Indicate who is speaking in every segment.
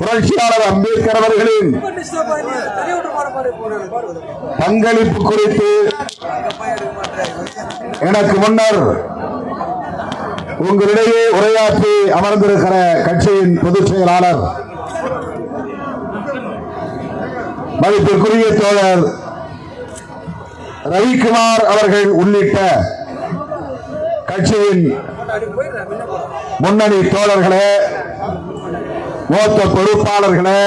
Speaker 1: புரட்சியாளர் அம்பேத்கர் அவர்களின் பங்களிப்பு குறித்து எனக்கு முன்னர் உங்களிடையே உரையாற்றி அமர்ந்திருக்கிற கட்சியின் பொதுச் செயலாளர் மதிப்பிற்குரிய தோழர் ரவிக்குமார் அவர்கள் உள்ளிட்ட கட்சியின் முன்னணி தோழர்களே, மூத்த பொறுப்பாளர்களே,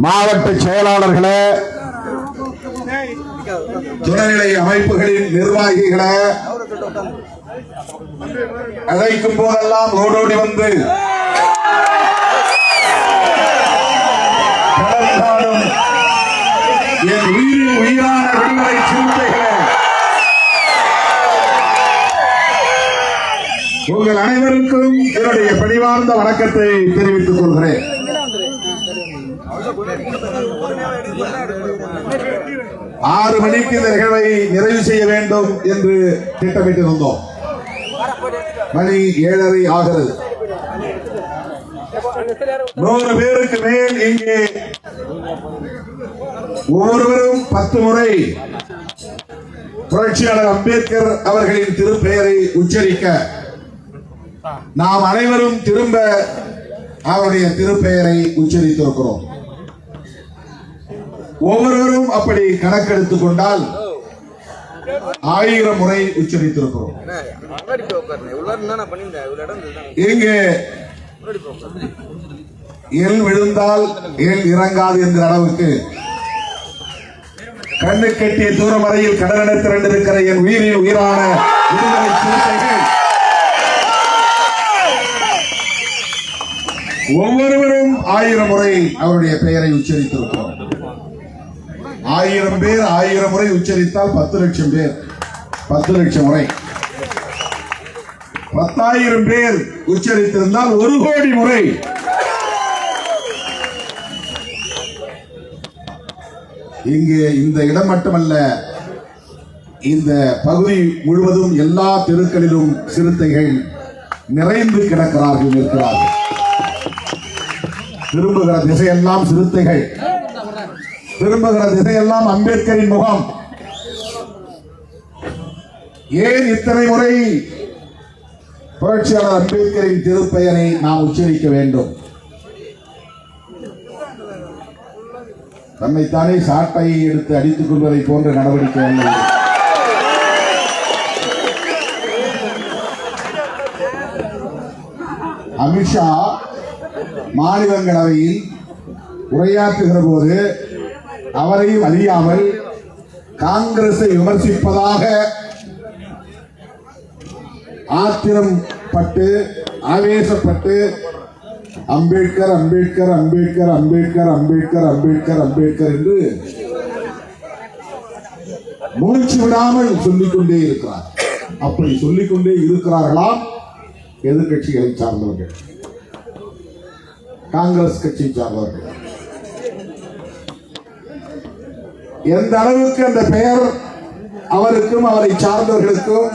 Speaker 1: மாவட்ட செயலாளர்களே, துணைநிலை அமைப்புகளின் நிர்வாகிகளே, அழைக்கும் போதெல்லாம் ஓடோடி வந்து என் உயிரின் உயிரான விடுதலை சிறுத்தைகளே, உங்கள் அனைவருக்கும் என்னுடைய பணிவார்ந்த வணக்கத்தை தெரிவித்துக் கொள்கிறேன். ஆறு மணிக்கு இந்த நிகழ்வை நிறைவு செய்ய வேண்டும் என்று திட்டமிட்டிருந்தோம். மணி 7:30 ஆகிறது. 100 பேருக்கு மேல் இங்கே ஒவ்வொருவரும் 10 முறை புரட்சியாளர் அம்பேத்கர் அவர்களின் திருப்பெயரை உச்சரிக்க நாம் அனைவரும் திரும்ப அவருடைய திருப்பெயரை உச்சரித்திருக்கிறோம். ஒவ்வொருவரும் அப்படி கணக்கெடுத்துக் கொண்டால் 1000 முறை உச்சரித்திருக்கிறோம். இங்கே எல் விழுந்தால் எல் இறங்காது என்கிற அளவுக்கு கண்ணு கட்டிய தூரம் வரையில் கடலென திரண்டிருக்கிற என் உயிரின் உயிரான விடுதலை சிறுத்தைகள் ஒவ்வொருவரும் 1000 முறை அவருடைய பெயரை உச்சரித்திருக்கிறோம். 1000 பேர் 1000 முறை உச்சரித்தால் 10 லட்சம் பேர் 10 லட்சம் முறை. 10,000 பேர் உச்சரித்திருந்தால் 1 கோடி முறை. இங்கே இந்த இடம் மட்டுமல்ல, இந்த பகுதி முழுவதும் எல்லா தெருக்களிலும் சிறுத்தைகள் நிறைந்து கிடக்கிறார்கள், நிற்கிறார்கள். திரும்புகிற திசையெல்லாம் சிறுத்தைகள், திரும்புகிற திசையெல்லாம் அம்பேத்கரின் முகம். ஏன் இத்தனை முறை புரட்சியாளர் அம்பேத்கரின் திருப்பெயரை நாம் உச்சரிக்க வேண்டும்? தன்னைத்தானே சாட்டையை எடுத்து அடித்துக் கொள்வதை போன்ற நடவடிக்கை அல்ல. அமித்ஷா மாநிலங்களவையில் உரையாற்றுகிற போது அவரையும் அறியாமல் காங்கிரஸை விமர்சிப்பதாக ஆத்திரம் பட்டு ஆவேசப்பட்டு அம்பேத்கர் அம்பேத்கர் அம்பேத்கர் அம்பேத்கர் அம்பேத்கர் அம்பேத்கர் அம்பேத்கர் என்று மூச்சு விடாமல் சொல்லிக்கொண்டே இருக்கிறார். அப்படி சொல்லிக்கொண்டே இருக்கிறார்களாம் எதிர்கட்சிகளை சார்ந்தவர்கள், காங்கிரஸ் கட்சியை சார்ந்தவர்கள். எந்த அளவுக்கு அந்த பெயர் அவருக்கும் அவரை சார்ந்தவர்களுக்கும்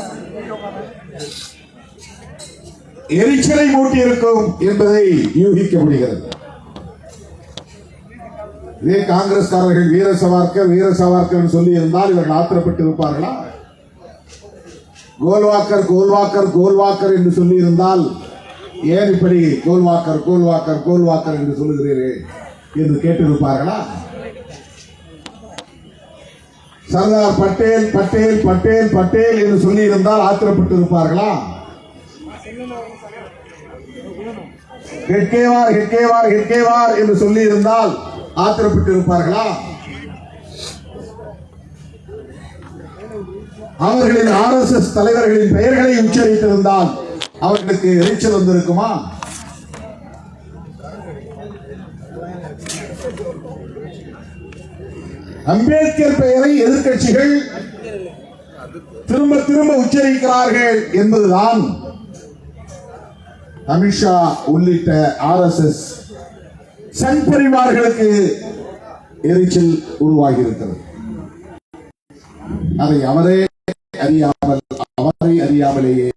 Speaker 1: எரிச்சலை மூட்டியிருக்கும் என்பதை யூகிக்க முடிகிறது. இதே காங்கிரஸ்காரர்கள் வீர சவார்கர் சொல்லி இருந்தால் இவர்கள் ஆத்திரப்பட்டு இருப்பார்களா? கோல்வாக்கர் கோல்வாக்கர் கோல்வாக்கர் என்று சொல்லி இருந்தால் ஏன் இப்படி கோல்வாக்கர் கோல்வாக்கர் கோல்வாக்கர் என்று சொல்லுகிறீர்கள் என்று கேட்டிருப்பார்களா? சர்தார் பட்டேல் பட்டேல் பட்டேல் பட்டேல் என்று சொல்லி இருந்தால் ஆத்திரப்பட்டு இருப்பார்களா? ஹெட்கேவார் ஹெட்கேவார் ஹெட்கேவார் என்று சொல்லி இருந்தால் ஆத்திரப்பட்டு இருப்பார்களா? அவர்களின் RSS தலைவர்களின் பெயர்களை உச்சரித்திருந்தால் அவர்களுக்கு எரிச்சல் வந்திருக்குமா? அம்பேத்கர் பெயரை எதிர்க்கட்சிகள் திரும்ப திரும்ப உச்சரிக்கிறார்கள் என்பதுதான் அமித்ஷா உள்ளிட்ட RSS சங் பரிவார்களுக்கு எரிச்சல் உருவாகி இருக்கிறது. அதை அவரை அறியாமலேயே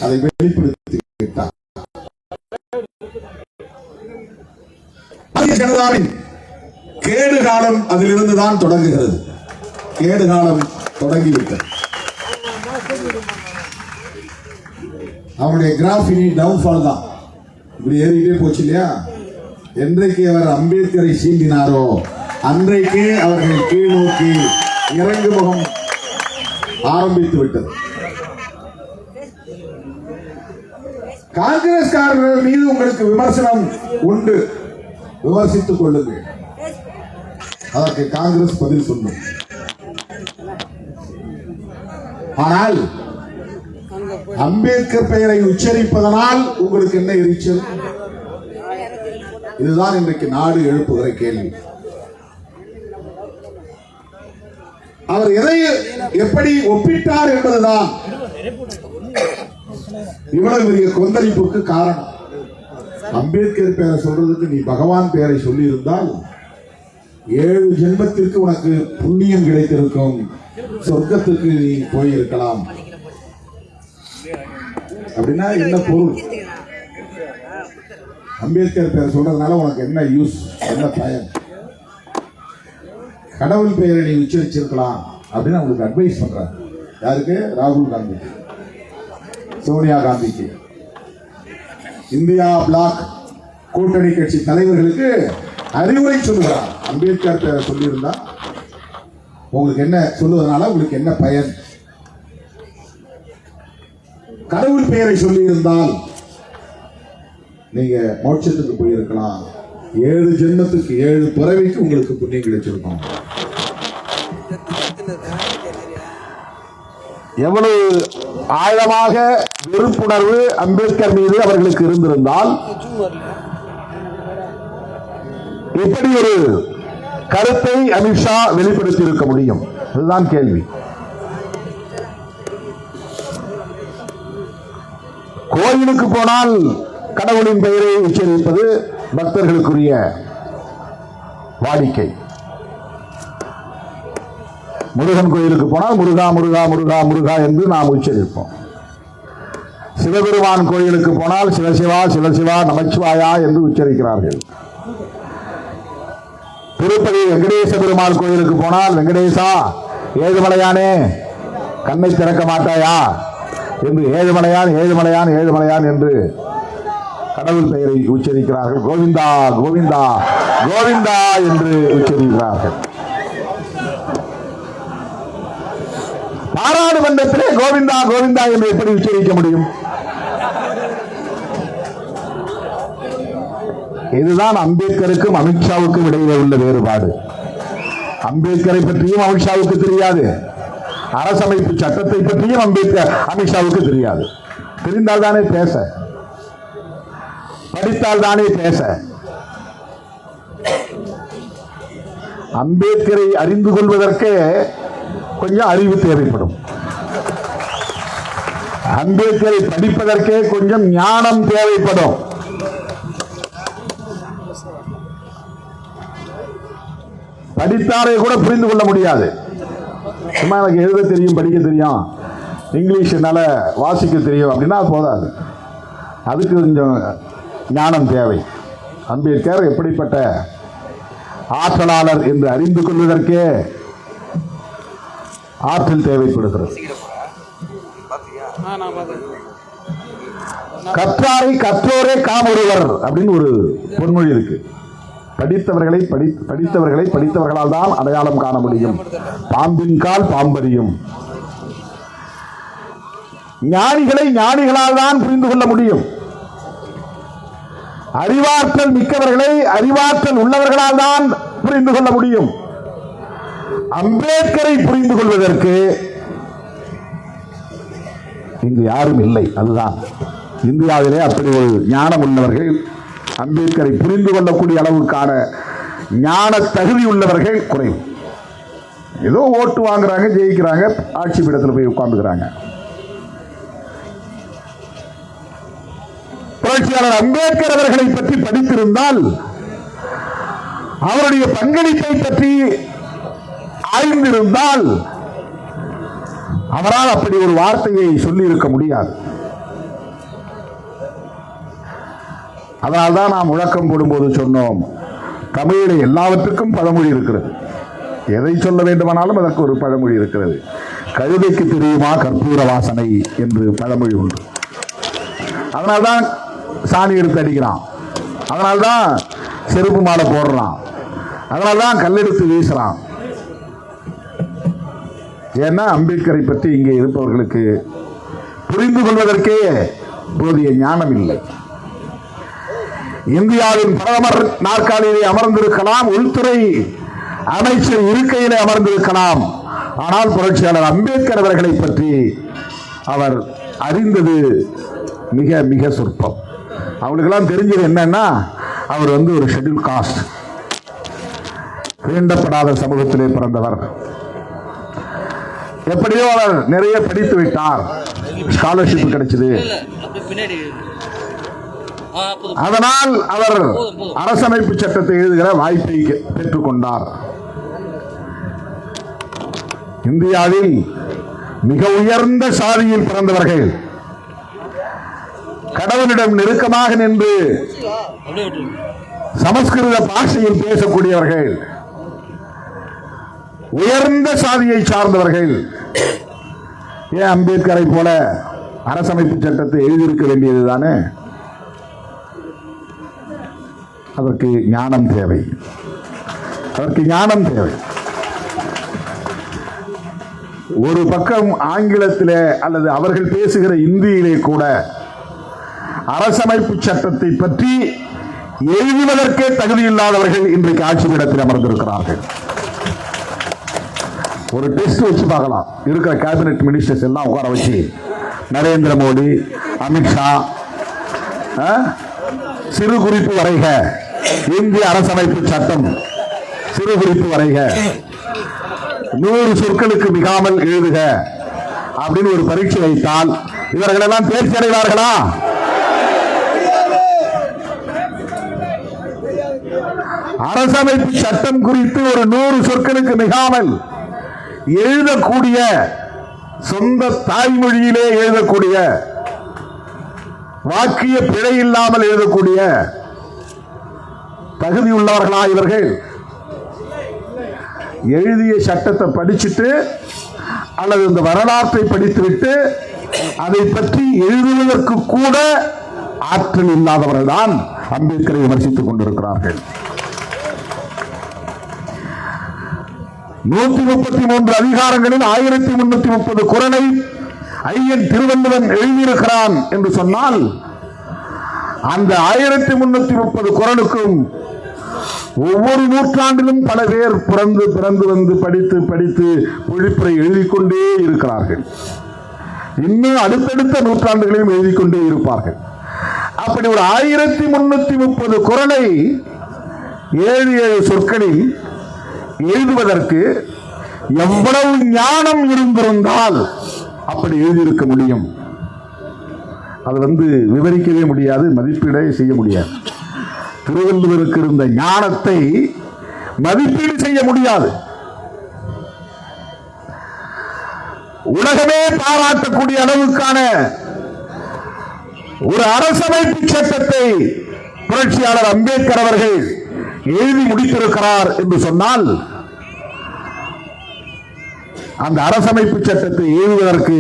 Speaker 1: அதை வெளிப்படுத்தி விட்டார். திமுகவின் கேடு காலம் அதிலிருந்து தான் தொடங்குகிறது. கேடு காலம் தொடங்கிவிட்டது. அவருடைய கிராஃப் இனி டவுன்ஃபால் தான். இப்படி ஏறிக்கிட்டே போச்சு இல்லையா? என்றைக்கு அவர் அம்பேத்கரை சீண்டினாரோ அன்றைக்கே அவர்கள் கீழ் நோக்கி இறங்கு முகம் ஆரம்பித்து விட்டது. காங்கிரஸ்காரர்கள் மீது உங்களுக்கு விமர்சனம் உண்டு, விமர்சித்துக் கொள்ளுங்கள். அதற்கு காங்கிரஸ் பதில் சொல்லும். ஆனால் அம்பேத்கர் பெயரை உச்சரிப்பதனால் உங்களுக்கு என்ன எரிச்சல்? இதுதான் இன்றைக்கு நாடு எழுப்புகிற கேள்வி. அவர் எதை எப்படி ஒப்பிட்டார் என்பதுதான் இவ்வளவு பெரிய கொந்தளிப்புக்கு காரணம். அம்பேத்கர் பெயரை சொல்றதுக்கு நீ பகவான் பெயரை சொல்லி இருந்தால் 7 ஜென்மத்திற்கு உனக்கு புண்ணியம் கிடைத்திருக்கும், சொர்க்கத்துக்கு நீ போயிருக்கலாம். அப்படின்னா என்ன பொருள்? அம்பேத்கர் பெயரை சொல்றதுனால உனக்கு என்ன யூஸ், என்ன பயன்? கடவுள் பெயரை நீ உச்சரிச்சிருக்கலாம் அப்படின்னு அவங்களுக்கு அட்வைஸ் பண்றாங்க. யாருக்கு? ராகுல் காந்திக்கு, சோனியா காந்திக்கு, இந்தியா பிளாக் கூட்டணி கட்சி தலைவர்களுக்கு அறிவுரை சொல்லுகிறார். அம்பேத்கர் பெயரை சொல்லியிருந்தா உங்களுக்கு என்ன, சொல்லுவதனால உங்களுக்கு என்ன பயன்? கடவுள் பெயரை சொல்லி இருந்தால் நீங்க மோட்சத்துக்கு போயிருக்கலாம், 7 ஜென்மத்துக்கு 7 பிறவிக்கு உங்களுக்கு புண்ணியம் கிடைச்சிருக்கும். எவ்வளவு ஆழமாக வெறுப்புணர்வு அம்பேத்கர் மீது அவர்களுக்கு இருந்திருந்தால் எப்படி ஒரு கருத்தை அமித்ஷா வெளிப்படுத்தி இருக்க முடியும்? இதுதான் கேள்வி. கோயிலுக்கு போனால் கடவுளின் பெயரை உச்சரிப்பது பக்தர்களுக்குரிய வாடிக்கை. முருகன் கோயிலுக்கு போனால் முருகா முருகா முருகா முருகா என்று நாம் உச்சரிப்போம். சிவபெருமான் கோயிலுக்கு போனால் சிவசிவா சிவசிவா நமச்சிவாயா என்று உச்சரிக்கிறார்கள். திருப்பதி வெங்கடேச பெருமாள் கோயிலுக்கு போனால் வெங்கடேசா ஏழுமலையானே கண்ணை திறக்க மாட்டாயா என்று ஏழுமலையான் ஏழுமலையான் ஏழுமலையான் என்று கடவுள் பெயரை உச்சரிக்கிறார்கள். கோவிந்தா கோவிந்தா கோவிந்தா என்று உச்சரிக்கிறார்கள். பாராளுமன்றத்திலே கோவிந்தா கோவிந்தா என்று எப்படி உச்சரிக்க முடியும்? இதுதான் அம்பேத்கருக்கும் அமித்ஷாவுக்கும் இடையிலே உள்ள வேறுபாடு. அம்பேத்கரை பற்றியும் அமித்ஷாவுக்கு தெரியாது, அரசமைப்பு சட்டத்தை பற்றியும் அமித்ஷாவுக்கு தெரியாது. தெரிந்தால் தானே பேச, படித்தால் தானே பேச. அம்பேத்கரை அறிந்து கொள்வதற்கே கொஞ்சம் அறிவு தேவைப்படும். அம்பேத்கரை படிப்பதற்கே கொஞ்சம் ஞானம் தேவைப்படும். படித்தாலே கூட புரிந்து கொள்ள முடியாது. சும்மா எனக்கு எழுத தெரியும், படிக்க தெரியும், இங்கிலீஷ் என்னால வாசிக்க தெரியும் அப்படின்னா போதாது. அதுக்கு கொஞ்சம் ஞானம் தேவை. அம்பேத்கர் எப்படிப்பட்ட ஆற்றலாளர் என்று அறிந்து கொள்வதற்கே ஆற்றல் தேவைப்படுகிறது. கற்றாரை கற்றோரே காமொருவர் அப்படின்னு ஒரு பொன்மொழி இருக்கு. படித்தவர்களை படித்தவர்களால் தான் அடையாளம் காண முடியும். பாம்பின் கால் பாம்பறியும். ஞானிகளை ஞானிகளால் தான் புரிந்து கொள்ள முடியும். அறிவாற்றல் மிக்கவர்களை அறிவாற்றல் உள்ளவர்களால் தான் புரிந்து கொள்ள முடியும். அம்பேத்கரை புரிந்து கொள்வதற்கு இங்கு யாரும் இல்லை. அதுதான் இந்தியாவிலே அப்படி ஒரு ஞானம் உள்ளவர்கள், அம்பேத்கரை புரிந்து கொள்ளக்கூடிய அளவுக்கான ஞான தகுதி உள்ளவர்கள் குறைவு. ஏதோ ஓட்டு வாங்குறாங்க, ஜெயிக்கிறாங்க, ஆட்சி பீடத்தில் போய் உட்கார்ந்துக்கிறாங்க. புரட்சியாளர் அம்பேத்கர் அவர்களை பற்றி படித்திருந்தால், அவருடைய பங்களிப்பை பற்றி ஆய்ந்திருந்தால், அவரால் அப்படி ஒரு வார்த்தையை சொல்லி இருக்க முடியாது. அதனால்தான் நாம் முழக்கம் போடும்போது சொன்னோம்,
Speaker 2: தமிழில் எல்லாவற்றுக்கும் பழமொழி இருக்கிறது. எதை சொல்ல வேண்டுமானாலும் அதற்கு ஒரு பழமொழி இருக்கிறது. கழுதைக்கு தெரியுமா கற்பூர வாசனை என்று பழமொழி உண்டு. அதனால்தான் சாணி எடுத்து அடிக்கிறான், அதனால்தான் செருப்பு மாலை போடுறான், அதனால்தான் கல்லெடுத்து வீசுறான். ஏன்னா அம்பேத்கரை பற்றி இங்கே இருப்பவர்களுக்கு புரிந்து கொள்வதற்கே போதிய ஞானம் இல்லை. இந்தியாவின் பிரதமர் நாற்காலியிலே அமர்ந்திருக்கலாம், உள்துறை அமைச்சர் இருக்கையிலே அமர்ந்திருக்கலாம், ஆனால் புரட்சியாளர் அம்பேத்கர் அவர்களை பற்றி அவர் அறிந்தது மிக மிக சொற்பம். அவங்களுக்கெல்லாம் தெரிஞ்சது என்னன்னா, அவர் ஒரு ஷெட்யூல் காஸ்ட், தீண்டப்படாத சமூகத்திலே பிறந்தவர். எப்படியோ அவர் நிறைய படித்து விட்டார், ஸ்காலர்ஷிப் கிடைச்சது, அதனால் அவர் அரசமைப்பு சட்டத்தை எழுதுகிற வாய்ப்பை பெற்றுக் கொண்டார். இந்தியாவில் மிக உயர்ந்த சாதியில் பிறந்தவர்கள், கடவுளிடம் நெருக்கமாக நின்று சமஸ்கிருத பாஷையில் பேசக்கூடியவர்கள், உயர்ந்த சாதியை சார்ந்தவர்கள் ஏன் அம்பேத்கரை போல அரசமைப்பு சட்டத்தை எழுதியிருக்க வேண்டியதுதானே? அதற்கு ஞானம் தேவை, அதற்கு ஞானம் தேவை. ஒரு பக்கம் ஆங்கிலத்திலே அல்லது அவர்கள் பேசுகிற இந்தியிலே கூட அரசமைப்பு சட்டத்தை பற்றி எழுதுவதற்கே தகுதி இல்லாதவர்கள் இன்றைக்கு ஆட்சியிடத்தில் அமர்ந்திருக்கிறார்கள். ஒரு டெஸ்ட் வச்சு பார்க்கலாம், இருக்கிற கேபினெட் மினிஸ்டர்ஸ் எல்லாம் உட்கார வச்சு, நரேந்திர மோடி, அமித்ஷா, சிறு குறிப்பு வரைக, இந்திய அரசமைப்பு சட்டம் சிறு குறிப்பு வரைக, 100 சொற்களுக்கு மிகாமல் எழுதுக அப்படின்னு ஒரு பரீட்சை வைத்தால் இவர்கள் எல்லாம் தேர்ச்சி அடைவார்களா? அரசமைப்பு சட்டம் குறித்து ஒரு 100 சொற்களுக்கு மிகாமல் எழுதக்கூடிய, சொந்த தாய்மொழியிலே எழுதக்கூடிய, வாக்கிய பிழை இல்லாமல் எழுதக்கூடிய தகுதி உள்ளவர்களா இவர்கள்? எழுதிய சட்டத்தை படிச்சுட்டு அல்லது இந்த வரலாற்றை படித்துவிட்டு அதை பற்றி எழுதுவதற்கு கூட ஆற்றல் இல்லாதவர்கள் தான் அம்பேத்கரை விமர்சித்துக் கொண்டிருக்கிறார்கள். 133 அதிகாரங்களில் 1330 குறளை ஐயன் திருவள்ளுவன் எழுதியிருக்கிறான் என்று சொன்னால், அந்த 1330 குறளுக்கும் ஒவ்வொரு நூற்றாண்டிலும் பல பேர் பிறந்து வந்து படித்து பொழிப்புரை எழுதிக்கொண்டே இருக்கிறார்கள். இன்னும் அடுத்தடுத்த நூற்றாண்டுகளிலும் எழுதிக்கொண்டே இருப்பார்கள். அப்படி ஒரு 1330 குறளை 7 சொற்களில் எழுதுவதற்கு எவ்வளவு ஞானம் இருந்திருந்தால் அப்படி எழுதியிருக்க முடியும்? அது விவரிக்கவே முடியாது, மதிப்பீடே செய்ய முடியாது. திருவள்ளுவருக்கு இருந்த ஞானத்தை மதிப்பீடு செய்ய முடியாது. உலகமே பாராட்டக்கூடிய அளவுக்கான ஒரு அரசமைப்பு சட்டத்தை புரட்சியாளர் அம்பேத்கர் அவர்கள் எழுதி முடித்திருக்கிறார் என்று சொன்னால், அந்த அரசமைப்பு சட்டத்தை எழுதுவதற்கு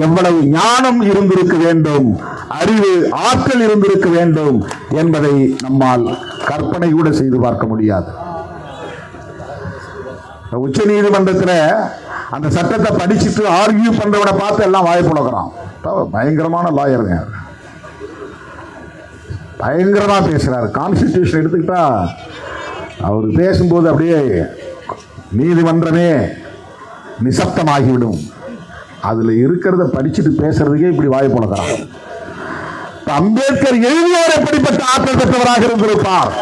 Speaker 2: எவ்வளவு ஞானம் இருந்திருக்க வேண்டும், அறிவு, ஆற்றல் இருந்திருக்க வேண்டும் என்பதை நம்மால் கற்பனை கூட செய்து பார்க்க முடியாது. உச்ச நீதிமன்றத்தில் அந்த சட்டத்தை படிச்சுட்டு ஆர்கியூ பண்றவனை பார்த்து எல்லாம் வாய் புழக்கிறான். பயங்கரமான லாயருங்க, பயங்கரமா பேசுறாரு. கான்ஸ்டிடியூஷன் எடுத்துக்கிட்டா அவர் பேசும்போது அப்படியே நீதிமன்றமே நிசப்தமாகிவிடும். அதுல இருக்கிறத படிச்சுட்டு பேசுறதுக்கே இப்படி வாய் புழக்கிறான். அம்பேத்கர் எழுதியவர் எப்படிப்பட்ட ஆற்றல் பெற்றவராக இருந்திருப்பார்?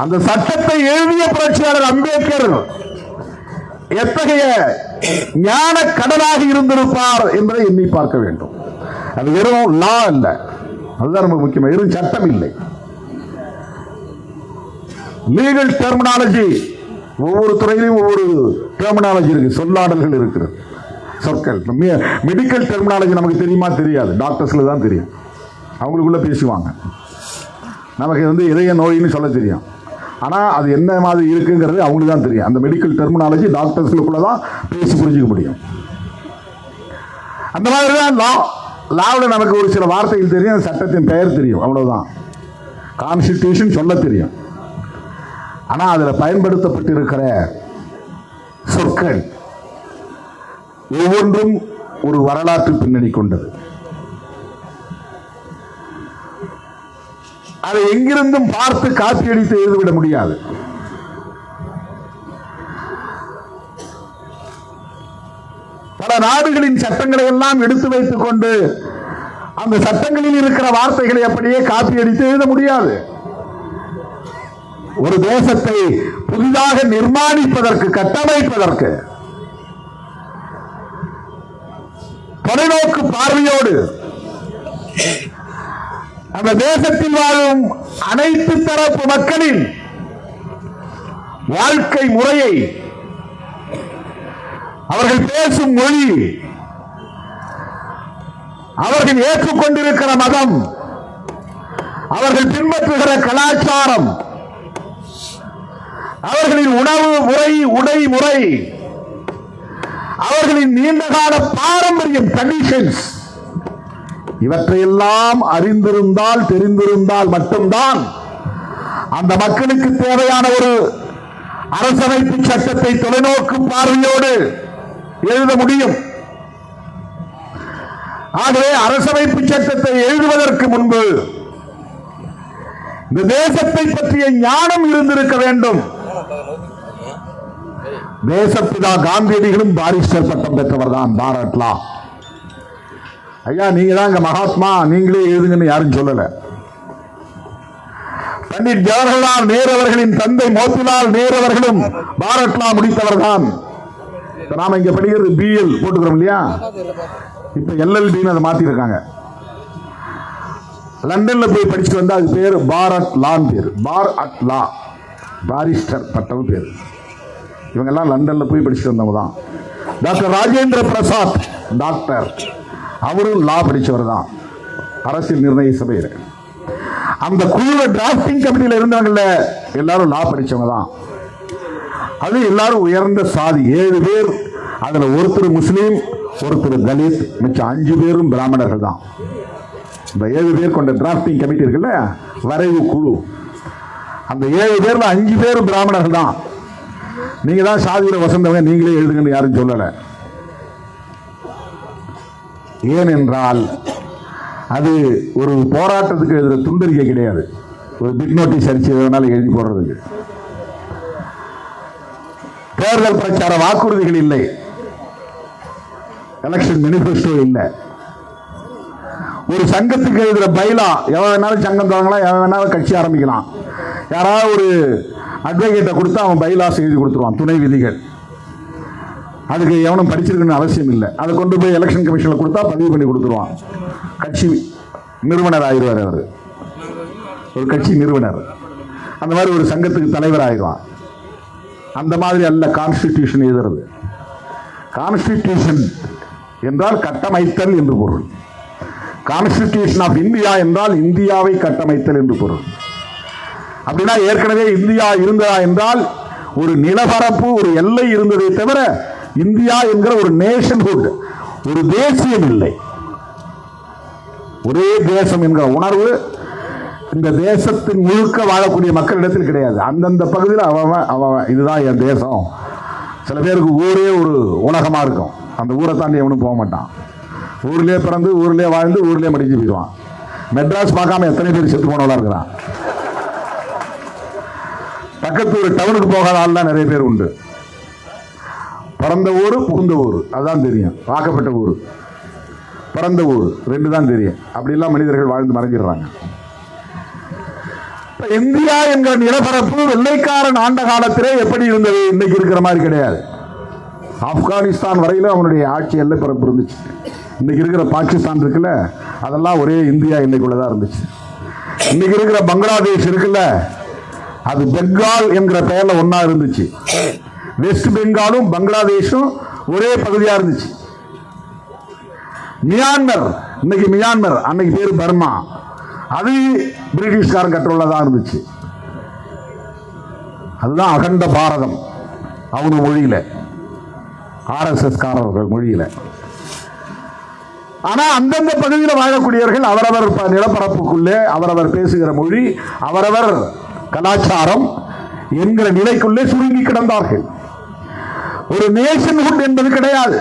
Speaker 2: அந்த சட்டத்தை எழுதிய புரட்சியாளர் அம்பேத்கர் எத்தகைய ஞான கடலாக இருந்திருப்பார் என்பதை எண்ணி பார்க்க வேண்டும். அது வெறும் லா இல்ல, அதுதான் நமக்கு முக்கியம். வெறும் சட்டம் இல்லை, லீகல் டெர்மினாலஜி. ஒவ்வொரு துறையிலும் ஒவ்வொரு டெர்மினாலஜி இருக்கு, சொல்லாடல்கள் இருக்கிறது, சொற்கள். மெடிக்கல் டெர்மினாலஜி நமக்கு தெரியுமா? தெரியாது, டாக்டர்ஸ்ல தான் தெரியும், அவங்களுக்குள்ள பேசுவாங்க. நமக்கு இதய நோயின்னு சொல்ல தெரியும். ஆனால் அது என்ன மாதிரி இருக்குங்கிறது அவங்களுக்கு தான் தெரியும். அந்த மெடிக்கல் டெர்மினாலஜி டாக்டர்ஸ்களுக்குள்ள தான் பேசி புரிஞ்சுக்க முடியும். அந்த மாதிரி தான் லாவில் நமக்கு ஒரு சில வார்த்தைகள் தெரியும், அந்த சட்டத்தின் பெயர் தெரியும், அவ்வளவுதான். கான்ஸ்டிடியூஷன் சொல்ல தெரியும். ஆனால் அதில் பயன்படுத்தப்பட்டிருக்கிற சொற்கள் ஒவ்வொன்றும் ஒரு வரலாற்று பின்னணி கொண்டது. அதை எங்கிருந்தும் பார்த்து காப்பியடித்து எழுதிவிட முடியாது. பல நாடுகளின் சட்டங்களை எல்லாம் எடுத்து வைத்துக் கொண்டு அந்த சட்டங்களில் இருக்கிற வார்த்தைகளை அப்படியே காப்பியடித்து எழுத முடியாது. ஒரு தேசத்தை புதிதாக நிர்மாணிப்பதற்கு, கட்டமைப்பதற்கு தொலைநோக்கு பார்வையோடு அந்த தேசத்தில் வாழும் அனைத்து தரப்பு மக்களின் வாழ்க்கை முறையை, அவர்கள் பேசும் மொழி, அவர்கள் ஏற்றுக்கொண்டிருக்கிற மதம், அவர்கள் பின்பற்றுகிற கலாச்சாரம், அவர்களின் உணவு முறை, உடை முறை, அவர்களின் நீண்டகால பாரம்பரியம், கண்டிஷன்ஸ், இவற்றையெல்லாம் அறிந்திருந்தால், தெரிந்திருந்தால் மட்டும்தான் அந்த மக்களுக்கு தேவையான ஒரு அரசமைப்பு சட்டத்தை தொலைநோக்கு பார்வையோடு எழுத முடியும். ஆகவே அரசமைப்பு சட்டத்தை எழுதுவதற்கு முன்பு இந்த தேசத்தை பற்றிய ஞானம் இருந்திருக்க வேண்டும். தேசப்பிதா காந்தியடிகளும் பாரிஸ்டர் பட்டம் பெற்றவர் தான். பாரத் லா. ஐயா, நீங்க தான் இங்க மகாத்மா, நீங்களே எழுதுங்கன்னு யாரும் சொல்லல. பண்டிட் ஜவஹர்லால் நேரு அவர்களின் தந்தை மோதிலால் நேரு அவர்களும் பாரத் லா முடித்தவர் தான். நாம இங்க படிக்கிறது பிஎல் போட்டுக்கிறோம் இல்லையா, இப்ப எல்எல்பின்னு அதை மாத்தி இருக்காங்க. லண்டன்ல போய் படிச்சுட்டு வந்தா அது பேரு பாரத் லான் பேரு, பார் அட் லா, பாரிஸ்டர் பட்டம் பேரு. இவங்க எல்லாம் லண்டன்ல போய் படிச்சுட்டு வந்தவங்க தான். டாக்டர் ராஜேந்திர பிரசாத் டாக்டர், அவரும் லா படிச்சவர் தான், அரசியல் நிர்ணய சபையில். அந்த குழு டிராஃப்டிங் கமிட்டியில் இருந்தவங்கள எல்லாரும் லா படிச்சவங்க தான். அது எல்லாரும் உயர்ந்த சாதி, 7 பேர். அதுல ஒருத்தர் முஸ்லீம், ஒருத்தர் தலித், மிச்சம் 5 பேரும் பிராமணர்கள் தான். இந்த 7 பேர் கொண்ட டிராஃப்டிங் கமிட்டி இருக்குல்ல, வரைவு குழு, அந்த 7 பேர்ல 5 பேரும் பிராமணர்கள் தான். நீங்க தான் சாதியில வசந்தவங்க, நீங்களே எழுதுங்கன்னு யாரும் சொல்லல. ஏனென்றால் அது ஒரு போராட்டத்துக்கு எழுதுற துண்டறிக்கை கிடையாது, ஒரு பிக் நோட்டீஸ் அடிச்சு எழுதி போடுறதுக்கு. தேர்தல் பிரச்சார வாக்குறுதிகள் இல்லை, எலெக்ஷன் மேனிஃபெஸ்டோ இல்லை. ஒரு சங்கத்துக்கு எழுதுற பைலா, எவன் வேணாலும் சங்கம் தொடங்கலாம், எவன் வேணாலும் கட்சி ஆரம்பிக்கலாம். யாராவது ஒரு அட்வொகேட்டை கொடுத்தா அவன் பைலாஸ் எழுதி கொடுத்துருவான், துணை விதிகள். அதுக்கு எவனும் படிச்சிருக்கணும்னு அவசியம் இல்லை. அதை கொண்டு போய் எலெக்ஷன் கமிஷனில் கொடுத்தா பதிவு பண்ணி கொடுத்துருவான். கட்சி நிறுவனர் ஆயிடுவார் அவர், ஒரு கட்சி நிறுவனர். அந்த மாதிரி ஒரு சங்கத்துக்கு தலைவர் ஆயிடுவான். அந்த மாதிரி அல்ல கான்ஸ்டிடியூஷன் எழுதுறது. கான்ஸ்டிடியூஷன் என்றால் கட்டமைத்தல் என்று பொருள். கான்ஸ்டிடியூஷன் ஆஃப் இந்தியா என்றால் இந்தியாவை கட்டமைத்தல் என்று பொருள். அப்படின்னா ஏற்கனவே இந்தியா இருந்ததா என்றால் ஒரு நிலப்பரப்பு, ஒரு எல்லை இருந்ததை தவிர இந்தியா என்கிற ஒரு நேஷன்ஹுட், ஒரு தேசியம் இல்லை. ஒரே தேசம் என்கிற உணர்வு இந்த தேசத்தின் முழுக்க வாழக்கூடிய மக்களிடத்தில் கிடையாது. அந்தந்த பகுதியில் அவன் இதுதான் என் தேசம். சில பேருக்கு ஊரே ஒரு உலகமா இருக்கும், அந்த ஊரை தாண்டி எவனும் போக மாட்டான். ஊர்லேயே பிறந்து, ஊர்லேயே வாழ்ந்து, ஊர்லேயே மடிஞ்சு போயிடுவான். மெட்ராஸ் பார்க்காம எத்தனை பேர் செத்து போனவளா இருக்கிறான். பக்கத்து ஒரு டவுனுக்கு போகாத ஆள்லாம் நிறைய பேர் உண்டு. பிறந்த ஊர், புகுந்த ஊர் அதுதான் தெரியும். வாக்கப்பட்ட ஊர், பிறந்த ஊர் 2 தான் தெரியும். அப்படிலாம் மனிதர்கள் வாழ்ந்து மறைஞ்சிடுறாங்க. இந்தியா என்கிற நிலப்பரப்பு வெள்ளைக்காரன் ஆண்ட காலத்திலே எப்படி இருந்தது, இன்னைக்கு இருக்கிற மாதிரி கிடையாது. ஆப்கானிஸ்தான் வரையிலும் அவனுடைய ஆட்சி எல்லை பரப்பு இருந்துச்சு. இன்னைக்கு இருக்கிற பாகிஸ்தான் இருக்குல்ல, அதெல்லாம் ஒரே இந்தியா எல்லைக்குள்ளதான் இருந்துச்சு. இன்னைக்கு இருக்கிற பங்களாதேஷ் இருக்குல்ல, அது பெங்கால் என்கிற பெயர்ல ஒன்னா இருந்துச்சு. வெஸ்ட் பெங்காலும் பங்களாதேஷும் ஒரே பகுதியா இருந்துச்சு. மியான்மர், இன்னைக்கு மியான்மர், அன்னைக்கு பேரு பர்மா. அது பிரிட்டிஷ்காரன் கண்ட்ரோல்ல தான் இருந்துச்சு. அதுதான் அகண்ட பாரதம் அவங்க மொழியில, ஆர்எஸ்எஸ் காரர்கள் மொழியில. ஆனா அந்தந்த பகுதியில் வாழக்கூடியவர்கள் அவரவர் நிலப்பரப்புக்குள்ளே அவரவர் பேசுகிற மொழி, அவரவர் கலாச்சாரம் என்கிற நிலைக்குள்ளே சுருங்கி கிடந்தார்கள். ஒரு நேஷன்ஹுட் என்பது கிடையாது,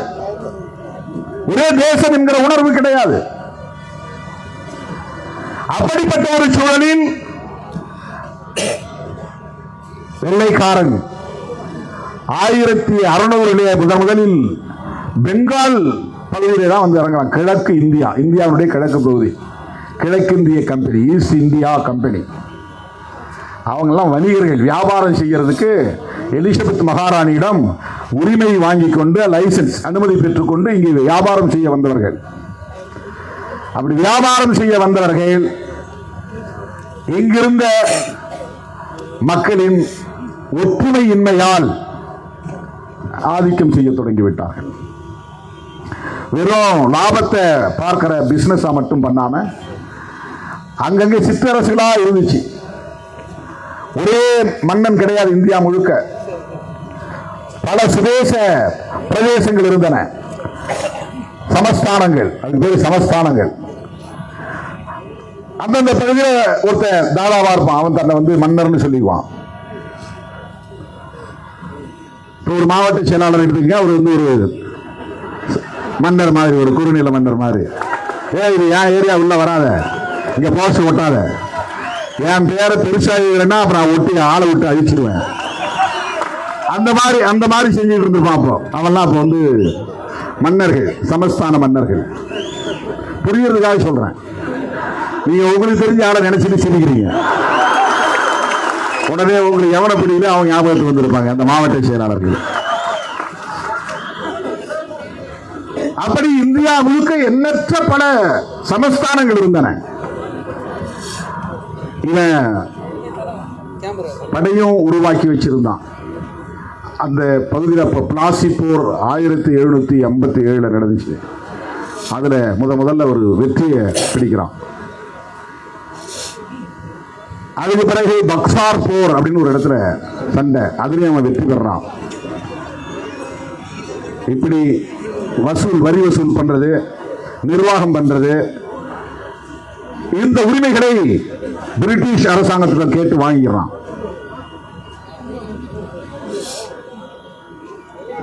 Speaker 2: ஒரே தேசம் என்கிற உணர்வு கிடையாது. அப்படிப்பட்ட ஒரு சூழலில் வெள்ளைக்காரன் 1600 முதலில் பெங்கால் பகுதியிலே தான் வந்து இறங்கலாம். கிழக்கு இந்தியா, இந்தியாவுடைய கிழக்கு பகுதி, கிழக்கிந்திய கம்பெனி, ஈஸ்ட் இந்தியா கம்பெனி. அவங்கெல்லாம் வணிகர்கள், வியாபாரம் செய்யறதுக்கு எலிசபெத் மகாராணியிடம் உரிமை வாங்கி கொண்டு, லைசன்ஸ் அனுமதி பெற்றுக்கொண்டு இங்கே வியாபாரம் செய்ய வந்தவர்கள். அப்படி வியாபாரம் செய்ய வந்தவர்கள் இங்கிருந்த மக்களின் ஒற்றுமையின்மையால் ஆதிக்கம் செய்ய தொடங்கிவிட்டார்கள். வெறும் லாபத்தை பார்க்கிற பிசினஸ் மட்டும் பண்ணாம அங்கங்கே சிற்றரசுகளா இருந்துச்சு. ஒரே மன்னன் கிடையாது இந்தியா முழுக்க, பல சுதேச பிரதேசங்கள் இருந்தன, சமஸ்தானங்கள். அதுக்கு பேர் சமஸ்தானங்கள். அந்தந்த பகுதியில் ஒருத்தன் தாதாவா இருப்பான், அவன் தன்னை வந்து மன்னர்னு சொல்லிக்குவான். ஒரு மாவட்ட செயலாளர் எடுத்துக்க, அவர் வந்து ஒரு மன்னர் மாதிரி, ஒரு குறுநில மன்னர் மாதிரி. இது என் ஏரியா உள்ள வராத, இங்க போஸ்ட் ஒட்டாத, என் பேரை பெருசாகினா அப்புறம் ஒட்டி ஆளை விட்டு அழிச்சிருவேன். அந்த மாதிரி செஞ்சுட்டு இருந்திருப்பான். அப்போ அவன்லாம் அப்போ வந்து மன்னர்கள், சமஸ்தான மன்னர்கள். புரியறதுக்காக சொல்றேன், நீங்க உங்களுக்கு தெரிஞ்ச ஆளை நினைச்சிட்டு சிரிக்கிறீங்க. உடனே உங்களுக்கு எவனை பிடிக்கல அவங்க ஞாபகத்துக்கு வந்திருப்பாங்க, அந்த மாவட்ட செயலாளர்கள். அப்படி இந்தியா முழுக்க எண்ணற்ற பல சமஸ்தானங்கள் இருந்தன. இவன் படையும் உருவாக்கி வச்சிருந்தான். அந்த பகுதியில் பிளாசி போர் 1757 நடந்துச்சு. அதுல முதல்ல ஒரு வெற்றியை பிடிக்கிறான். அதுக்கு பிறகு பக்சார் போர் அப்படின்னு ஒரு இடத்துல சண்டை, அதுலயும் அவன் வெற்றி பெறான். இப்படி வரி வசூல் பண்றது, நிர்வாகம் பண்றது, இந்த உரிமைகளை பிரிட்டிஷ் அரசாங்கத்தில் கேட்டு வாங்கிக்கிறான்.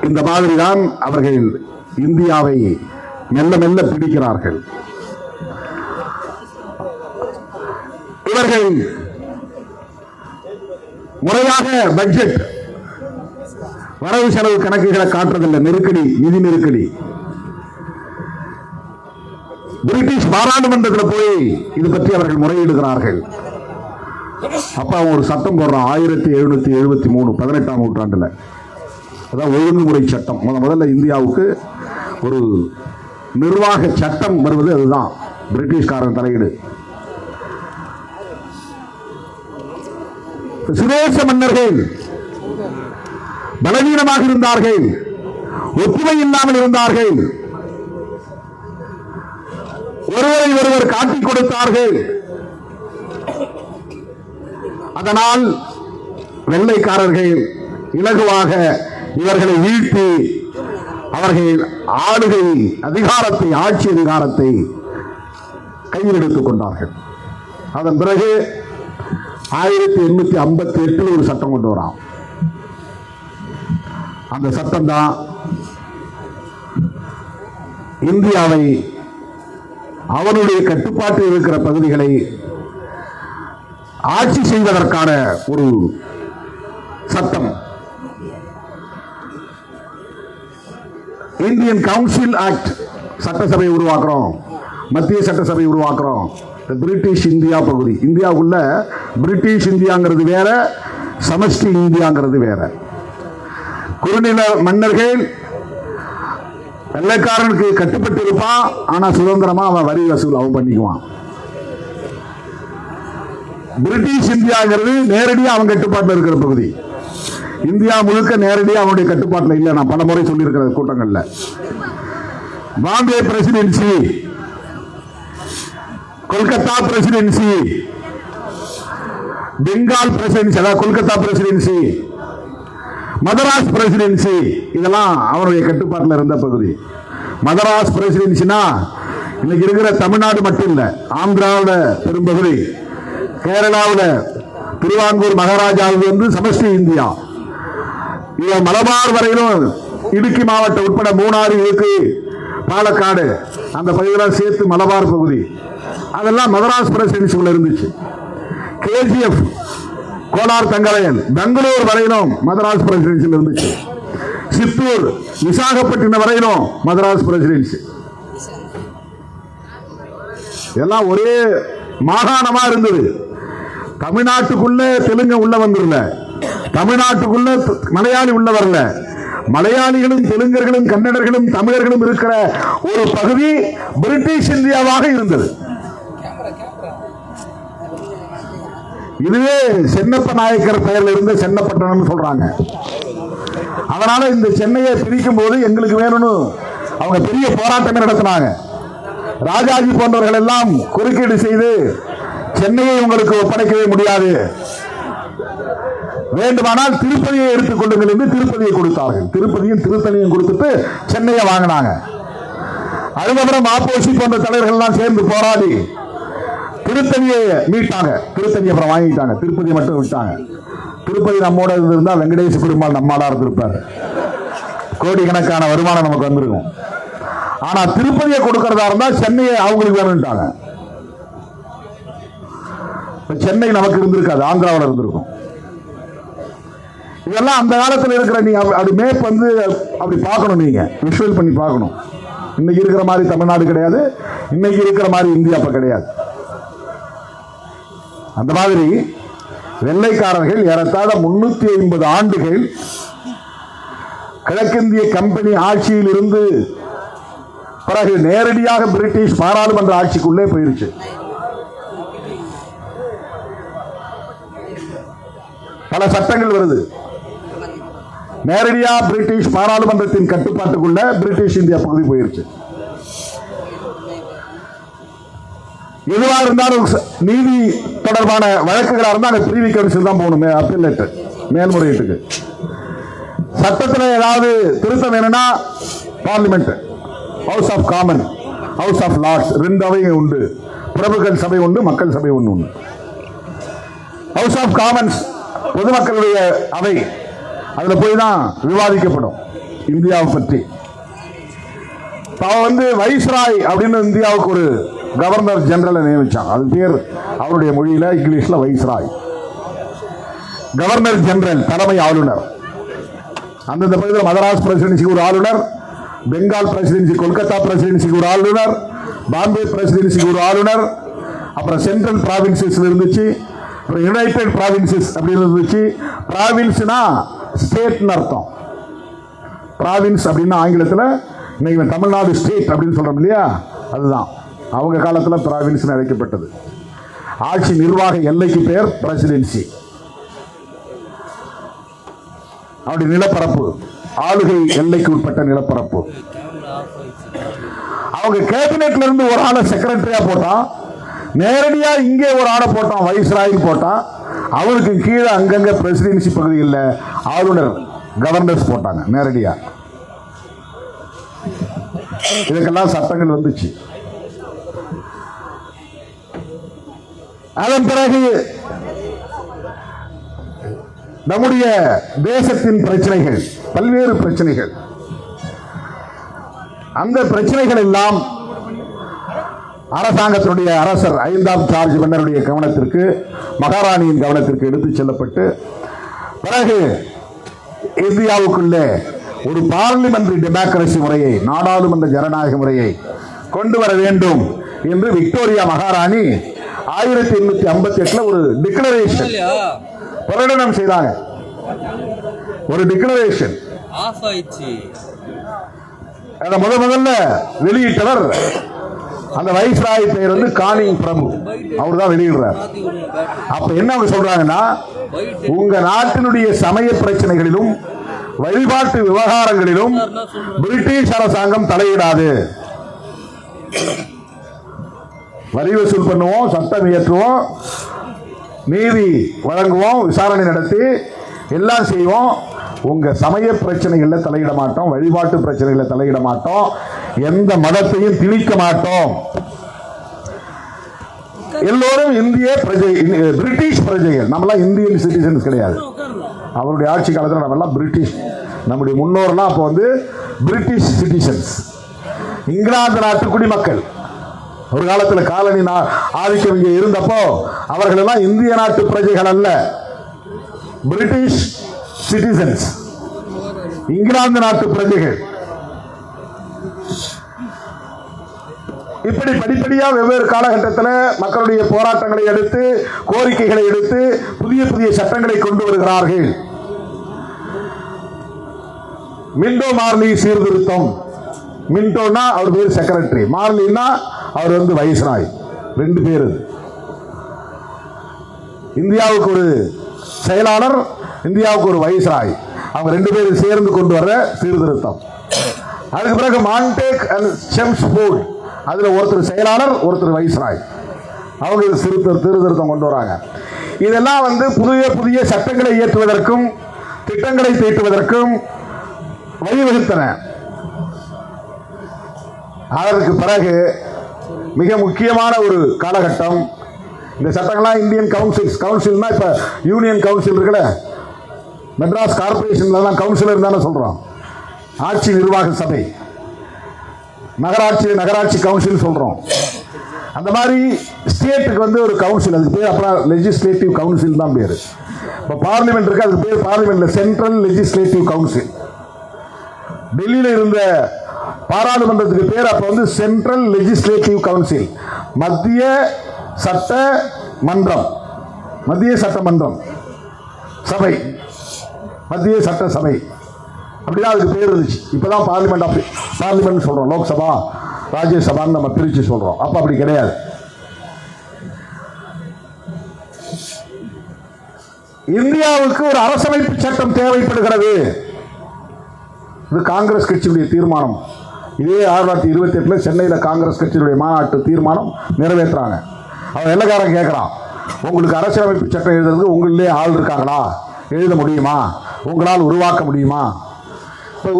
Speaker 2: இந்த மாதிரிதான் அவர்கள் இந்தியாவை மெல்ல மெல்ல பிடிக்கிறார்கள். இவர்கள் முறையாக பட்ஜெட், வரவு செலவு கணக்குகளை காட்டுறதில்லை. நெருக்கடி, நிதி நெருக்கடி. பிரிட்டிஷ் பாராளுமன்றத்தில் போய் இது பற்றி அவர்கள் முறையிடுகிறார்கள். அப்ப அவன் ஒரு சட்டம் போடுறான் 1773, 18ஆம் நூற்றாண்டுல. அதான் ஒழுங்குமுறை சட்டம். முதல்ல இந்தியாவுக்கு ஒரு நிர்வாக சட்டம் வருவது அதுதான், பிரிட்டிஷ்காரன் தலையீடு. சுதேச மன்னர்கள் பலவீனமாக இருந்தார்கள், ஒற்றுமை இல்லாமல் இருந்தார்கள், ஒருவரை ஒருவர் காட்டிக் கொடுத்தார்கள். அதனால் வெள்ளைக்காரர்கள் இலகுவாக இவர்களை வீழ்த்தி அவர்கள் ஆளுகை அதிகாரத்தை, ஆட்சி அதிகாரத்தை கையில் எடுத்துக் கொண்டார்கள். அதன் பிறகு 1858 ஒரு சட்டம் கொண்டு வரான். அந்த சட்டம் தான் இந்தியாவை, அவனுடைய கட்டுப்பாட்டில் இருக்கிற பகுதிகளை ஆட்சி செய்வதற்கான ஒரு சட்டம். இந்தியன் கவுன்சில் ஆக்ட், சட்டசபை உருவாக்குறோம், மத்திய சட்டசபை உருவாக்குறோம். பிரிட்டிஷ் இந்தியா பகுதி, இந்தியாவுக்குள்ள பிரிட்டிஷ் இந்தியாங்கிறது வேற, சமஷ்டி இந்தியாங்கிறது வேற. குறுநில மன்னர்கள் வெள்ளைக்காரனுக்கு கட்டுப்பட்டு இருப்பான், ஆனா சுதந்திரமா அவன் வரி வசூல் அவன் பண்ணிக்குவான். பிரிட்டிஷ் இந்தியாங்கிறது நேரடியா அவன் கட்டுப்பாட்டில் இருக்கிற பகுதி. இந்தியா முழுக்க நேரடியாக அவனுடைய கட்டுப்பாட்டில் இல்லை. நான் பல முறை சொல்லியிருக்கிற கூட்டங்கள்ல Bombay presidency Kolkata presidency, Bengal presidency, அதாவது கொல்கத்தா பிரசிடென்சி, மதராஸ் பிரசிடென்சி, இதெல்லாம் அவருடைய கட்டுப்பாட்டில் இருந்த பகுதி. மதராஸ் பிரசிடென்சினா இன்னைக்கு இருக்கிற தமிழ்நாடு மட்டும் இல்ல, ஆந்திராவோட பெரும்பகுதி, கேரளாவில் திருவாங்கூர் மகாராஜாவுக்கு வந்து சமஷ்டி இந்தியா, மலபார் வரையிலும் இடுக்கி மாவட்டம் உட்பட மூணாறு, இடுக்கி, பாலக்காடு அந்த பகுதியெல்லாம் சேர்த்து மலபார் பகுதி, அதெல்லாம் மதராஸ் பிரசிடென்சிக்குள்ள இருந்துச்சு. கேஜிஎஃப் கோலார் தங்கரையன் பெங்களூர் வரையிலும் மதராஸ் பிரசிடென்சியில் இருந்துச்சு. சித்தூர் விசாகப்பட்டினம் வரையிலும் மதராஸ் பிரசிடென்சி. எல்லாம் ஒரே மாகாணமா இருந்தது. தமிழ்நாட்டுக்குள்ள தெலுங்கு உள்ள வந்துடல, தமிழ்நாட்டுக்குள்ள மலையாளி உள்ள வரல. மலையாளிகளும் தெலுங்கர்களும் கன்னடர்களும் தமிழர்களும் இருக்கிற ஒரு பகுதி பிரிட்டிஷ் இந்தியாவாக இருந்தது. இதுவே சென்னப்ப நாயக்கர் பெயர்ல இருந்து சென்னப்பட்டணம் சொல்றாங்க. அதனால இந்த சென்னையை பிரிக்கும் போது எங்களுக்கு வேணும்னு அவங்க பெரிய போராட்டமே நடத்தினாங்க. ராஜாஜி போன்றவர்கள் எல்லாம் குறுக்கீடு செய்து சென்னையை உங்களுக்கு ஒப்படைக்கவே முடியாது, வேண்டுமானால் திருப்பதியை எடுத்துக் கொள்ளுங்கள் என்று திருப்பதியை கொடுத்தார்கள். திருப்பதியும் திருத்தணியும் கொடுத்துட்டு சென்னையை வாங்கினாங்க. அதுக்கப்புறம் ஆப்போசி போன்ற தலைவர்கள் எல்லாம் சேர்ந்து போராடி திருத்தணியை மீட்டாங்க. திருத்தணி அப்புறம் வாங்கிட்டாங்க, திருப்பதி மட்டும் விட்டாங்க. திருப்பதி நம்மோட இருந்திருந்தா வெங்கடேச பெருமாள் நம்மாடா இருந்திருப்பார், கோடிக்கணக்கான வருமானம் நமக்கு வந்திருக்கும். ஆனா திருப்பதியை கொடுக்கறதா இருந்தா சென்னையை அவங்களுக்கு வேணும்ட்டாங்க. சென்னை நமக்கு இருந்திருக்காது, ஆந்திராவில் இருந்திருக்கும். இதெல்லாம் அந்த காலத்தில் இருக்கிற நீங்க அப்படி மேப் வந்து அப்படி பார்க்கணும், நீங்க விஷுவல் பண்ணி பார்க்கணும். இன்னைக்கு இருக்கிற மாதிரி தமிழ்நாடு கிடையாது, இன்னைக்கு இருக்கிற மாதிரி இந்தியா அப்ப கிடையாது. அந்த மாதிரி வெள்ளைக்காரர்கள் ஏறத்தாழ 350 ஆண்டுகள் கிழக்கிந்திய கம்பெனி ஆட்சியில் இருந்து பிறகு நேரடியாக பிரிட்டிஷ் பாராளுமன்ற ஆட்சிக்குள்ளே போயிருச்சு. பல சட்டங்கள் வருது. நேரடியா பிரிட்டிஷ் பாராளுமன்றத்தின் கட்டுப்பாட்டுக்குள்ள பிரிட்டிஷ் இந்தியா பகுதி போயிருச்சு. எதுவா இருந்தாலும் நீதி தொடர்பான வழக்குகளா இருந்தா அந்த பிரிவி கவுன்சில் தான் போகணும், அப்பீல் மேல்முறையீட்டுக்கு. சட்டத்தில் ஏதாவது திருத்தம் வேணும்னா parliament, house of common, house of lords, 2 அவை உண்டு. பிரபுக்கள் சபை உண்டு, மக்கள் சபை ஒன்று உண்டு. ஹவுஸ் ஆஃப் காமன்ஸ் பொதுமக்களுடைய அவை, அதுல போய் தான் விவாதிக்கப்படும் இந்தியாவை பற்றி. அவன் வந்து வைஸ்ராய் அப்படின்னு இந்தியாவுக்கு ஒரு கவர்னர் ஜெனரலை நியமிச்சான். அது பேர் அவருடைய மொழியில இங்கிலீஷ்ல வைஸ்ராய். கவர்னர் ஜெனரல் தலைமை ஆளுநர். அந்தந்த பகுதியில் மதராஸ் பிரசிடென்சிக்கு ஒரு ஆளுநர், பெங்கால் பிரசிடென்சி, கொல்கத்தா பிரசிடென்சிக்கு ஒரு ஆளுநர், பாம்பே பிரசிடென்சிக்கு ஒரு ஆளுநர், அப்புறம் சென்ட்ரல் ப்ராவின்சஸ் இருந்துச்சு, அப்புறம் யுனைடெட் ப்ராவின்சஸ் அப்படின்னு இருந்துச்சு. ப்ராவின்ஸ்னா ஸ்டேட்னு அர்த்தம். ப்ராவின்ஸ் அப்படின்னா ஆங்கிலத்தில் இன்னைக்கு தமிழ்நாடு ஸ்டேட் அப்படின்னு சொல்றோம் இல்லையா, அதுதான் அவங்க காலத்தில் ப்ராவின்ஸ் அழைக்கப்பட்டது. ஆட்சி நிர்வாக எல்லைக்கு பேர் பிரசிடென்சி. அப்படி நிலப்பரப்பு, ஆளுகை எல்லைக்கு உட்பட்ட நிலப்பரப்பு. அவங்க கேபினெட்ல இருந்து ஒரு ஆளை செக்ரட்டரியா போட்டான், நேரடியா இங்கே ஒரு ஆளை போட்டான், வைஸ்ராய் போட்டான். அவருக்கு கீழே அங்கங்க பிரசிடென்சி பகுதியில் ஆளுநர், கவர்னர்ஸ் போட்டாங்க நேரடியா. இதுக்கெல்லாம் சட்டங்கள் வந்துச்சு. அதன் பிறகு நம்முடைய தேசத்தின் பிரச்சனைகள், பல்வேறு பிரச்சனைகள், அந்த பிரச்சனைகள் எல்லாம் அரசாங்கத்தினுடைய அரசர் 5ஆம் ஜார்ஜ் மன்னருடைய கவனத்திற்கு, மகாராணியின் கவனத்திற்கு எடுத்துச் செல்லப்பட்டு பிறகு இந்தியாவுக்குள்ளே ஒரு பார்லிமெண்டரி டெமோக்ரசி முறையை, நாடாளுமன்ற ஜனநாயக முறையை கொண்டு வர வேண்டும் என்று விக்டோரியா மகாராணி 1858 ஒரு டிக்ளரேஷன் பிரகடனம் செய்தாங்க. ஒரு டிக்ளரேஷன் முதல்ல வெளியிட்டவர் அந்த வைஸ்ராய் பெயர் வந்து கானிங் பிரபு, அவர் தான் வெளியிடுறார். அப்ப என்ன அவங்க சொல்றாங்கன்னா, உங்க நாட்டினுடைய சமய பிரச்சனைகளிலும் வழிபாட்டு விவகாரங்களிலும் பிரிட்டிஷ் அரசாங்கம் தலையிடாது. வரி வசூல் பண்ணுவோம், சட்டம் இயற்றுவோம், நீதி வழங்குவோம், விசாரணை நடத்தி எல்லாம் செய்வோம். உங்க சமய பிரச்சனைகளில் தலையிட மாட்டோம், வழிபாட்டு பிரச்சனைகளில் தலையிட மாட்டோம், எந்த மதத்தையும் திணிக்க மாட்டோம். எல்லோரும் இந்திய பிரஜை, பிரிட்டிஷ் பிரஜைகள். நம்மளாம் இந்தியன் சிட்டிசன்ஸ் கிடையாது. அவருடைய ஆட்சி காலத்தில் நம்ம எல்லாம் பிரிட்டிஷ், நம்முடைய முன்னோர்லாம் அப்போ வந்து பிரிட்டிஷ் சிட்டிசன்ஸ், இங்கிலாந்து நாட்டு குடிமக்கள். ஒரு காலத்தில் காலனி ஆதிக்கம் இங்கே இருந்தப்போ அவர்கள் எல்லாம் இந்திய நாட்டு பிரஜைகள் அல்ல, பிரிட்டிஷ் சிட்டிசன்ஸ், இங்கிலாந்து நாட்டு பிரஜைகள். இப்படி படிப்படியா வெவ்வேறு காலகட்டத்தில் மக்களுடைய போராட்டங்களை எடுத்து, கோரிக்கைகளை எடுத்து புதிய புதிய சட்டங்களை கொண்டு வருகிறார்கள். மின்டோ மார்லி சீர்திருத்தம். மின்டோனா அவர் பேர் செக்ரட்டரி, மார்லின்னா அவர் வந்து வைஸ்ராய். ரெண்டு பேர், இந்தியாவுக்கு ஒரு செயலாளர், இந்தியாவுக்கு ஒரு வைஸ்ராய். அவங்க ரெண்டு பேரும் சேர்ந்து கொண்டு வர சீர்திருத்தம். அதுக்கு பிறகு மான்டேக் அண்ட் செம்ஸ்ஃபோர்ட், அதுல ஒருத்தர் செயலாளர், ஒருத்தர் வைஸ்ராய். அவங்க சீர்திருத்தம் கொண்டு வராங்க. இதெல்லாம் வந்து புதிய புதிய சட்டங்களை இயற்றுவதற்கும் திட்டங்களை தீட்டுவதற்கும் வழிவகுத்தன. அதற்கு பிறகு மிக முக்கியமான ஒரு காலகட்டம், இந்த சட்டங்கள்லாம் இந்தியன் கவுன்சில்னா இப்ப யூனியன் கவுன்சில் இருக்குல்ல, மெட்ராஸ் கார்பரேஷன்லாம் கவுன்சிலர் தானே சொல்றோம், ஆட்சி நிர்வாக சபை, நகராட்சி கவுன்சில் சொல்றோம். அந்த மாதிரி ஸ்டேட்டுக்கு வந்து ஒரு கவுன்சில், அதுக்கு பேர் அப்புறம் லெஜிஸ்லேட்டிவ் கவுன்சில் தான் பேர். இப்போ பார்லிமெண்ட் இருக்கு, அதுக்கு பேர் பார்லிமெண்ட்ல சென்ட்ரல் லெஜிஸ்லேட்டிவ் கவுன்சில். டெல்லியில் இருந்த பாராளுமன்றத்துக்கு பேர் அப்ப வந்து சென்ட்ரல் லெஜிஸ்லேட்டிவ் கவுன்சில், மத்திய சட்டமன்றம், மத்திய சட்டமன்றம் சபை, மத்திய சட்ட சபை, அப்படிதான் அதுக்கு பேர் இருந்துச்சு. இப்பதான் பார்லிமெண்ட் சொல்றோம், லோக்சபா ராஜ்யசபான்னு நம்ம பிரிச்சு சொல்றோம். அப்ப அப்படி கிடையாது. இந்தியாவுக்கு ஒரு அரசமைப்பு சட்டம் தேவைப்படுகிறது. இது காங்கிரஸ் கட்சியுடைய தீர்மானம். இதே 1928 சென்னையில் காங்கிரஸ் கட்சியுடைய மாநாட்டு தீர்மானம் நிறைவேற்றுறாங்க. அவன் வெள்ளக்காரன் கேட்கிறான், உங்களுக்கு அரசியலமைப்பு சட்டம் எழுதுறதுக்கு உங்களிலே ஆள் இருக்காங்களா, எழுத முடியுமா, உங்களால் உருவாக்க முடியுமா?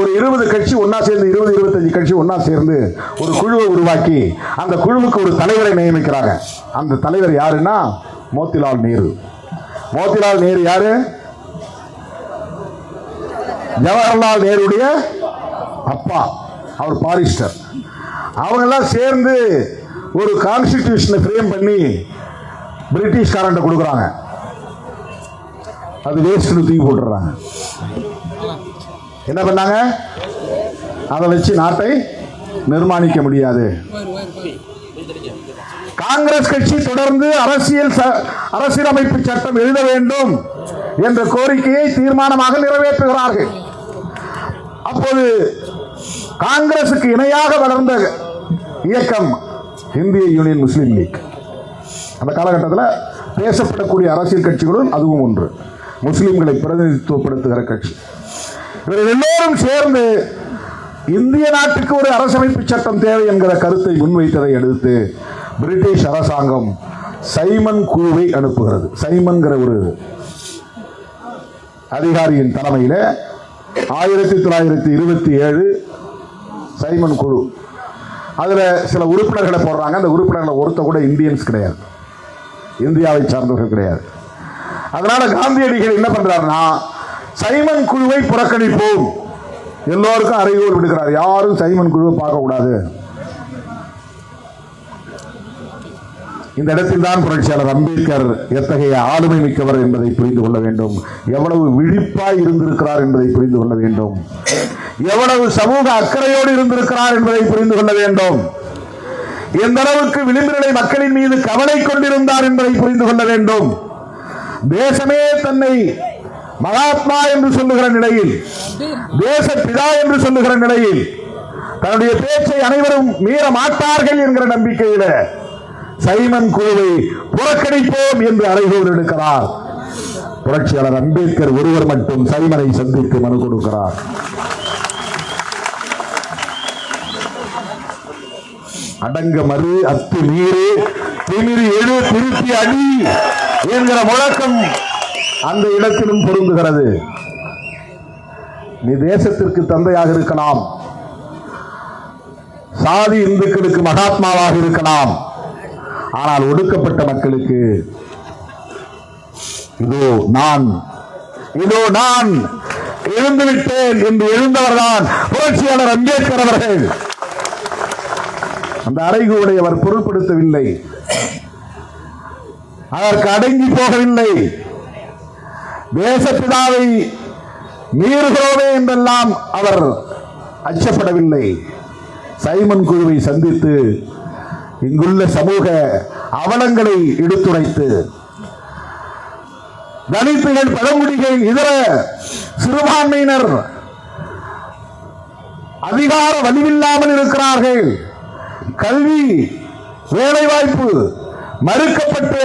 Speaker 2: ஒரு 20 கட்சி ஒன்னா சேர்ந்து, 20-25 கட்சி ஒன்னா சேர்ந்து ஒரு குழுவை உருவாக்கி அந்த குழுவுக்கு ஒரு தலைவரை நியமிக்கிறாங்க. அந்த தலைவர் யாருன்னா மோத்திலால் நேரு. மோத்திலால் நேரு யாரு? ஜவஹர்லால் நேருடைய அப்பா, அவர் பாரிஸ்டர். அவங்க எல்லாம் சேர்ந்து ஒரு கான்ஸ்டிடியூஷனை ஃப்ரேம் பண்ணி பிரிட்டிஷ்காரன் கொடுக்குறாங்க. அது வேஸ்ட்னு தூக்கி போட்டுறாங்க. என்ன பண்ணாங்க? அதை வச்சு நாட்டை நிர்மாணிக்க முடியாது. காங்கிரஸ் கட்சி தொடர்ந்து அரசியலமைப்பு சட்டம் எழுத வேண்டும் என்ற கோரிக்கையை தீர்மானமாக நிறைவேற்றுகிறார்கள். அப்போது காங்கிரசுக்கு இணையாக வளர்ந்த இயக்கம் இந்திய யூனியன் முஸ்லீம் லீக். அந்த காலகட்டத்தில் பேசப்படக்கூடிய அரசியல் கட்சிகளும் அதுவும் ஒன்று, முஸ்லீம்களை பிரதிநிதித்துவப்படுத்துகிற கட்சி. இவர்கள் எல்லோரும் சேர்ந்து இந்திய நாட்டுக்கு ஒரு அரசமைப்பு சட்டம் தேவை என்கிற கருத்தை முன்வைத்ததை அடுத்து பிரிட்டிஷ் அரசாங்கம் சைமன் குழுவை அனுப்புகிறது. சைமன்கிற ஒரு அதிகாரியின் தலைமையில் 1927 சைமன் குழு. அதுல சில உறுப்பினர்களை போடுறாங்க. அந்த உறுப்பினர்களை ஒருத்த கூட இந்தியன்ஸ் கிடையாது, இந்தியாவை சார்ந்தவர்கள் கிடையாது. அதனால காந்தியடிகள் என்ன பண்றாருன்னா, சைமன் குழுவை புறக்கணிப்போம், எல்லோருக்கும் அறைகோல் விடுக்கிறார், யாரும் சைமன் குழுவை பார்க்க கூடாது. இந்த இடத்தில் தான் புரட்சியாளர் அம்பேத்கர் எத்தகைய ஆளுமை மிக்கவர் என்பதை புரிந்து கொள்ள வேண்டும், எவ்வளவு விழிப்பாய் இருந்திருக்கிறார் என்பதை புரிந்து கொள்ள வேண்டும், எவ்வளவு சமூக அக்கறையோடு இருந்திருக்கிறார் என்பதை புரிந்து கொள்ள வேண்டும், எந்த அளவுக்கு விளிம்புநிலை மக்களின் மீது கவலை கொண்டிருந்தார் என்பதை புரிந்து கொள்ள வேண்டும். தேசமே தன்னை மகாத்மா என்று சொல்லுகிற நிலையில், தேச பிதா என்று சொல்லுகிற நிலையில் தன்னுடைய பேச்சை அனைவரும் மீற மாட்டார்கள் என்கிற நம்பிக்கையில சைமன் குழுவை புறக்கணிப்போம் என்று அறைகோல் எடுக்கிறார். புரட்சியாளர் அம்பேத்கர் ஒருவர் மட்டும் சைமனை சந்தித்து மனு கொடுக்கிறார். அடங்க மறு அத்து நீரு திமிரி எழு திருப்பி அடி என்கிற முழக்கம் அந்த இடத்திலும் பொருந்துகிறது. நீ தேசத்திற்கு தந்தையாக இருக்கலாம், சாதி இந்துக்களுக்கு மகாத்மாவாக இருக்கலாம், ஆனால் ஒடுக்கப்பட்ட மக்களுக்கு இதோ நான் எழுந்துவிட்டேன் என்று எழுந்தவர்தான் புரட்சியாளர் அம்பேத்கர் அவர்கள். அந்த அறைகூடை அவர் பொருட்படுத்தவில்லை, அதற்கு அடங்கி போகவில்லை. தேசப்பிதாவை மீறுகிறோமே என்றெல்லாம் அவர் அச்சப்படவில்லை. சைமன் குழுவை சந்தித்து இங்குள்ள சமூக அவலங்களை எடுத்துரைத்து தலித்துகள், பழங்குடிகள், இதர சிறுபான்மையினர் அதிகார வலிவில்லாமல் இருக்கிறார்கள், கல்வி வேலைவாய்ப்பு மறுக்கப்பட்டு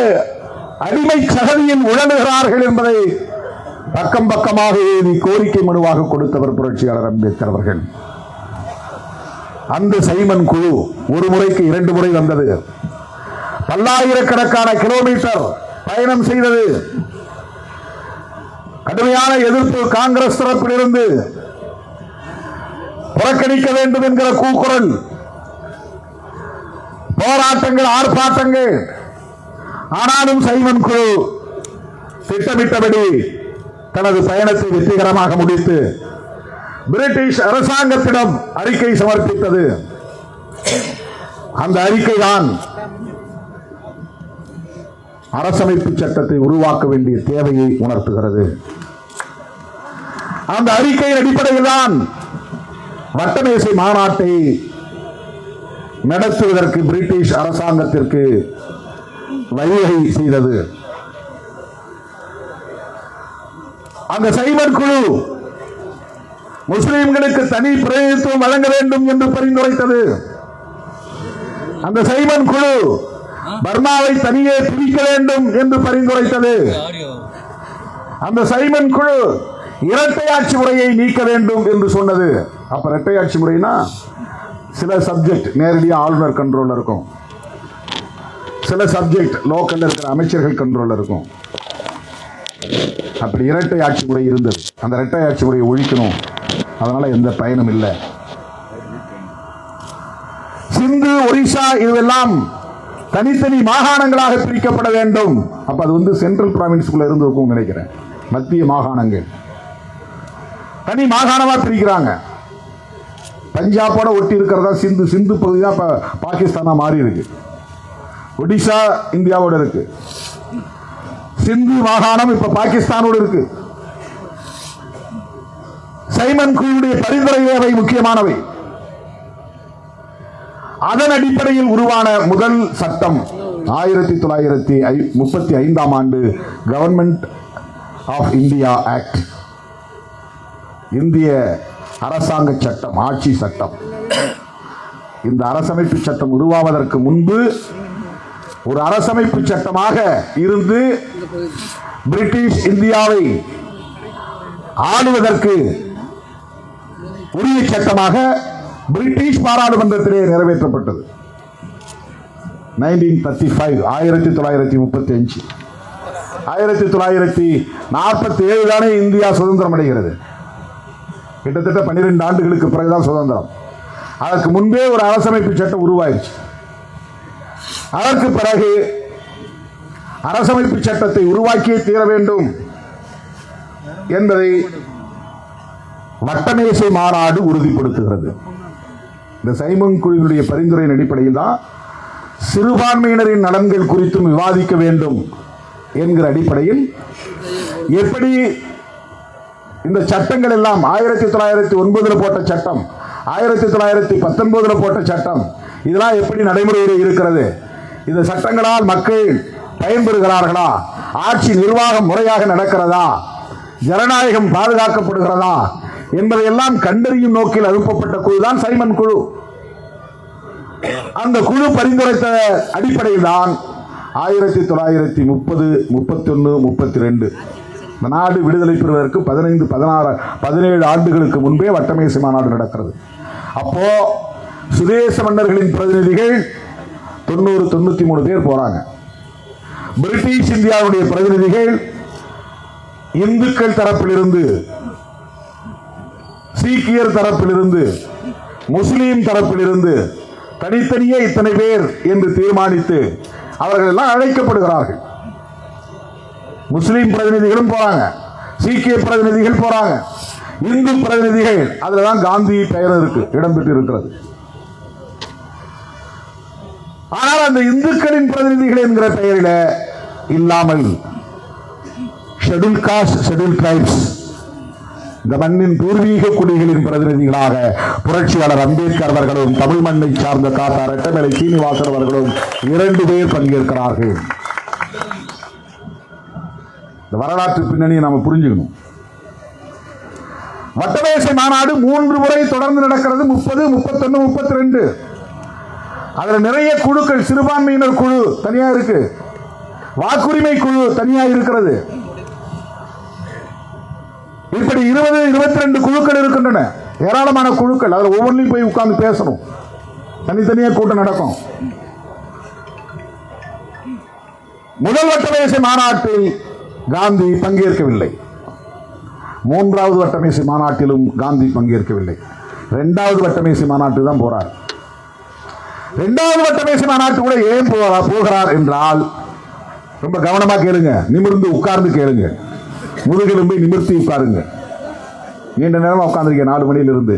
Speaker 2: அடிமை சகதியில் உழலுகிறார்கள் என்பதை பக்கம் பக்கமாக எழுதி கோரிக்கை மனுவாக கொடுத்தவர் புரட்சியாளர் அம்பேத்கர் அவர்கள். அந்த சைமன் குழு ஒரு முறைக்கு 2 முறை வந்தது, பல்லாயிரக்கணக்கான கிலோமீட்டர் பயணம் செய்தது. கடுமையான எதிர்ப்பு காங்கிரஸ் தரப்பிலிருந்து, புறக்கணிக்க வேண்டும் என்கிற கூக்குரல், போராட்டங்கள், ஆர்ப்பாட்டங்கள். ஆனாலும் சைமன் குழு திட்டமிட்டபடி தனது பயணத்தை வெற்றிகரமாக முடித்து பிரிட்டிஷ் அரசாங்கத்திடம் அறிக்கை சமர்ப்பித்தது. அந்த அறிக்கை தான் அரசமைப்பு சட்டத்தை உருவாக்க வேண்டிய தேவையை உணர்த்துகிறது. அந்த அறிக்கையின் அடிப்படையில் தான் வட்டமேசை மாநாட்டை நடத்துவதற்கு பிரிட்டிஷ் அரசாங்கத்திற்கு வழிவகை செய்தது. அந்த சைமன் குழு முஸ்லிம்களுக்கு தனி பிரதிநிதித்துவம் வழங்க வேண்டும் என்று பரிந்துரைத்தது. அந்த சைமன் குழு பர்மாவை தனியே பிரிக்க வேண்டும் என்று பரிந்துரைத்தது. அந்த சைமன் குழு இரட்டையாட்சி முறையை நீக்க வேண்டும் என்று சொன்னது. அப்ப இரட்டையாட்சி முறைனா சில சப்ஜெக்ட் நேரடியாக ஆளுநர் கண்ட்ரோல் இருக்கும், சில சப்ஜெக்ட் லோக்கல்ல இருக்கிற அமைச்சர்கள் கண்ட்ரோல் இருக்கும். அப்படி இரட்டை ஆட்சி முறை இருந்தது. அந்த இரட்டை ஆட்சி முறையை ஒழிக்கணும், அதனால எந்த பயனும் இல்லை. சிந்து, ஒரிசா இதுவெல்லாம் தனித்தனி மாகாணங்களாக பிரிக்கப்பட வேண்டும். அப்ப அது சென்ட்ரல் பிராவின்ஸ்குள்ள இருந்து இருக்கும் நினைக்கிறேன். மத்திய மாகாணங்கள் தனி மாகாணமா பிரிக்கிறாங்க. பஞ்சாபோட ஒட்டி இருக்கிறதா சிந்து, சிந்து பகுதி தான் பாகிஸ்தானா மாறி இருக்கு. ஒடிசா இந்தியாவோட இருக்கு. சிந்து மாகாணம் இப்ப பாகிஸ்தானோடு இருக்கு. சைமன் குழுவுடைய பரிந்துரைகள் முக்கியமானவை. அதன் அடிப்படையில் உருவான முதல் சட்டம் 1935 ஆண்டு கவர்மெண்ட் ஆஃப் இந்தியா ஆக்ட், இந்திய அரசாங்க சட்டம், ஆட்சி சட்டம். இந்த அரசமைப்பு சட்டம் உருவாவதற்கு முன்பு ஒரு அரசமைப்பு சட்டமாக இருந்து பிரிட்டிஷ் இந்தியாவை ஆளுவதற்கு உரிய சட்டமாக பிரிட்டிஷ் பாராளுமன்றத்திலே நிறைவேற்றப்பட்டது. 1935 1947 தானே இந்தியா சுதந்திரம் அடைகிறது. கிட்டத்தட்ட 12 ஆண்டுகளுக்கு பிறகுதான் சுதந்திரம். அதற்கு முன்பே ஒரு அரசமைப்பு சட்டம் உருவாயிருச்சு. அதற்கு பிறகு அரசமைப்பு சட்டத்தை உருவாக்கியே தீர வேண்டும் என்பதை வட்டமேசை மாநாடு உறுதிப்படுத்துகிறது. இந்த சைமன் குழுவினுடைய பரிந்துரையின் அடிப்படையில் தான் சிறுபான்மையினரின் நலன்கள் குறித்தும் விவாதிக்க வேண்டும் என்கிற அடிப்படையில் எப்படி இந்த சட்டங்கள் எல்லாம் 1909 போட்ட சட்டம், 1919 போட்ட சட்டம், இதெல்லாம் எப்படி நடைமுறையில் இருக்கிறது, இந்த சட்டங்களால் மக்கள் பயன்பெறுகிறார்களா, ஆட்சி நிர்வாகம் முறையாக நடக்கிறதா, ஜனநாயகம் பாதுகாக்கப்படுகிறதா என்பதையெல்லாம் கண்டறியும் நோக்கில் அனுப்பப்பட்ட குழுதான் சைமன் குழு. அந்த குழு பரிந்துரைத்த அடிப்படையில் தான் 1930, 31, 32 இந்த நாடு விடுதலை பெறுவதற்கு 15, 16, 17 ஆண்டுகளுக்கு முன்பே வட்டமேசை மாநாடு நடக்கிறது. அப்போ சுதேச மன்னர்களின் பிரதிநிதிகள் 93 பேர் போறாங்க. பிரிட்டிஷ் இந்தியாவுடைய பிரதிநிதிகள் இந்துக்கள் தரப்பிலிருந்து, சீக்கியர் தரப்பிலிருந்து, முஸ்லீம் தரப்பிலிருந்து தனித்தனியே இத்தனை பேர் என்று தீர்மானித்து அவர்கள் எல்லாம் அழைக்கப்படுகிறார்கள். முஸ்லீம் பிரதிநிதிகளும் போறாங்க, சீக்கிய பிரதிநிதிகள் போறாங்க, இந்து பிரதிநிதிகள், அதுலதான் காந்தி பெயர் இருக்கு, இடம்பெற்று இருக்கிறது. ஆனால் அந்த இந்துக்களின் பிரதிநிதிகள் என்கிற பெயரில் இல்லாமல் ஷெட்யூல் காஸ்ட், ஷெட்யூல் டிரைப்ஸ், இந்த மண்ணின் பூர்வீக குடிகளின் பிரதிநிதிகளாக புரட்சியாளர் அம்பேத்கர் அவர்களும் தமிழ் மண்ணை சார்ந்த காத்தா ரெட்டமலை சீனிவாசன் அவர்களும் 2 பேர் பங்கேற்கிறார்கள். இந்த வரலாற்று பின்னணியை நாம புரிஞ்சுக்கணும். வட்டமேசை மாநாடு 3 முறை தொடர்ந்து நடக்கிறது. 30, 31, 32. அதுல நிறைய குழுக்கள், சிறுபான்மையினர் குழு தனியா இருக்கு, வாக்குரிமை குழு தனியா இருக்கிறது. இப்படி 20, 22 குழுக்கள் இருக்கின்றன, ஏராளமான குழுக்கள். அதுல ஒவ்வொன்றையும் போய் உட்கார்ந்து பேசணும், தனித்தனியா கூட்டம் நடக்கும். முதல் வட்டமேசை மாநாட்டில் காந்தி பங்கேற்கவில்லை. 3வது வட்டமேசை மாநாட்டிலும் காந்தி பங்கேற்கவில்லை. 2வது வட்டமேசை மாநாட்டு தான் போறார். 2வது வட்டமேசை மாநாட்டு கூட ஏன் போகிறார் என்றால், ரொம்ப கவனமா கேளுங்க, நிமிர்ந்து உட்கார்ந்து கேளுங்க, முதுகெலும்பை நிமிர்த்தி உட்காருங்க. நீண்ட நேரம் உட்கார்ந்திருக்க 4 மணியிலிருந்து.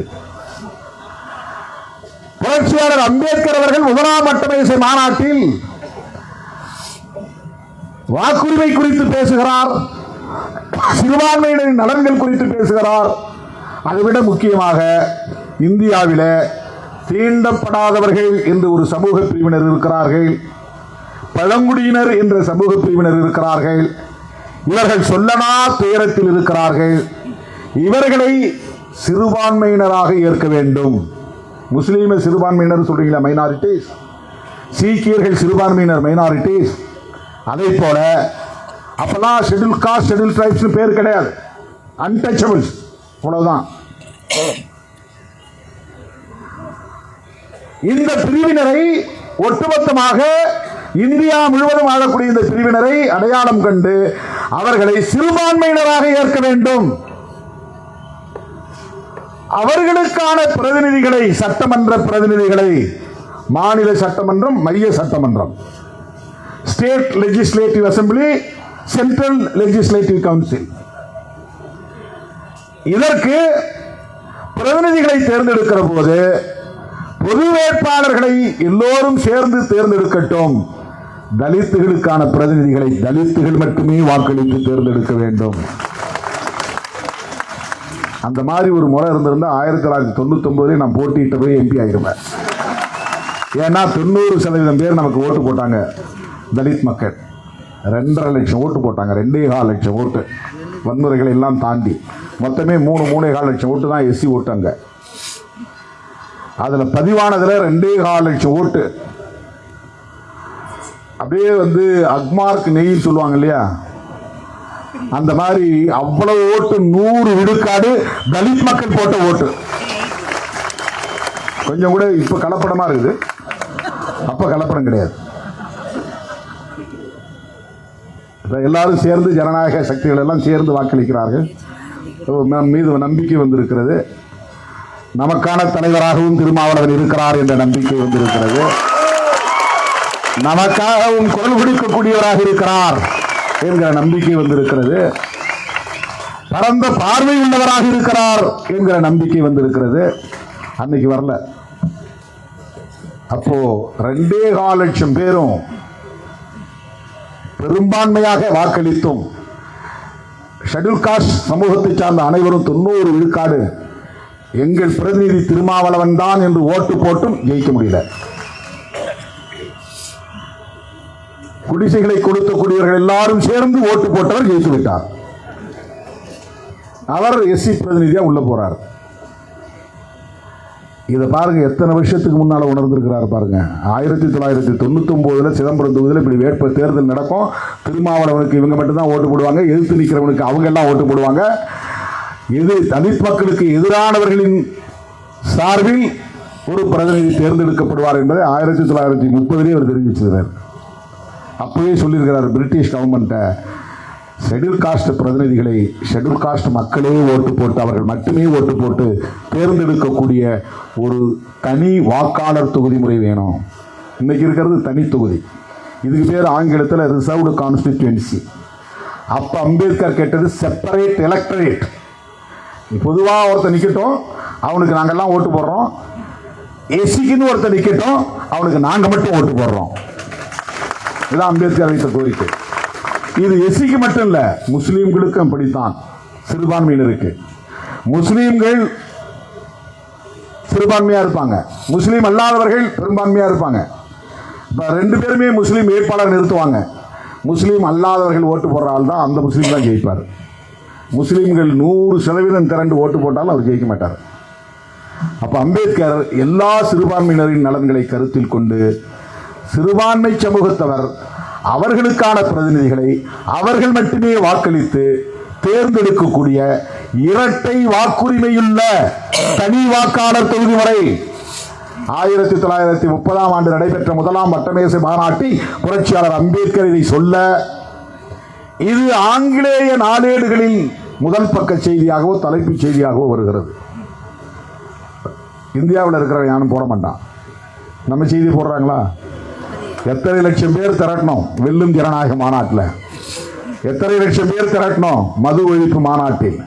Speaker 2: புரட்சியாளர் அம்பேத்கர் அவர்கள் 1ஆம் வட்டமேசை மாநாட்டில் வாக்குரிமை குறித்து பேசுகிறார், சிறுபான்மையினரின் நலன்கள் குறித்து பேசுகிறார். அதைவிட முக்கியமாக இந்தியாவில் தீண்டப்படாதவர்கள் என்று ஒரு சமூக பிரிவினர் இருக்கிறார்கள், பழங்குடியினர் என்ற சமூக பிரிவினர் இருக்கிறார்கள். இவர்கள் சொல்லனா துயரத்தில் இருக்கிறார்கள். இவர்களை சிறுபான்மையினராக ஏற்க வேண்டும். முஸ்லீம் சிறுபான்மையினர் சொல்றீங்களா, மைனாரிட்டிஸ். சீக்கியர்கள் சிறுபான்மையினர், மைனாரிட்டிஸ். அதே போல அப்பெல்லாம் ஷெட்யூல் காஸ்ட், ஷெட்யூல் டிரைப்ஸ் பேர் கிடையாது, அன்டச்சபிள்ஸ், அவ்வளவுதான். இந்த பிரிவினரை ஒட்டுமொத்தமாக இந்தியா முழுவதும் வாழக்கூடிய இந்த பிரிவினரை அடையாளம் கண்டு அவர்களை சிறுபான்மையினராக ஏற்க வேண்டும். அவர்களுக்கான பிரதிநிதிகளை, சட்டமன்ற பிரதிநிதிகளை, மாநில சட்டமன்றம், மைய சட்டமன்றம், state legislative assembly, central legislative council, இதற்கு பிரதிநிதிகளை தேர்ந்தெடுக்கிற போது பொது வேட்பாளர்களை எல்லோரும் சேர்ந்து தேர்ந்தெடுக்கட்டும். தலித்துகளுக்கான பிரதிநிதிகளை தலித்துகள் மட்டுமே வாக்களித்து தேர்ந்தெடுக்க வேண்டும். அந்த மாதிரி ஒரு முறை இருந்திருந்தா 1999 நான் போட்டியிட்ட போய் எம்பி ஆகிருப்பேன். ஏன்னா 90% பேர் நமக்கு ஓட்டு போட்டாங்க, தலித் மக்கள் 2.5 லட்சம் ஓட்டு போட்டாங்க, 2.25 லட்சம் ஓட்டு, வன்முறைகளை எல்லாம் தாண்டி மொத்தமே 3.5 லட்சம் ஓட்டு தான் எஸ்சி ஓட்டாங்க. அதுல பதிவானதுல 2.25 லட்சம் ஓட்டு அப்படியே அக்மார்க் நெய்ன்னு சொல்லுவாங்க இல்லையா, அந்த மாதிரி அவ்வளவு ஓட்டு, 100 விழுக்காடு தலித் மக்கள் போட்ட ஓட்டு. கொஞ்சம் கூட இப்ப கலப்படமா இருக்குது, அப்ப கலப்படம் கிடையாது. எல்லாரும் சேர்ந்து ஜனநாயக சக்திகள் எல்லாம் சேர்ந்து வாக்களிக்கிறார்கள். மீது நம்பிக்கை வந்திருக்கிறது. நமக்கான தலைவராகவும் திருமாவளவன் இருக்கிறார் என்ற நம்பிக்கை வந்திருக்கிறது. நமக்காகவும் குரல் கொடுக்கக்கூடியவராக இருக்கிறார் என்கிற நம்பிக்கை வந்திருக்கிறது. பரந்த பார்வை உள்ளவராக இருக்கிறார் என்கிற நம்பிக்கை வந்திருக்கிறது. அன்னைக்கு வரல. அப்போ 2.25 லட்சம் பேரும் பெரும்பான்மையாக வாக்களித்தும் ஷெட்யூல் காஸ்ட் சமூகத்தை சார்ந்த அனைவரும் 90 விழுக்காடு எங்கள் பிரதிநிதி திருமாவளவன் தான் என்று ஓட்டு போட்டும் ஜெயிக்க முடியல. குடிசைகளை கொடுக்கக்கூடியவர்கள் எல்லாரும் சேர்ந்து ஓட்டு போட்டவர் ஜெயித்து விட்டார். அவர் எஸ்சி பிரதிநிதியா உள்ள போறார். இதை பாருங்க, எத்தனை வருஷத்துக்கு முன்னால உணர்ந்திருக்கிறார் பாருங்க. 1999 சிதம்பரம் தொகுதியில் இப்படி வேட்பு தேர்தல் நடக்கும். திருமாவளவனுக்கு இவங்க மட்டும்தான் ஓட்டு போடுவாங்க, எதிர்த்து நிற்கிறவனுக்கு அவங்க எல்லாம் ஓட்டு போடுவாங்க. இது தலித் மக்களுக்கு எதிரானவர்களின் சார்பில் ஒரு பிரதிநிதி தேர்ந்தெடுக்கப்படுவார் என்பதை 1930 அவர் தெரிவிச்சிருக்கிறார். அப்பவே சொல்லியிருக்கிறார் பிரிட்டிஷ் கவர்மெண்ட்டை, ஷெட்யூல் காஸ்ட் பிரதிநிதிகளை ஷெட்யூல் காஸ்ட் மக்களே ஓட்டு போட்டு அவர்கள் மட்டுமே ஓட்டு போட்டு தேர்ந்தெடுக்கக்கூடிய ஒரு தனி வாக்காளர் தொகுதி முறை வேணும். இன்னைக்கு இருக்கிறது தனி தொகுதி, இதுக்கு பேர் ஆங்கிலத்தில் ரிசர்வ்டு கான்ஸ்டிடியூன்சி. அப்போ அம்பேத்கர் கேட்டது செப்பரேட் எலக்டரேட். பொதுவாக ஒருத்தர் நிற்கட்டும், அவனுக்கு நாங்கள்லாம் ஓட்டு போடுறோம். எஸ்சிக்குன்னு ஒருத்தர் நிற்கட்டும், அவனுக்கு நாங்கள் மட்டும் ஓட்டு போடுறோம். இதுதான் அம்பேத்கர் வைத்த கோரிக்கை. இது எஸ்சிக்கு மட்டும் இல்லை, முஸ்லீம்களுக்கும் அப்படித்தான். சிறுபான்மையினருக்கு முஸ்லீம்கள் சிறுபான்மையாக இருப்பாங்க, முஸ்லீம் அல்லாதவர்கள் பெரும்பான்மையாக இருப்பாங்க. இப்போ 2 பேருமே முஸ்லீம் வேட்பாளர் நிறுத்துவாங்க. முஸ்லீம் அல்லாதவர்கள் ஓட்டு போடுற ஆள் தான் அந்த முஸ்லீம் தான் ஜெயிப்பார். முஸ்லீம்கள் 100% திரண்டு ஓட்டு போட்டாலும் அவர் ஜெயிக்க மாட்டார். அப்போ அம்பேத்கர் எல்லா சிறுபான்மையினரின் நலன்களை கருத்தில் கொண்டு சிறுபான்மை சமூகத்தவர் அவர்களுக்கான பிரதிநிதிகளை அவர்கள் மட்டுமே வாக்களித்து தேர்ந்தெடுக்கக்கூடிய இரட்டை வாக்குரிமையுள்ள தனி வாக்காளர் தொகுதி முறை 1930ஆம் ஆண்டு நடைபெற்ற முதலாம் வட்டமேசை மாநாட்டில் புரட்சியாளர் அம்பேத்கர் இதை சொல்ல, இது ஆங்கிலேய நாளேடுகளில் முதல் பக்க செய்தியாகவோ தலைப்புச் செய்தியாகவோ வருகிறது. இந்தியாவில் இருக்கிறவன் யாரும் போட மாட்டான். நம்ம செய்தி போடுறாங்களா? எத்தனை லட்சம் பேர் திரட்டணும் வெல்லும் ஜனநாயக மாநாட்டில், எத்தனை லட்சம் பேர் திரட்டணும் மது ஒழிப்பு மாநாட்டில்.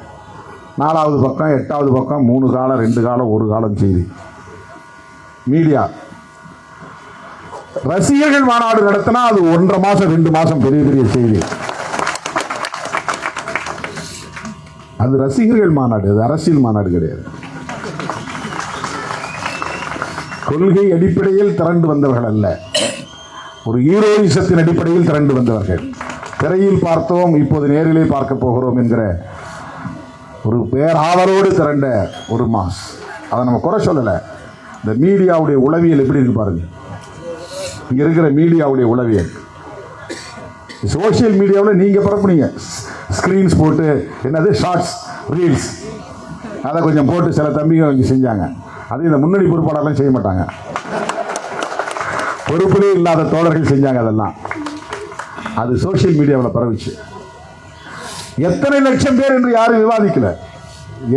Speaker 2: 4வது பக்கம் 8வது பக்கம் 3 காலம் 2 காலம் 1 காலம் செய்தி. மீடியா ரசிகர்கள் மாநாடு நடத்தினா அது 1.5 மாசம் 2 மாசம் பெரிய பெரிய செய்தி. அது ரசிகர்கள் மாநாடு, அது அரசியல் மாநாடு கிடையாது. கொள்கை அடிப்படையில் திரண்டு வந்தவர்கள் அல்ல, ஒரு ஹீரோயிசத்தின் அடிப்படையில் திரண்டு வந்தவர்கள். திரையில் பார்த்தோம், இப்போது நேரிலே பார்க்க போகிறோம் என்கிற ஒரு பேராவலோடு திரண்ட ஒரு மாஸ். அதை நம்ம குறை சொல்லலை. இந்த மீடியாவுடைய உளவியல் எப்படி இருக்கு பாருங்க. இங்க இருக்கிற மீடியாவுடைய உளவியல், சோசியல் மீடியாவில் நீங்க பரப்புனீங்க, ஸ்கிரீன்ஸ் போட்டு என்னது ஷார்ட்ஸ் ரீல்ஸ் அதை கொஞ்சம் போட்டு சில தம்பிங்க கொஞ்சம் செஞ்சாங்க. அது இந்த முன்னணி பொறுப்பாளர்லாம் செய்ய மாட்டாங்க, பொறுப்பிலே இல்லாத தோழர்கள் செஞ்சாங்க. அதெல்லாம் அது சோசியல் மீடியாவில் பரவிச்சு. எத்தனை லட்சம் பேர் என்று யாரும் விவாதிக்கல.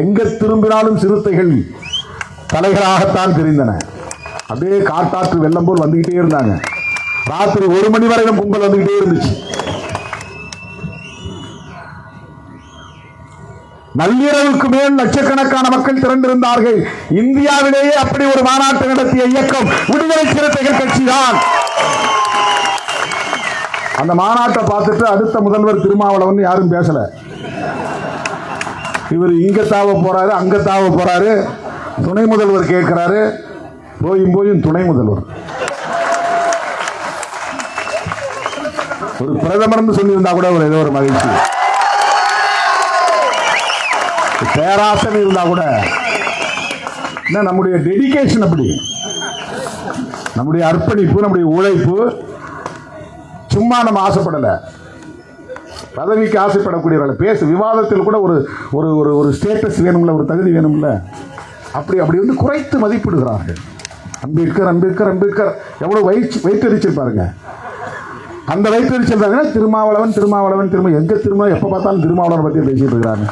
Speaker 2: எங்க திரும்பினாலும் சிறுத்தைகள் தலைகளாகத்தான் தெரிந்தன. அப்படியே காட்டாற்று வெள்ளம் போல் வந்துகிட்டே இருந்தாங்க. ராத்திரி 1 மணி வரைக்கும் கும்பல் வந்துகிட்டே இருந்துச்சு. நள்ளிரவுக்கு மேல் லட்சக்கணக்கான மக்கள் திரண்டிருந்தார்கள். இந்தியாவிலேயே அப்படி ஒரு மாநாட்டு நடத்திய இயக்கம் விடுதலை சிறுத்தைகள் கட்சி தான். அந்த மாநாட்டை பார்த்துட்டு அடுத்த முதல்வர் திருமாவளவன் யாரும் பேசல. இவர் இங்க தாவ போறாரு, அங்க தாவ போறாரு. துணை முதல்வர் கேட்கிறாரு, போயும் துணை முதல்வர். ஒரு பிரதமர் சொல்லியிருந்தா கூட ஒரு ஏதோ ஒரு மகிழ்ச்சி, பேராசன் இருந்தா கூட. நம்முடைய டெடிகேஷன் அப்படி, நம்முடைய அர்ப்பணிப்பு, நம்முடைய உழைப்பு. சும்மா நம்ம ஆசைப்படலை, பதவிக்கு ஆசைப்படக்கூடியவர்கள் பேச விவாதத்தில் கூட ஒரு ஒரு ஒரு ஸ்டேட்டஸ் வேணும்ல, ஒரு தகுதி வேணும்ல. அப்படி வந்து குறைத்து மதிப்பிடுகிறார்கள். அம்பேத்கர் அம்பேத்கர் அம்பேத்கர் எவ்வளவு வைத்தறிச்சல் பாருங்க. அந்த வைத்தறிச்சல் தாங்க திருமாவளவன் திருமாவளவன் எங்க திரும்ப எப்ப பார்த்தாலும் திருமாவளவன் பத்தி பேசிட்டு இருக்கிறாங்க.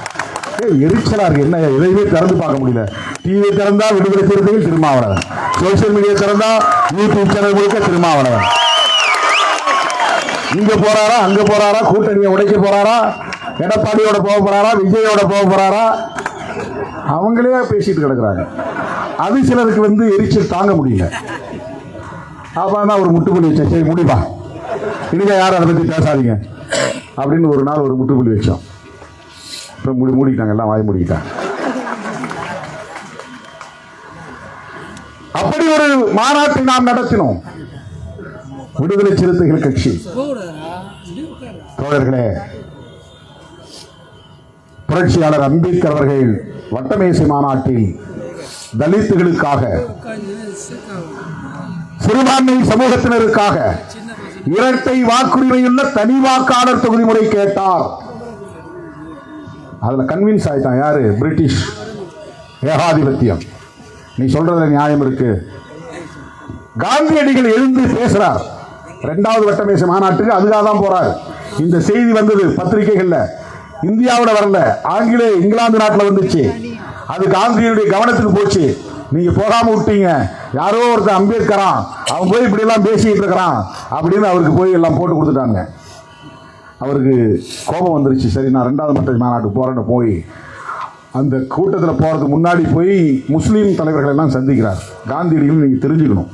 Speaker 2: எரிச்சலா இருக்கு. என்ன எதையுமே திறந்து பார்க்க முடியல. டிவி திறந்தா விடுதலை சிறுத்தைகள் திருமாவளவன், சோசியல் மீடியா திறந்தா யூடியூப் சேனல் முழுக்க திருமாவளவன். இங்க போறாரா அங்க போறாரா, கூட்டணியை உடைக்க போறாரா, எடப்பாடியோட போக போறாரா, விஜயோட போக போறாரா, அவங்களே பேசிட்டு கிடக்குறாங்க. அது சிலருக்கு வந்து எரிச்சல் தாங்க முடியல. அப்பதான் ஒரு முட்டுப்புள்ளி வச்சேன். சரி முடிப்பா, இனிமே யாரும் அதை பத்தி பேசாதீங்க அப்படின்னு ஒரு நாள் ஒரு முட்டுப்புள்ளி வச்சோம். இப்போ மூடிக்கிட்டாங்க, எல்லாம் வாய் மூடிக்கிட்டாங்க. அப்படி ஒரு மாநாட்டை நாம் நடத்தினோம், விடுதலை சிறுத்தைகள் கட்சி. தோழர்களே, புரட்சியாளர் அம்பேத்கர் அவர்கள் வட்டமேசை மாநாட்டில் தலித்துகளுக்காக, சிறுபான்மை சமூகத்தினருக்காக இரட்டை வாக்குரிமையுள்ள தனி வாக்காளர் தொகுதி முறை கேட்டார். அதுல கன்வின்ஸ் ஆயிட்டான். யாரு? பிரிட்டிஷ் ஏகாதிபத்தியம். நீ சொல்றதுல நியாயம் இருக்கு. காந்தியடிகள் எழுந்து பேசுறார். 2வது வட்டமேசை மாநாட்டுக்கு அதுக்காக தான் போறாரு. இந்த செய்தி வந்தது பத்திரிகைகள்ல, இந்தியாவில் வரல, இங்கிலாந்து நாட்டில் வந்துச்சு. அது காந்தியுடைய கவனத்துக்கு போச்சு. நீங்க போகாம விட்டீங்க. யாரோ ஒருத்தர் அம்பேத்கரா அவன் போய் இப்படி எல்லாம் பேசிட்டு இருக்கிறான் அப்படின்னு அவருக்கு போய் எல்லாம் போட்டு கொடுத்துட்டாங்க. அவருக்கு கோபம் வந்துருச்சு. சரி, நான் 2வது மட்ட மாநாட்டுக்கு போறேன்னு போய் அந்த கூட்டத்தில் போறதுக்கு முன்னாடி போய் முஸ்லீம் தலைவர்கள் எல்லாம் சந்திக்கிறார். காந்தியடிகள் நீங்க தெரிஞ்சுக்கணும்.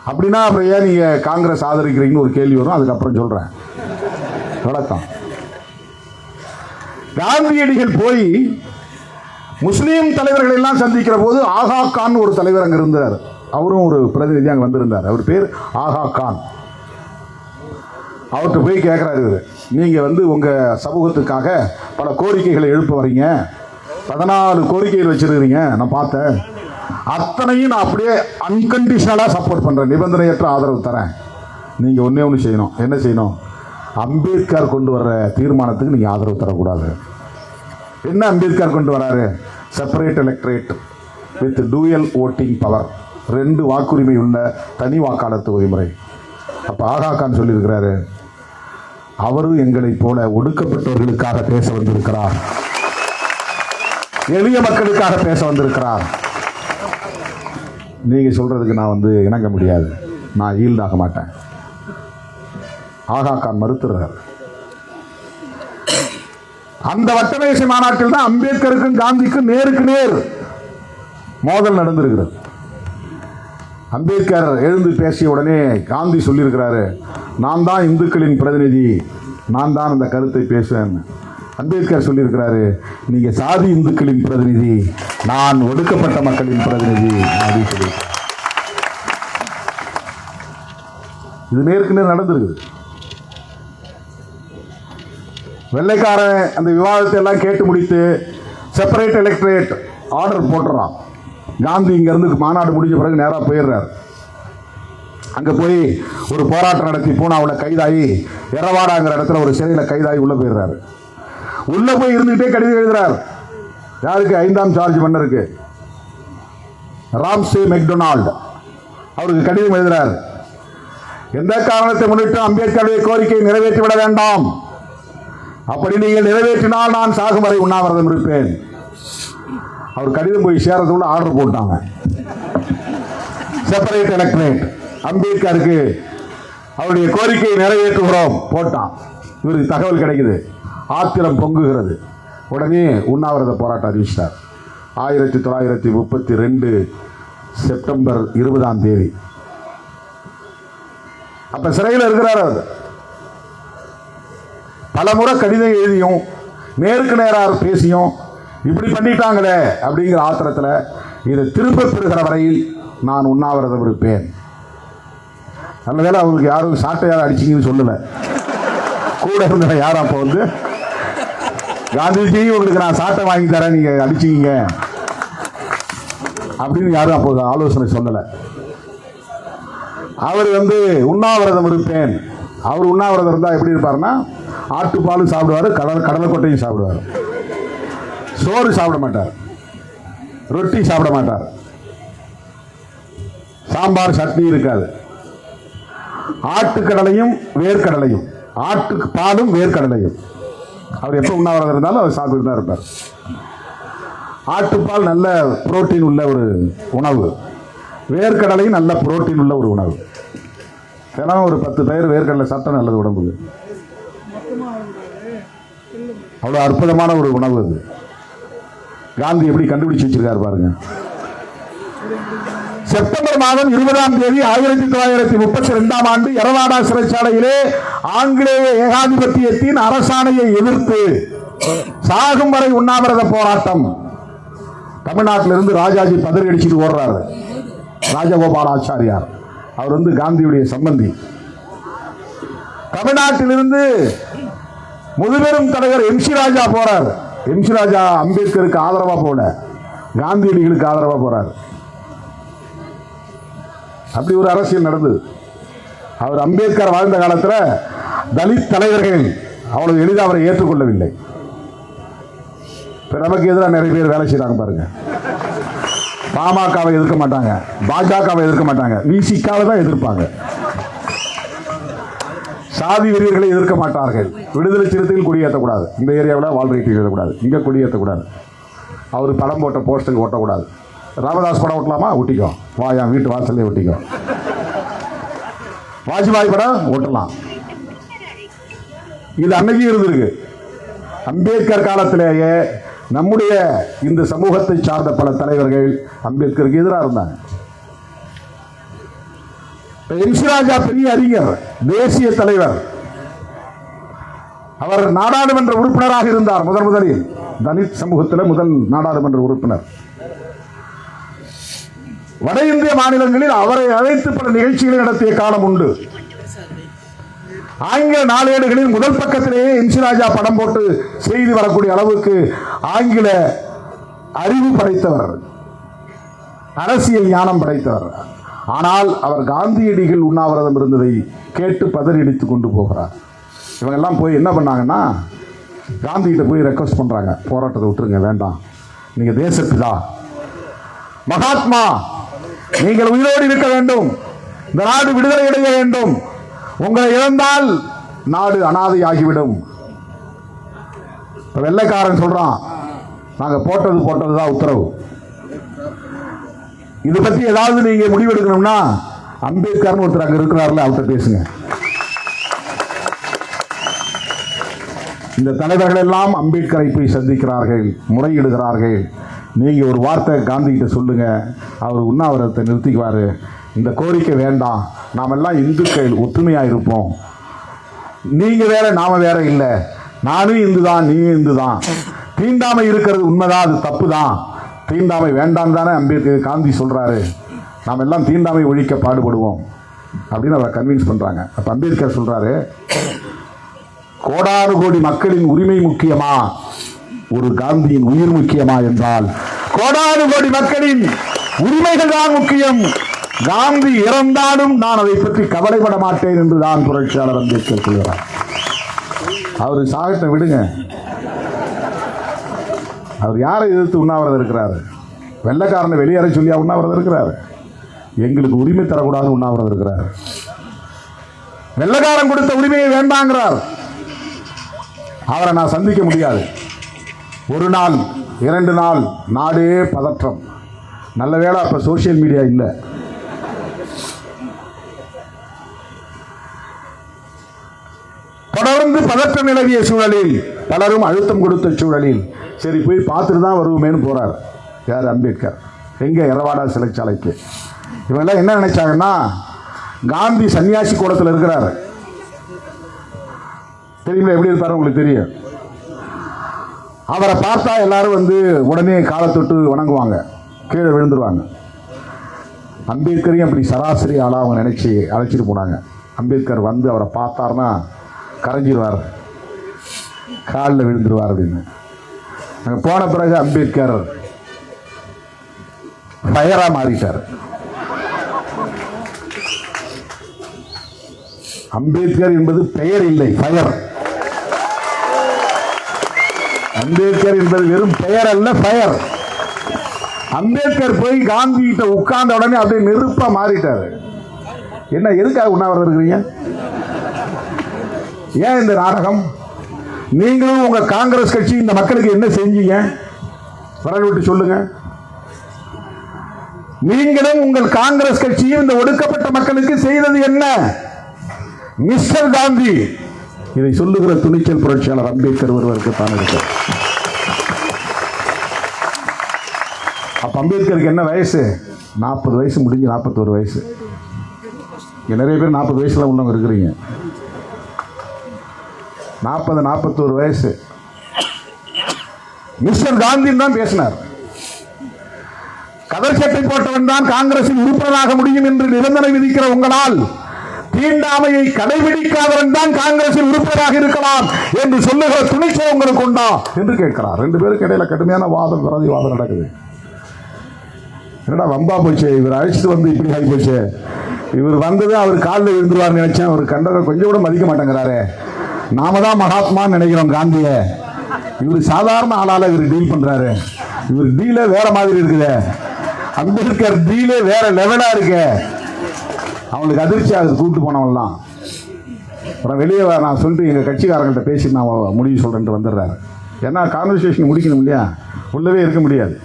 Speaker 2: அப்படின்னா அப்புறம் ஏன் நீங்க காங்கிரஸ் ஆதரிக்கிறீங்கன்னு ஒரு கேள்வி வரும். அதுக்கப்புறம் சொல்றேன். வணக்கம். காந்தியடிகள் போய் முஸ்லீம் தலைவர்கள் எல்லாம் சந்திக்கிற போது ஆகா கான் ஒரு தலைவர் அங்க இருந்தார். அவரும் ஒரு பிரதிநிதி அங்க வந்திருந்தார். அவர் பேர் ஆகா கான். அவர்கிட்ட போய் கேட்கிறாரு, நீங்க உங்க சமூகத்துக்காக பல கோரிக்கைகளை எழுப்ப வரீங்க, 14 கோரிக்கைகள் வச்சிருக்கிறீங்க, நான் பார்த்தேன். அத்தனையும் நான் அப்படியே அன்கண்டிஷனலா சப்போர்ட் பண்றேன், நிபந்தனையற்ற ஆதரவு தரேன். நீங்க ஒன்னே ஒன்று செய்யணும். என்ன செய்யணும்? அம்பேத்கர் கொண்டு வர்ற தீர்மானத்துக்கு நீங்க ஆதரவு தரக்கூடாது. என்ன அம்பேத்கர் கொண்டு வராரு? Separate electorate with dual voting power, 2 வாக்குரிமை உள்ள தனி வாக்காளர் தொகுதி முறை. அப்ப ஆகா கான் சொல்லியிருக்கிறாரு, அவரும் எங்களை போல ஒடுக்கப்பட்டவர்களுக்காக பேச வந்திருக்கிறார், எளிய மக்களுக்காக பேச வந்திருக்கிறார். நீங்க சொல்றதுக்கு நான் இணங்க முடியாது, நான் ஈல்டாக மாட்டேன். ஆகா கான் மறுத்துறார். அந்த வட்டமேசை மாநாட்டில் தான் அம்பேத்கருக்கும் காந்திக்கும் நேருக்கு நேர் மோதல் நடந்திருக்கிறது. அம்பேத்கர் எழுந்து பேசிய உடனே காந்தி சொல்லியிருக்கிறாரு, நான் தான் இந்துக்களின் பிரதிநிதி, நான் தான் அந்த கருத்தை பேசுவேன். அம்பேத்கர் சொல்லியிருக்கிறாரு, நீங்க சாதி இந்துக்களின் பிரதிநிதி, நான் ஒடுக்கப்பட்ட மக்களின் பிரதிநிதி அப்படின்னு சொல்லி. இது நேருக்கு நேர் நடந்திருக்குது. வெள்ளைக்காரன் அந்த விவாதத்தை எல்லாம் கேட்டு முடித்து செப்பரேட் எலக்ட்ரேட் ஆர்டர் போட்டுறான். காந்தி இங்கிருந்து மாநாடு முடிஞ்ச பிறகு நேராக போயிடுறார். அங்கே போய் ஒரு போராட்டம் நடத்தி பூனாவில் கைதாகி எரவாடாங்கிற இடத்துல ஒரு சிறையில் கைதாகி உள்ளே போயிடுறாரு. உள்ளே போய் இருந்துகிட்டே கடிதம் எழுதுறார். யாருக்கு? 5ஆம் ஜார்ஜ் மன்னருக்கு, ராம்சே மெக்டொனால்டு. அவருக்கு கடிதம் எழுதுறார். எந்த காரணத்தை முன்னிட்டு அம்பேத்கருடைய கோரிக்கையை நிறைவேற்றிவிட வேண்டாம். அப்படி நீங்கள் நிறைவேற்றினால் நான் சாகும் வரை உண்ணாவிரதம் இருப்பேன். அவர் கடிதம் போய் சேரத்துக்குள்ள ஆர்டர் போட்டாங்க, செப்பரேட் எலக்ட்ரேட், அம்பேத்கருக்கு அவருடைய கோரிக்கையை நிறைவேற்றுகிறோம் போட்டான். இவருக்கு தகவல் கிடைக்குது, ஆத்திரம் பொங்குகிறது. உடனே உண்ணாவிரத போராட்டம் அறிவிச்சிட்டார். 1932 செப்டம்பர் 20ஆம் தேதி. அப்ப சிறையில் இருக்கிறார். அவர் பல முறை கடிதம் எழுதியும் நேருக்கு நேராக பேசியும் இப்படி பண்ணிட்டாங்களே அப்படிங்கிற ஆத்திரத்தில் இதை திரும்ப பெறுகிற வரையில் நான் உண்ணாவிரதம் இருப்பேன். நல்ல வேளை அவங்களுக்கு யாரும் சாட்டையால் அடிச்சிங்கன்னு சொல்லலை. கூட இருந்த யாரும் அப்போ காந்திஜி உங்களுக்கு நான் சாட்டை வாங்கி தரேன், நீங்க அடிச்சிங்க அப்படின்னு யாரும் அப்போது ஆலோசனை சொல்லலை. அவர் உண்ணாவிரதம் இருப்பேன். அவர் உண்ணாவிரதம் இருந்தால் எப்படி இருப்பாருன்னா, ஆட்டுப்பாலும் சாப்பிடுவார், கடலை கொட்டையும் சாப்பிடுவார், சோறு சாப்பிட மாட்டார், ரொட்டி சாப்பிட மாட்டார், சாம்பார் சட்னி இருக்காது. ஆட்டுக்கடலையும் வேர்க்கடலையும், ஆட்டுக்கு பாலும் வேர்க்கடலையும். அவர் எப்போ உண்ணாவிரதம் இருந்தாலும் அவர் சாப்பிட்டு தான் இருப்பார். ஆட்டுப்பால் நல்ல புரோட்டீன் உள்ள ஒரு உணவு, வேர்க்கடலையும் நல்ல புரோட்டீன் உள்ள ஒரு உணவு. தினம் ஒரு 10 பேர் வேர்க்கடலை சாப்பிட்டா நல்லது உடம்புக்கு. அவ்வளோ அற்புதமான ஒரு உணவு அது. காந்தி எப்படி கண்டுபிடிச்சு வச்சிருக்காரு பாருங்க. செப்டம்பர் மாதம் 20ஆம் தேதி 1932ஆம் ஆண்டு எரவாடா சிறைச்சாலையிலே ஆங்கிலேய ஏகாதிபத்தியத்தின் அரசாணையை எதிர்த்து சாகும் வரை உண்ணாவிரத போராட்டம். தமிழ்நாட்டிலிருந்து ராஜாஜி பதறி அடிச்சுட்டு ஓடுறாரு. ராஜகோபாலாச்சாரியார் அவர் காந்தியுடைய சம்பந்தி. தமிழ்நாட்டிலிருந்து முதுபெரும் தலைவர் எம்.சி. ராஜா போறார். எம்.சி. ராஜா அம்பேத்கருக்கு ஆதரவா போல, காந்தியடிகளுக்கு ஆதரவா போறார். அப்படி ஒரு அரசியல் நடந்தது. அவர் அம்பேத்கர் வாழ்ந்த காலத்தில் தலித் தலைவர்கள் அவ்வளவு எளிதாக அவரை ஏற்றுக்கொள்ளவில்லை. நமக்கு எதிராக நிறைய பேர் வேலை செய்யறாங்க பாருங்க. பாமகவை எதிர்க்க மாட்டாங்க, பாஜகவை எதிர்க்க மாட்டாங்க, விசிகாவை தான் எதிர்ப்பாங்க. சாதி வெறியர்களை எதிர்க்க மாட்டார்கள். விடுதலை சிறுத்தைகள் கொடியேற்றக்கூடாது, இந்த ஏரியாவில் வால்ரைட்டு எழுதக்கூடாது, இங்கே கொடியேற்றக்கூடாது, அவர் படம் போட்ட போஸ்டருக்கு ஒட்டக்கூடாது. ராமதாஸ் படம் ஒட்டலாமா? ஒட்டிக்கோ, வா என் வீட்டு வாசல்லே ஒட்டிக்கோ. வாஜ்பாய் படம் ஒட்டலாம். இது அன்னைக்கு இருந்திருக்கு. அம்பேத்கர் காலத்திலேயே நம்முடைய இந்த சமூகத்தை சார்ந்த பல தலைவர்கள் அம்பேத்கருக்கு எதிராக இருந்தாங்க. எம்.சி. ராஜா பெரிய அறிஞர், தேசிய தலைவர். அவர் நாடாளுமன்ற உறுப்பினராக இருந்தார். முதலில் தலித் சமூகத்தில் முதல் நாடாளுமன்ற உறுப்பினர். வட இந்திய மாநிலங்களில் அவரை அழைத்து பல நிகழ்ச்சிகளை நடத்திய காலம் உண்டு. ஆங்கில நாளேடுகளில் முதல் பக்கத்திலேயே எம்.சி. ராஜா படம் போட்டு செய்தி வரக்கூடிய அளவுக்கு ஆங்கில அறிவு படைத்தவர், அரசியல் ஞானம் படைத்தவர். ஆனால் அவர் காந்தியடிகள் உண்ணாவிரதம் இருந்ததை கேட்டு பதறியடித்துக் கொண்டு போகிறார். இவங்க எல்லாம் போய் என்ன பண்ணாங்கன்னா, காந்திகிட்ட போய் ரெக்வஸ்ட் பண்றாங்க, போராட்டத்தை விட்டுருங்க, வேண்டாம், நீங்க தேசப்பிதா மகாத்மா, நீங்கள் உயிரோடு இருக்க வேண்டும், இந்த நாடு விடுதலை அடைய வேண்டும், உங்களை இழந்தால் நாடு அனாதை ஆகிவிடும். வெள்ளைக்காரன் சொல்றான், நாங்க போட்டதுதான் உத்தரவு. இது பத்தி ஏதாவது நீங்க முடிவெடுக்கணும்னா அம்பேத்கர் ஒருத்தர் அங்க இருக்கிறார்ல, அவர்கிட்ட பேசுங்க. இந்த தலைவர்கள் எல்லாம் அம்பேத்கரை போய் சந்திக்கிறார்கள், முறையிடுகிறார்கள். நீங்க ஒரு வார்த்தை காந்தி கிட்ட சொல்லுங்க, அவர் உண்ணாவிரதத்தை நிறுத்திக்குவாரு, இந்த கோரிக்கை வேண்டாம், நாம எல்லாம் இந்துக்கள் ஒற்றுமையா இருப்போம், நீங்க வேற நாம வேற இல்லை, நானும் இந்து தான் நீயும் இந்து தான், தீண்டாமை இருக்கிறது உண்மைதான், அது தப்பு தான், தீண்டாமை வேண்டாம் தானே அம்பேத்கர் காந்தி சொல்றாரு, நாம் எல்லாம் தீண்டாமை ஒழிக்க பாடுபடுவோம் அப்படின்னு அவரை கன்வின்ஸ் பண்றாங்க. அப்ப அம்பேத்கர் சொல்றாரு, கோடானு கோடி மக்களின் உரிமை முக்கியமா, ஒரு காந்தியின் உயிர் முக்கியமா என்றால் கோடானு கோடி மக்களின் உரிமைகள் தான் முக்கியம், காந்தி இறந்தாலும் நான் அதை பற்றி கவலைப்பட மாட்டேன் என்று தான் புரட்சியாளர் அம்பேத்கர் சொல்கிறார். அவரு சாகத்தை விடுங்க, அவர் யாரை எதிர்த்து உண்ணாவிரதம் இருக்கிறாரு? வெள்ளைக்காரனை வெளியேற சொல்லியா உண்ணாவிரதம் இருக்கிறாரு? எங்களுக்கு உரிமை தரக்கூடாது உண்ணாவிரதம் இருக்கிறார். வெள்ளைக்காரன் கொடுத்த உரிமையை வேண்டாங்கிறார். அவரை நான் சந்திக்க முடியாது. ஒரு நாள் 2 நாள் நாடே பதற்றம். நல்ல வேளை அப்ப சோசியல் மீடியா இல்லை. தொடர்ந்து பதற்றம் நிலவிய சூழலில், பலரும் அழுத்தம் கொடுத்த சூழலில், சரி போய் பார்த்துட்டு தான் வருவோமேனு போறார். யார்? அம்பேத்கர். எங்க? எரவாடா சிறைச்சாலைக்கு. இவங்கெல்லாம் என்ன நினைச்சாங்கன்னா, காந்தி சன்னியாசி கூடத்தில் இருக்கிறார். தெரியுமா எப்படி இருப்பாரு? உங்களுக்கு தெரியும். அவரை பார்த்தா எல்லாரும் உடனே காலை தொட்டு வணங்குவாங்க, கீழே விழுந்துருவாங்க. அம்பேத்கரையும் அப்படி சராசரி ஆளா அவங்க நினைச்சு அழைச்சிட்டு போனாங்க. அம்பேத்கர் அவரை பார்த்தாருன்னா கரைஞ்சிருவார், காலில் விழுந்துருவார் அப்படின்னு. அங்கே போன பிறகு அம்பேத்கர் ஃபயரா மாறிட்டார். அம்பேத்கர் என்பது பெயர் இல்லை, ஃபயர். அம்பேத்கர் என்பது வெறும் பெயர் அல்ல, ஃபயர். அம்பேத்கர் போய் காந்தி கிட்ட உட்கார்ந்த உடனே அப்படியே நெருப்பா மாறிட்டாரு. என்ன, எதுக்காக உண்ணாவிரதம் இருக்கிறீங்க? ஏன் இந்த நாடகம்? நீங்களும் உங்க காங்கிரஸ் கட்சி இந்த மக்களுக்கு என்ன செஞ்சீங்க? வரல் விட்டு சொல்லுங்க. நீங்களும் உங்கள் காங்கிரஸ் கட்சியும் இந்த ஒடுக்கப்பட்ட மக்களுக்கு செய்தது என்ன? மிஸ்டர் காந்தி, இதை சொல்லுகிற துணிச்சல் புரட்சியாளர் அம்பேத்கர் ஒருவருக்கு தான் இருக்கு. அப்ப அம்பேத்கருக்கு என்ன வயசு? 40 வயசு முடிஞ்சு 41 வயசு. நிறைய பேர் 40 வயசுல உள்ளவங்க இருக்கிறீங்க. 40, 41 வயசு. மிஸ்டர் காந்தி தான் பேசினார். கதர் சட்டை போட்டவன் தான் காங்கிரசின் உறுப்பினராக முடியும் என்று நிபந்தனை விதிக்கிற உங்களால் தீண்டாமையை கடைபிடிக்காதவன் தான் காங்கிரசில் உறுப்பினராக இருக்கலாம் என்று சொல்லுகிற துணிச்சல் உங்களுக்கு உண்டா என்று கேட்கிறார். 2 பேருக்கு இடையில கடுமையான வாதம், விரோதிவாதம் நடக்குது. என்னடா வம்பா போச்சு, இவர் அழைச்சிட்டு இப்படி ஆகி போச்சு, இவர் வந்தது அவர் காலில் விழுந்துருவார் நினைச்சேன், அவர் கண்டதை கொஞ்சம் கூட மதிக்க மாட்டேங்கிறாரு, நாம தான் மகாத்மான்னு நினைக்கிறோம் காந்திய, இவர் சாதாரண ஆளால இவர் டீல் பண்றாரு, இவர் டீல வேற மாதிரி இருக்குது அம்பேத்கர் டீலே வேற லெவலா இருக்கு. அவங்களுக்கு அதிர்ச்சி ஆகுது கூப்பிட்டு போனவங்கலாம். அப்புறம் வெளியே நான் சொல்லிட்டு எங்கள் கட்சிக்காரங்கள்ட்ட பேசி நான் முடிவு சொல்கிறேன்ட்டு வந்துடுறாரு. ஏன்னா கான்வர்சேஷன் முடிக்கணும் இல்லையா, உள்ளவே இருக்க முடியாது.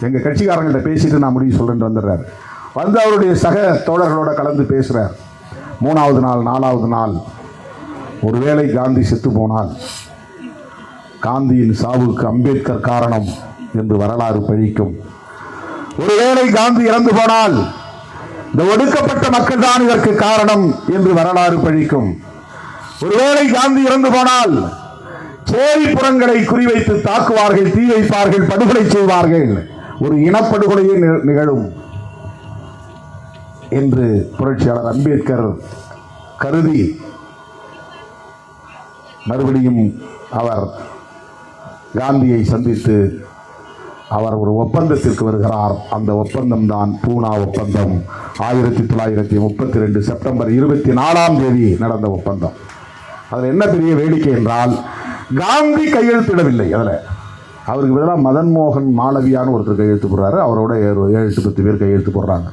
Speaker 2: எங்கள் கட்சிக்காரங்கள்ட்ட பேசிட்டு நான் முடிவு சொல்கிறேன்ட்டு வந்துடுறாரு. வந்து அவருடைய சக தோழர்களோட கலந்து பேசுகிறார். 3வது நாள் 4வது நாள், ஒருவேளை காந்தி செத்து போனால் காந்தியின் சாவுக்கு அம்பேத்கர் காரணம் என்று வரலாறு பழிக்கும். ஒருவேளை காந்தி இறந்து போனால் இந்த ஒடுக்கப்பட்ட மக்கள் தான் இதற்கு காரணம் என்று வரலாறு பழிக்கும். ஒருவேளை காந்தி இறந்து போனால் சேரிப்புறங்களை குறிவைத்து தாக்குவார்கள், தீ வைப்பார்கள், படுகொலை செய்வார்கள், ஒரு இனப்படுகொலையே நிகழும் என்று புரட்சியாளர் அம்பேத்கர் கருதி மறுபடியும் அவர் காந்தியை சந்தித்து அவர் ஒரு ஒப்பந்தத்திற்கு வருகிறார். அந்த ஒப்பந்தம் தான் பூனா ஒப்பந்தம். 1932 செப்டம்பர் 24 நடந்த ஒப்பந்தம். அதில் என்ன பெரிய வேடிக்கை என்றால், காந்தி கையெழுத்திடவில்லை. அதில் அவருக்கு பதிலாக மதன் மோகன் மாளவியான்னு ஒருத்தர் கையெழுத்து போடுறாரு. அவரோட 7-10 பேர் கையெழுத்து போடுறாங்க.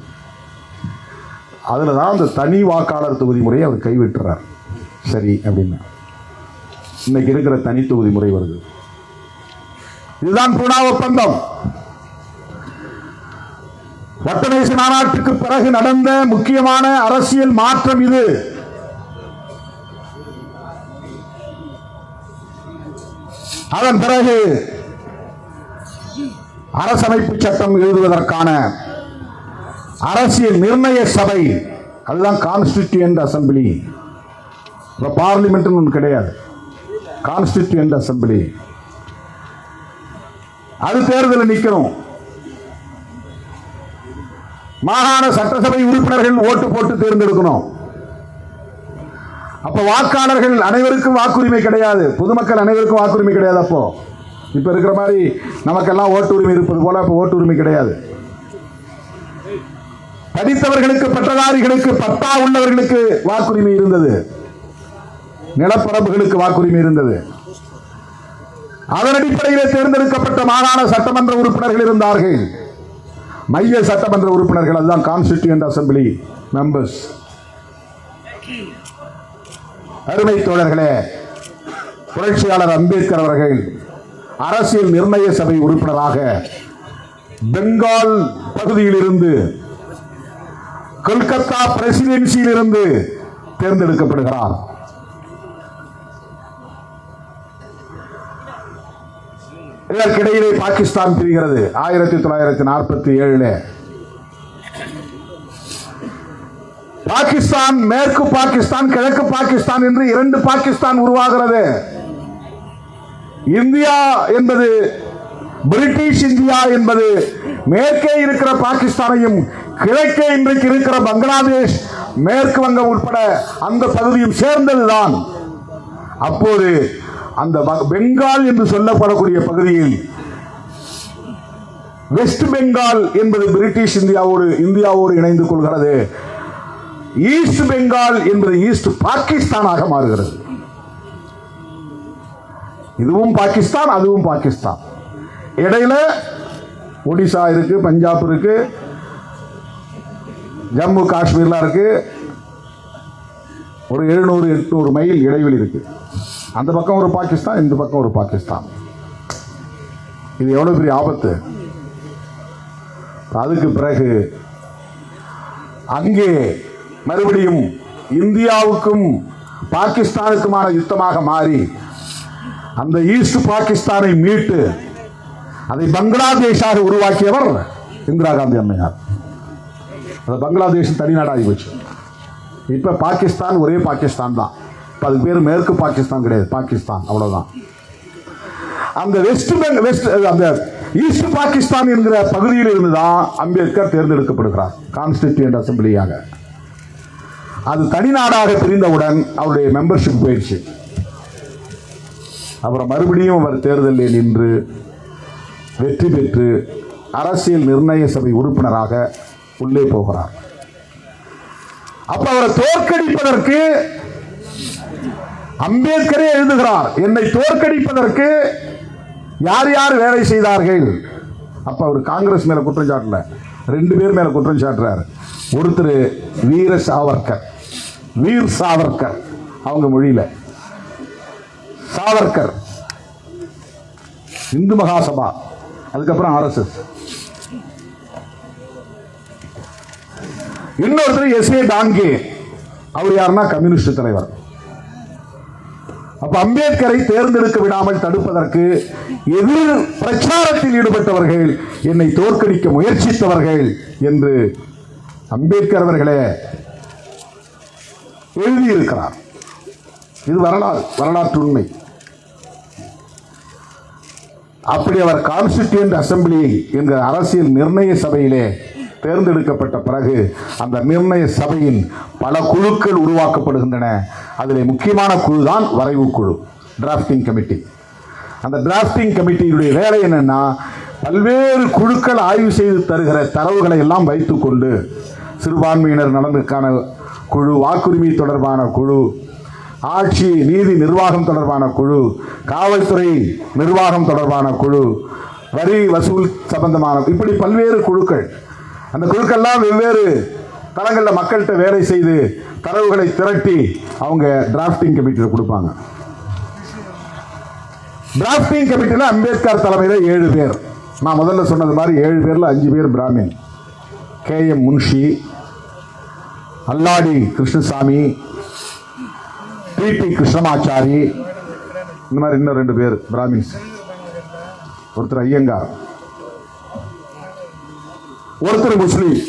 Speaker 2: அதில் தான் அந்த தனி வாக்காளர் தொகுதி முறையை அவர் கைவிட்டுறார். சரி அப்படின்னு இன்னைக்கு இருக்கிற தனி தொகுதி முறை வருது. இதுதான் பூனா ஒப்பந்தம். வட்டமேசை மாநாட்டுக்கு பிறகு நடந்த முக்கியமான அரசியல் மாற்றம் இது. அதன் பிறகு அரசமைப்பு சட்டம் எழுதுவதற்கான அரசியல் நிர்ணய சபை, அதுதான் கான்ஸ்டிடியூயன்ட் அசம்பிளி. பார்லிமெண்ட் ஒன்று கிடையாது, கான்ஸ்டிடியூயன்ட் அசம்பிளி. அது தேர்தலில் நிற்கணும். மாகாண சட்டசபை உறுப்பினர்கள் ஓட்டு போட்டு தேர்ந்தெடுக்கணும். அப்ப வாக்காளர்கள் அனைவருக்கும் வாக்குரிமை கிடையாது, பொதுமக்கள் அனைவருக்கும் வாக்குரிமை கிடையாது. அப்போ இப்ப இருக்கிற மாதிரி நமக்கெல்லாம் ஓட்டு உரிமை இருப்பது போல அப்ப ஓட்டு உரிமை கிடையாது. படித்தவர்களுக்கு, பட்டதாரிகளுக்கு, பட்டா உள்ளவர்களுக்கு வாக்குரிமை இருந்தது, நிலப்பரப்புகளுக்கு வாக்குரிமை இருந்தது. அதன் அடிப்படையில் தேர்ந்தெடுக்கப்பட்ட மாகாண சட்டமன்ற உறுப்பினர்கள் இருந்தார்கள், மைய சட்டமன்ற உறுப்பினர்கள், அதுதான் கான்ஸ்டிடியூயன்ட் அசம்பிளி மெம்பர்ஸ். அருமை தோழர்களே, புரட்சியாளர் அம்பேத்கர் அவர்கள் அரசியல் நிர்ணய சபை உறுப்பினராக பெங்கால் பகுதியில் இருந்து, கொல்கத்தா பிரசிடென்சியில் இருந்து தேர்ந்தெடுக்கப்படுகிறார். இதற்கிடையிலே பாகிஸ்தான் பிரிகிறது 1947. பாகிஸ்தான், மேற்கு பாகிஸ்தான், கிழக்கு பாகிஸ்தான் என்று 2 பாகிஸ்தான் உருவாகிறது. இந்தியா என்பது, பிரிட்டிஷ் இந்தியா என்பது மேற்கே இருக்கிற பாகிஸ்தானையும், கிழக்கே இன்றைக்கு இருக்கிற பங்களாதேஷ், மேற்கு வங்கம் உட்பட அந்த பகுதியும் சேர்ந்ததுதான். அப்போது அந்த பெங்கால் என்று சொல்லப்படக்கூடிய பகுதியில் வெஸ்ட் பெங்கால் என்பது பிரிட்டிஷ் இந்தியாவோடு இணைந்து கொள்கிறது. ஈஸ்ட் பெங்கால் என்பது ஈஸ்ட் பாகிஸ்தானாக மாறுகிறது. இதுவும் பாகிஸ்தான், அதுவும் பாகிஸ்தான். இடையில ஒடிசா இருக்கு, பஞ்சாப் இருக்கு, ஜம்மு காஷ்மீர்லாம் இருக்கு. ஒரு 700-800 மைல் இடைவெளி இருக்கு. அந்த பக்கம் ஒரு பாகிஸ்தான், இந்த பக்கம் ஒரு பாகிஸ்தான். இது எவ்வளவு பெரிய ஆபத்து. அதுக்கு பிறகு அங்கே மறுபடியும் இந்தியாவுக்கும் பாகிஸ்தானுக்குமான யுத்தமாக மாறி அந்த ஈஸ்ட் பாகிஸ்தானை மீட்டு அதை பங்களாதேஷாக உருவாக்கியவர் இந்திரா காந்தி அம்மையார். அது பங்களாதேஷ் தனிநாடாகி போச்சு. இப்ப பாகிஸ்தான் ஒரே பாகிஸ்தான் தான். அதுக்கு பேர் மேற்கு பாகிஸ்தான் கிடையாது, பாகிஸ்தான், அவ்வளவுதான். அந்த அந்த ஈஸ்ட் பாகிஸ்தான் என்கிற பகுதியில் இருந்துதான் அம்பேத்கர் தேர்ந்தெடுக்கப்படுகிறார் கான்ஸ்டிடியூயன்ட் அசம்பிளியாக. அது தனிநாடாக பிரிந்தவுடன் அவருடைய மெம்பர்ஷிப் போயிடுச்சு. அப்புறம் மறுபடியும் அவர் தேர்தலில் நின்று வெற்றி பெற்று அரசியல் நிர்ணய சபை உறுப்பினராக உள்ளே போகிறார். அப்ப அவரை தோற்கடிப்பதற்கு அம்பேத்கரே எழுதுகிறார், என்னை தோற்கடிப்பதற்கு யார் யார் வேலை செய்தார்கள். அப்ப அவர் காங்கிரஸ் மேல குற்றம் சாட்டல, 2 பேர் மேல குற்றம் சாட்டுறாரு. ஒருத்தர் வீர சாவர்கர், வீர் சாவர்கர் அவங்க மொழியில, சாவர்கர் இந்து மகாசபா, அதுக்கப்புறம் RSS. இன்னொருத்தர் SA டாங்கே, அவர் யாருன்னா கம்யூனிஸ்ட் தலைவர். அப்ப அம்பேத்கரை தேர்ந்தெடுக்க விடாமல் தடுப்பதற்கு எதிர் பிரச்சாரத்தில் ஈடுபட்டவர்கள், என்னை தோற்கடிக்க முயற்சித்தவர்கள் என்று அம்பேத்கர் அவர்களே எழுதியிருக்கிறார். இது வரலாற்று உண்மை. அப்படி அவர் கான்ஸ்டிடியூயன்ட் அசம்பிளி என்கிற அரசியல் நிர்ணய சபையிலே தேர்ந்தெடுக்கப்பட்ட பிறகு அந்த நிர்ணய சபையின் பல குழுக்கள் உருவாக்கப்படுகின்றன. அதில் முக்கியமான குழு தான் வரைவு குழு, டிராஃப்டிங் கமிட்டி. அந்த டிராஃப்டிங் கமிட்டியுடைய வேலை என்னன்னா, பல்வேறு குழுக்கள் ஆய்வு செய்து தருகிற தரவுகளை எல்லாம் வைத்துக்கொண்டு சிறுபான்மையினர் நலனுக்கான குழு, வாக்குரிமை தொடர்பான குழு, ஆட்சி நீதி நிர்வாகம் தொடர்பான குழு, காவல்துறை நிர்வாகம் தொடர்பான குழு, வரி வசூல் சம்பந்தமான, இப்படி பல்வேறு குழுக்கள். அந்த குழுக்கள்லாம் வெவ்வேறு தளங்களில் மக்கள்கிட்ட வேலை செய்து தரவுகளை திரட்டி அவங்க டிராஃப்டிங் கமிட்டியில் கொடுப்பாங்க. டிராஃப்டிங் கமிட்டியில் அம்பேத்கர் தலைமையில் 7 பேர். நான் முதல்ல சொன்னது மாதிரி 7 பேர்ல 5 பேர் பிராமின். KM முன்ஷி, அல்லாடி கிருஷ்ணசாமி, PP கிருஷ்ணமாச்சாரி, இந்த மாதிரி இன்னும் 2 பேர் பிராமின்ஸ். ஒருத்தர் ஐயங்கார், ஒருத்தர் முஸ்லீம்,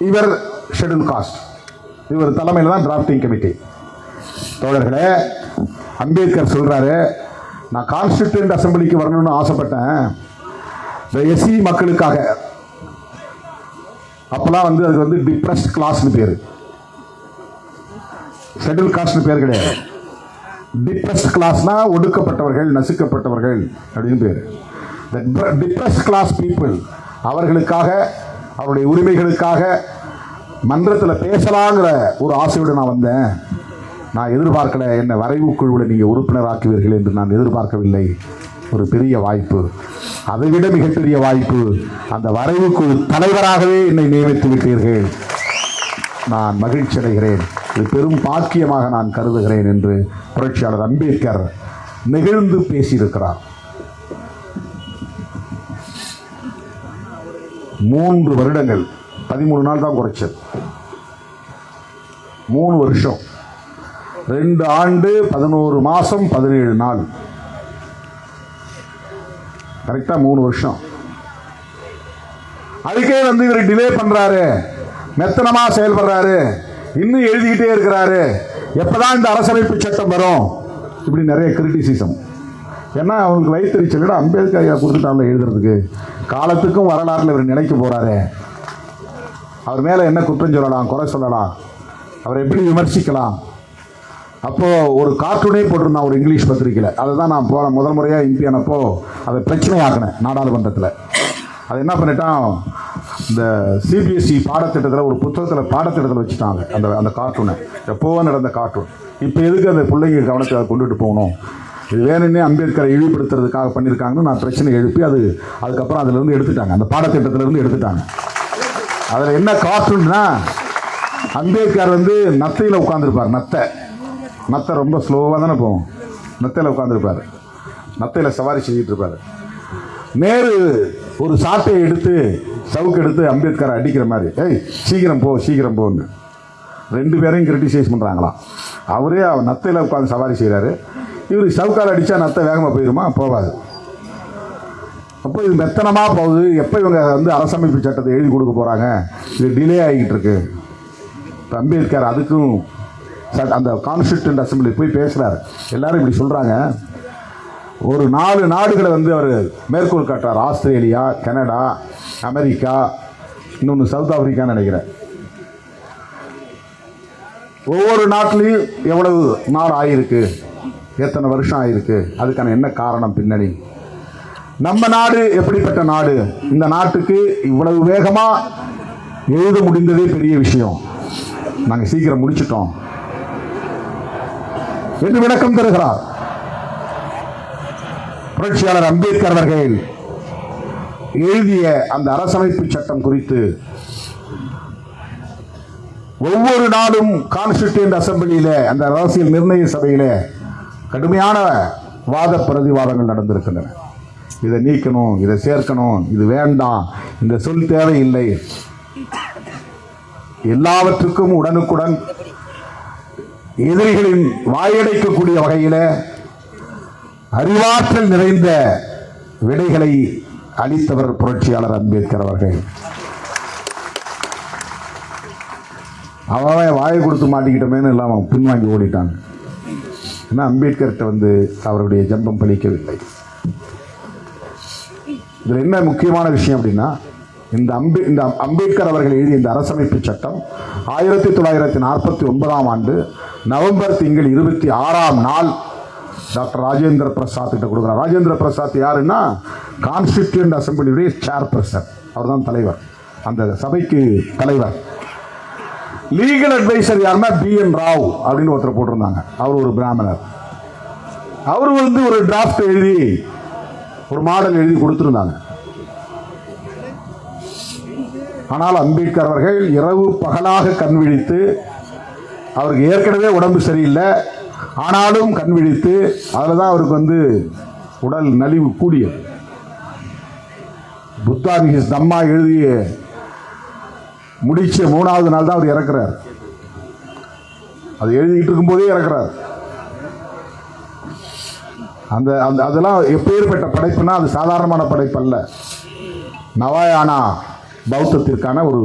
Speaker 2: இவர் ஷெட்யூல் காஸ்ட். இவர் தலைமையில் தான் டிராஃப்டிங் கமிட்டி. தோழர்களே, அம்பேத்கர் சொல்றாரு, நான் கான்ஸ்டிடியூயன்ட் அசம்பிளிக்கு வரணும்னு ஆசைப்பட்டேன், இந்த SC மக்களுக்காக. அப்பெல்லாம் அது டிப்ரெஸ்ட் கிளாஸ்னு பேரு, ஷெட்யூல் காஸ்ட்னு பேர் கிடையாது. டிப்ரெஸ்ட் கிளாஸ்னா ஒடுக்கப்பட்டவர்கள், நசுக்கப்பட்டவர்கள் அப்படின்னு பேரு. டிப்ரெஸ்ட் கிளாஸ் பீப்புள், அவர்களுக்காக, அவருடைய உரிமைகளுக்காக மன்றத்தில் பேசலாங்கிற ஒரு ஆசையோடு நான் வந்தேன். நான் எதிர்பார்க்கல, என்ன வரைவு குழுவில் நீங்கள் உறுப்பினர் ஆக்குவீர்கள் என்று நான் எதிர்பார்க்கவில்லை. ஒரு பெரிய வாய்ப்பு, அதைவிட மிகப்பெரிய வாய்ப்பு, அந்த வரைவு குழு தலைவராகவே என்னை நியமித்து விட்டீர்கள். நான் மகிழ்ச்சி அடைகிறேன், இது பெரும் பாக்கியமாக நான் கருதுகிறேன் என்று புரட்சியாளர் அம்பேத்கர் நெகிழ்ந்து பேசியிருக்கிறார். 3 வருடங்கள், 13 நாள் தான் குறைச்சது. 3 வருஷம், 2 ஆண்டு 11 மாசம் 17 நாள், கரெக்டா 3 வருஷம். அதுக்கே இவர் டிலே பண்றாரு, மெத்தனமா செயல்படுறாரு, இன்னும் எழுதிக்கிட்டே இருக்கிறாரு, எப்பதான் இந்த அரசமைப்பு சட்டம் வரும், இப்படி நிறைய கிரிட்டிசிசம். ஏன்னா அவங்களுக்கு வயிற்றுச்சல், அம்பேத்கர் ஐயா கொடுத்துட்டாங்க எழுதுறதுக்கு, காலத்துக்கும் வரலாறுல இவர் நினைக்க போறாரு, அவர் மேல என்ன குற்றம் சொல்லலாம், குறை சொல்லலாம், அவரை எப்படி விமர்சிக்கலாம். அப்போ ஒரு கார்ட்டூனே போட்டிருந்தான் ஒரு இங்கிலீஷ் பத்திரிகையில். அதை தான் நான் போன முதல் முறையாக எம்பி ஆனப்போ அதை பிரச்சனையாக்கினேன் நாடாளுமன்றத்தில். அது என்ன பண்ணிட்டான், இந்த CBSE பாடத்திட்டத்தில் ஒரு புத்தகத்தில் பாடத்திட்டத்தில் வச்சுட்டாங்க அந்த அந்த கார்ட்டூனை. எப்போவோ நடந்த கார்ட்டூன். இப்போ எதுக்கு அந்த பிள்ளைங்க கவனத்தை கொண்டுட்டு போகணும், இது வேணும்னே அம்பேத்கரை இழிவுபடுத்துறதுக்காக பண்ணியிருக்காங்கன்னு நான் பிரச்சனை எழுப்பி அதுக்கப்புறம் அதுலேருந்து எடுத்துட்டாங்க, அந்த பாடத்திட்டத்திலேருந்து எடுத்துட்டாங்க. அதில் என்ன கார்ட்டூன்னா, அம்பேத்கர் நத்தையில் உட்காந்துருப்பார். நத்தை ரொம்ப ஸ்லோவாக தானே போகும், நத்தையில் உட்காந்துருப்பார், நத்தையில் சவாரி செஞ்சுட்டு இருப்பார். நேரு ஒரு சாட்டையை எடுத்து சவுக்கு எடுத்து அம்பேத்கரை அடிக்கிற மாதிரி, ஏய் சீக்கிரம் போன்னு 2 பேரையும் கிரிட்டிசைஸ் பண்ணுறாங்களாம். அவரே நத்தையில் உட்காந்து சவாரி செய்கிறாரு, இவர் சவுக்கால் அடித்தா நத்தை வேகமாக போயிடுமா, போகாது. அப்போ இது மெத்தனமாக போகுது. எப்போ இவங்க அரசமைப்பு சட்டத்தை எழுதி கொடுக்க போகிறாங்க, இது டிலே ஆகிக்கிட்டு இருக்கு. இப்போ அம்பேத்கர் அதுக்கும் அந்த கான்ஸ்டிடியூயன்ட் அசம்பிளி போய் பேசுகிறார். எல்லாரும் இப்படி சொல்கிறாங்க. ஒரு 4 நாடுகளை அவர் மேற்கோள் காட்டுறார், ஆஸ்திரேலியா, கனடா, அமெரிக்கா, இன்னொன்று சவுத் ஆப்பிரிக்கான்னு நினைக்கிறேன். ஒவ்வொரு நாட்டிலையும் எவ்வளவு நாள் ஆகிருக்கு, எத்தனை வருஷம் ஆகிருக்கு, அதுக்கான என்ன காரணம், பின்னணி. நம்ம நாடு எப்படிப்பட்ட நாடு, இந்த நாட்டுக்கு இவ்வளவு வேகமா எழுத முடிந்ததே பெரிய விஷயம், நாங்கள் சீக்கிரம் முடிச்சிட்டோம் என்று விளக்கம் தருகிறார் புரட்சியாளர் அம்பேத்கர் அவர்கள். எழுதிய அந்த அரசமைப்பு சட்டம் குறித்து ஒவ்வொரு நாளும் கான்ஸ்டிடியூண்ட் அசம்பிளியில, அந்த அரசியல் நிர்ணய சபையில கடுமையான வாத பிரதிவாதங்கள் நடந்திருக்கின்றன. இதை நீக்கணும், இதை சேர்க்கணும், இது வேண்டாம், இந்த சொல் தேவையில்லை. எல்லாவற்றுக்கும் உடனுக்குடன் எதிரிகளின் வாயடைக்கக்கூடிய வகையில அறிவாற்றல் நிறைந்த விடைகளை அளித்தவர் புரட்சியாளர் அம்பேத்கர் அவர்கள். அவன் வாயை கொடுத்து மாட்டிக்கிட்டமேன்னு எல்லாம் அவன் பின்வாங்கி ஓடிட்டாங்க. ஏன்னா அம்பேத்கர்கிட்ட அவருடைய ஜம்பம் பலிக்கவில்லை. இதில் என்ன முக்கியமான விஷயம் அப்படின்னா, இந்த அம்பேத்கர் அவர்கள் எழுதிய இந்த அரசமைப்பு சட்டம் 1949ஆம் ஆண்டு நவம்பர் திங்கள் 26ஆம் நாள் டாக்டர் ராஜேந்திர பிரசாத் கிட்ட கொடுக்குறார். ராஜேந்திர பிரசாத் யாருன்னா கான்ஸ்டிடியூண்ட் அசம்பிளியுடைய சேர்பர்சன், அவர் தான் தலைவர், அந்த சபைக்கு தலைவர். லீகல் அட்வைசர் யாருன்னா BN ராவ் அப்படின்னு ஒருத்தர் போட்டிருந்தாங்க. அவர் ஒரு பிராமணர். அவர் ஒரு டிராஃப்ட் எழுதி, ஒரு மாடல் எழுதி கொடுத்திருந்தாங்க. ஆனால் அம்பேத்கர் அவர்கள் இரவு பகலாக கண் விழித்து, அவருக்கு ஏற்கனவே உடம்பு சரியில்லை, ஆனாலும் கண் விழித்து, அதில் தான் அவருக்கு உடல் நலிவு கூடியது. புத்தா ஹிஸ் தம்மா எழுதி முடிச்ச 3வது நாள் தான் அவர் இறக்குறார். அது எழுதிட்டு இருக்கும்போதே இறக்குறார். அதெல்லாம் எப்பேற்பட்ட படைப்புனா அது சாதாரணமான படைப்பு அல்ல. நவாயானா பௌத்தத்திற்கான ஒரு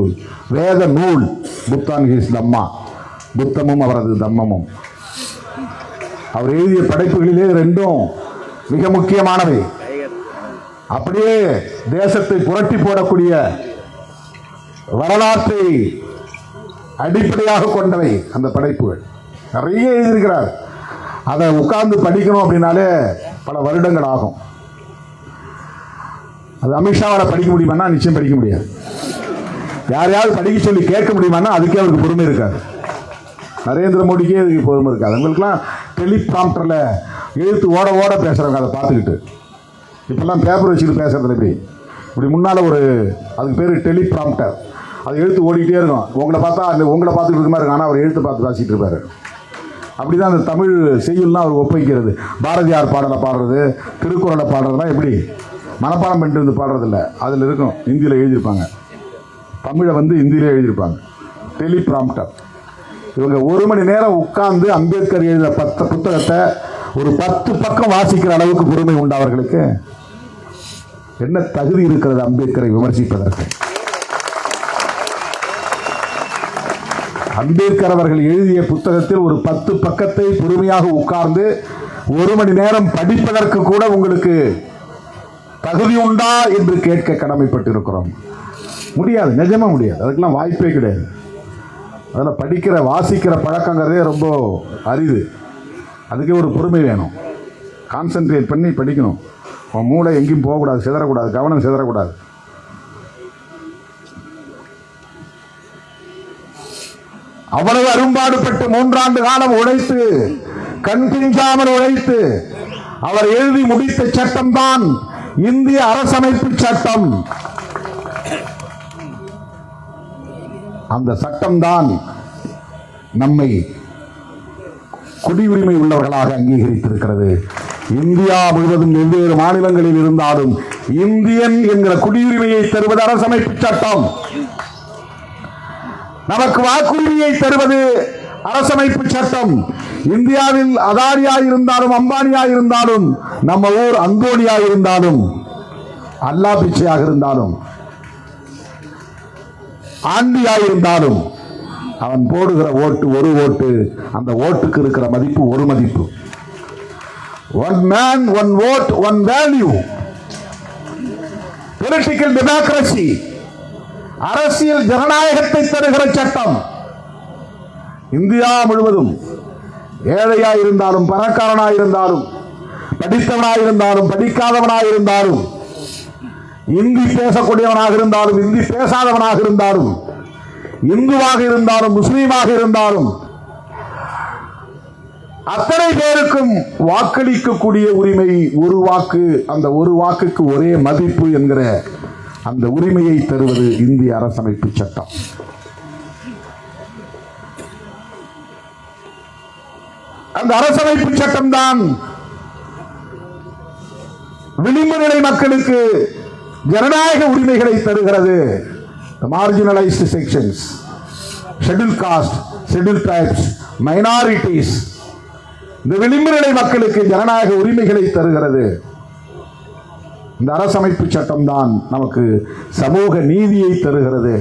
Speaker 2: வேத நூல் புத்தான் ஹிஸ் தம்மா, புத்தமும் அவரது தம்மமும். அவர் எழுதிய படைப்புகளிலே 2ம் மிக முக்கியமானவை. அப்படியே தேசத்தை புரட்டி போடக்கூடிய, வரலாற்றை அடிப்படையாக கொண்டவை அந்த படைப்புகள். நிறைய எழுதியிருக்கிறார். அதை உட்கார்ந்து படிக்கணும் அப்படின்னாலே பல வருடங்கள் ஆகும். அது அமித்ஷாவால் படிக்க முடியுமான்னா நிச்சயம் படிக்க முடியாது. யாரையாவது படிக்க சொல்லி கேட்க முடியுமான்னா அதுக்கே அவருக்கு பொறுமை இருக்காது. நரேந்திர மோடிக்கே அதுக்கு பொறுமை இருக்காது. அவங்களுக்குலாம் டெலிபிராம்டரில் எழுத்து ஓட ஓட பேசுகிறவங்க அதை பார்த்துக்கிட்டு. இப்போல்லாம் பேப்பர் வச்சுட்டு பேசுறதுல இப்படி முன்னால் அதுக்கு பேர் டெலிபிராம்டர், அது எழுத்து ஓடிக்கிட்டே இருக்கும். உங்களை பார்த்துட்டு இருக்க மாதிரி இருக்கும், ஆனால் அவர் எழுத்து பார்த்து வாசிட்டு இருப்பார். அப்படி தான் அந்த தமிழ் செய்யுள்லாம் அவர் ஒப்பிக்கிறது. பாரதியார் பாடலை பாடுறது, திருக்குறளை பாடுறதுலாம் எப்படி மனப்பாடம் பண்ணிட்டு பாடுறதில்ல, அதில் இருக்கும், ஹிந்தியில் எழுதியிருப்பாங்க. தமிழை ஹிந்தியிலே எழுதியிருப்பாங்க. டெலிபிராம்டர். இவங்க 1 மணி நேரம் உட்கார்ந்து அம்பேத்கர் எழுதிய 10 புத்தகத்தை ஒரு 10 பக்கம் வாசிக்கிற அளவுக்கு பொறுமை உண்டு அவர்களுக்கு. என்ன தகுதி இருக்கிறது அம்பேத்கரை விமர்சிப்பதற்கு? அம்பேத்கர் அவர்கள் எழுதிய புத்தகத்தில் ஒரு 10 பக்கத்தை பொறுமையாக உட்கார்ந்து 1 மணி நேரம் படிப்பதற்கு கூட உங்களுக்கு தகுதி உண்டா என்று கேட்க கடமைப்பட்டிருக்கிறோம். முடியாது, நிஜமா முடியாது. அதுக்கெல்லாம் வாய்ப்பே கிடையாது. அதில் வாசிக்கிற பழக்கங்கிறதே ரொம்ப அரிது. அதுக்கே ஒரு பொறுமை வேணும். கான்சென்ட்ரேட் பண்ணி படிக்கணும். உன் மூளை எங்கேயும் போகக்கூடாது, சிதறக்கூடாது, கவனம் சிதறக்கூடாது. அவ்வளவு அரும்பாடுபட்டு 3 ஆண்டு காலம் உழைத்து, கண் பிஞ்சாமல் உழைத்து அவர் எழுதி முடித்த சட்டம் தான் இந்திய அரசமைப்பு சட்டம். அந்த சட்டம் தான் நம்மை குடியுரிமை உள்ளவர்களாக அங்கீகரித்திருக்கிறது. இந்தியா முழுவதும் வெவ்வேறு மாநிலங்களில் இருந்தாலும் இந்தியன் என்கிற குடியுரிமையை தருவது அரசமைப்பு சட்டம். நமக்கு வாக்குரிமையை தருவது அரசமைப்பு சட்டம். இந்தியாவில் அதானியாக இருந்தாலும், அம்பானியாக இருந்தாலும், நம்ம ஊர் அந்தோனியாக இருந்தாலும், அல்லா பிச்சையாக இருந்தாலும், ஆண்டியாக இருந்தாலும், அவன் போடுகிற ஓட்டு ஒரு ஓட்டு, அந்த ஓட்டுக்கு இருக்கிற மதிப்பு ஒரு மதிப்பு. One man one vote one value. Political democracy, அரசியல் ஜனநாயகத்தை தருகிற சட்டம். இந்தியா முழுவதும் ஏழையாய் இருந்தாலும், பணக்காரனாய் இருந்தாலும், படித்தவனாய் இருந்தாலும், படிக்காதவனாய் இருந்தாலும், இந்தி பேசக்கூடியவனாக இருந்தாலும், இந்தி பேசாதவனாக இருந்தாலும், இந்துவாக இருந்தாலும், முஸ்லீமாக இருந்தாலும், அத்தனை பேருக்கும் வாக்களிக்கக்கூடிய உரிமை. ஒரு வாக்கு, அந்த ஒரு வாக்குக்கு ஒரே மதிப்பு என்கிற அந்த உரிமையை தருவது இந்திய அரசமைப்பு சட்டம். அந்த அரசமைப்பு சட்டம் தான் விளிம்பு நிலை மக்களுக்கு ஜனநாயக உரிமைகளை தருகிறது. Marginalised sections, schedule cost, schedule tribes, minorities, இந்த விளிம்பு நிலை மக்களுக்கு ஜனநாயக உரிமைகளை தருகிறது. இந்த அரசமைப்பு சட்டம் தான் நமக்கு சமூக நீதியை தருகிறது.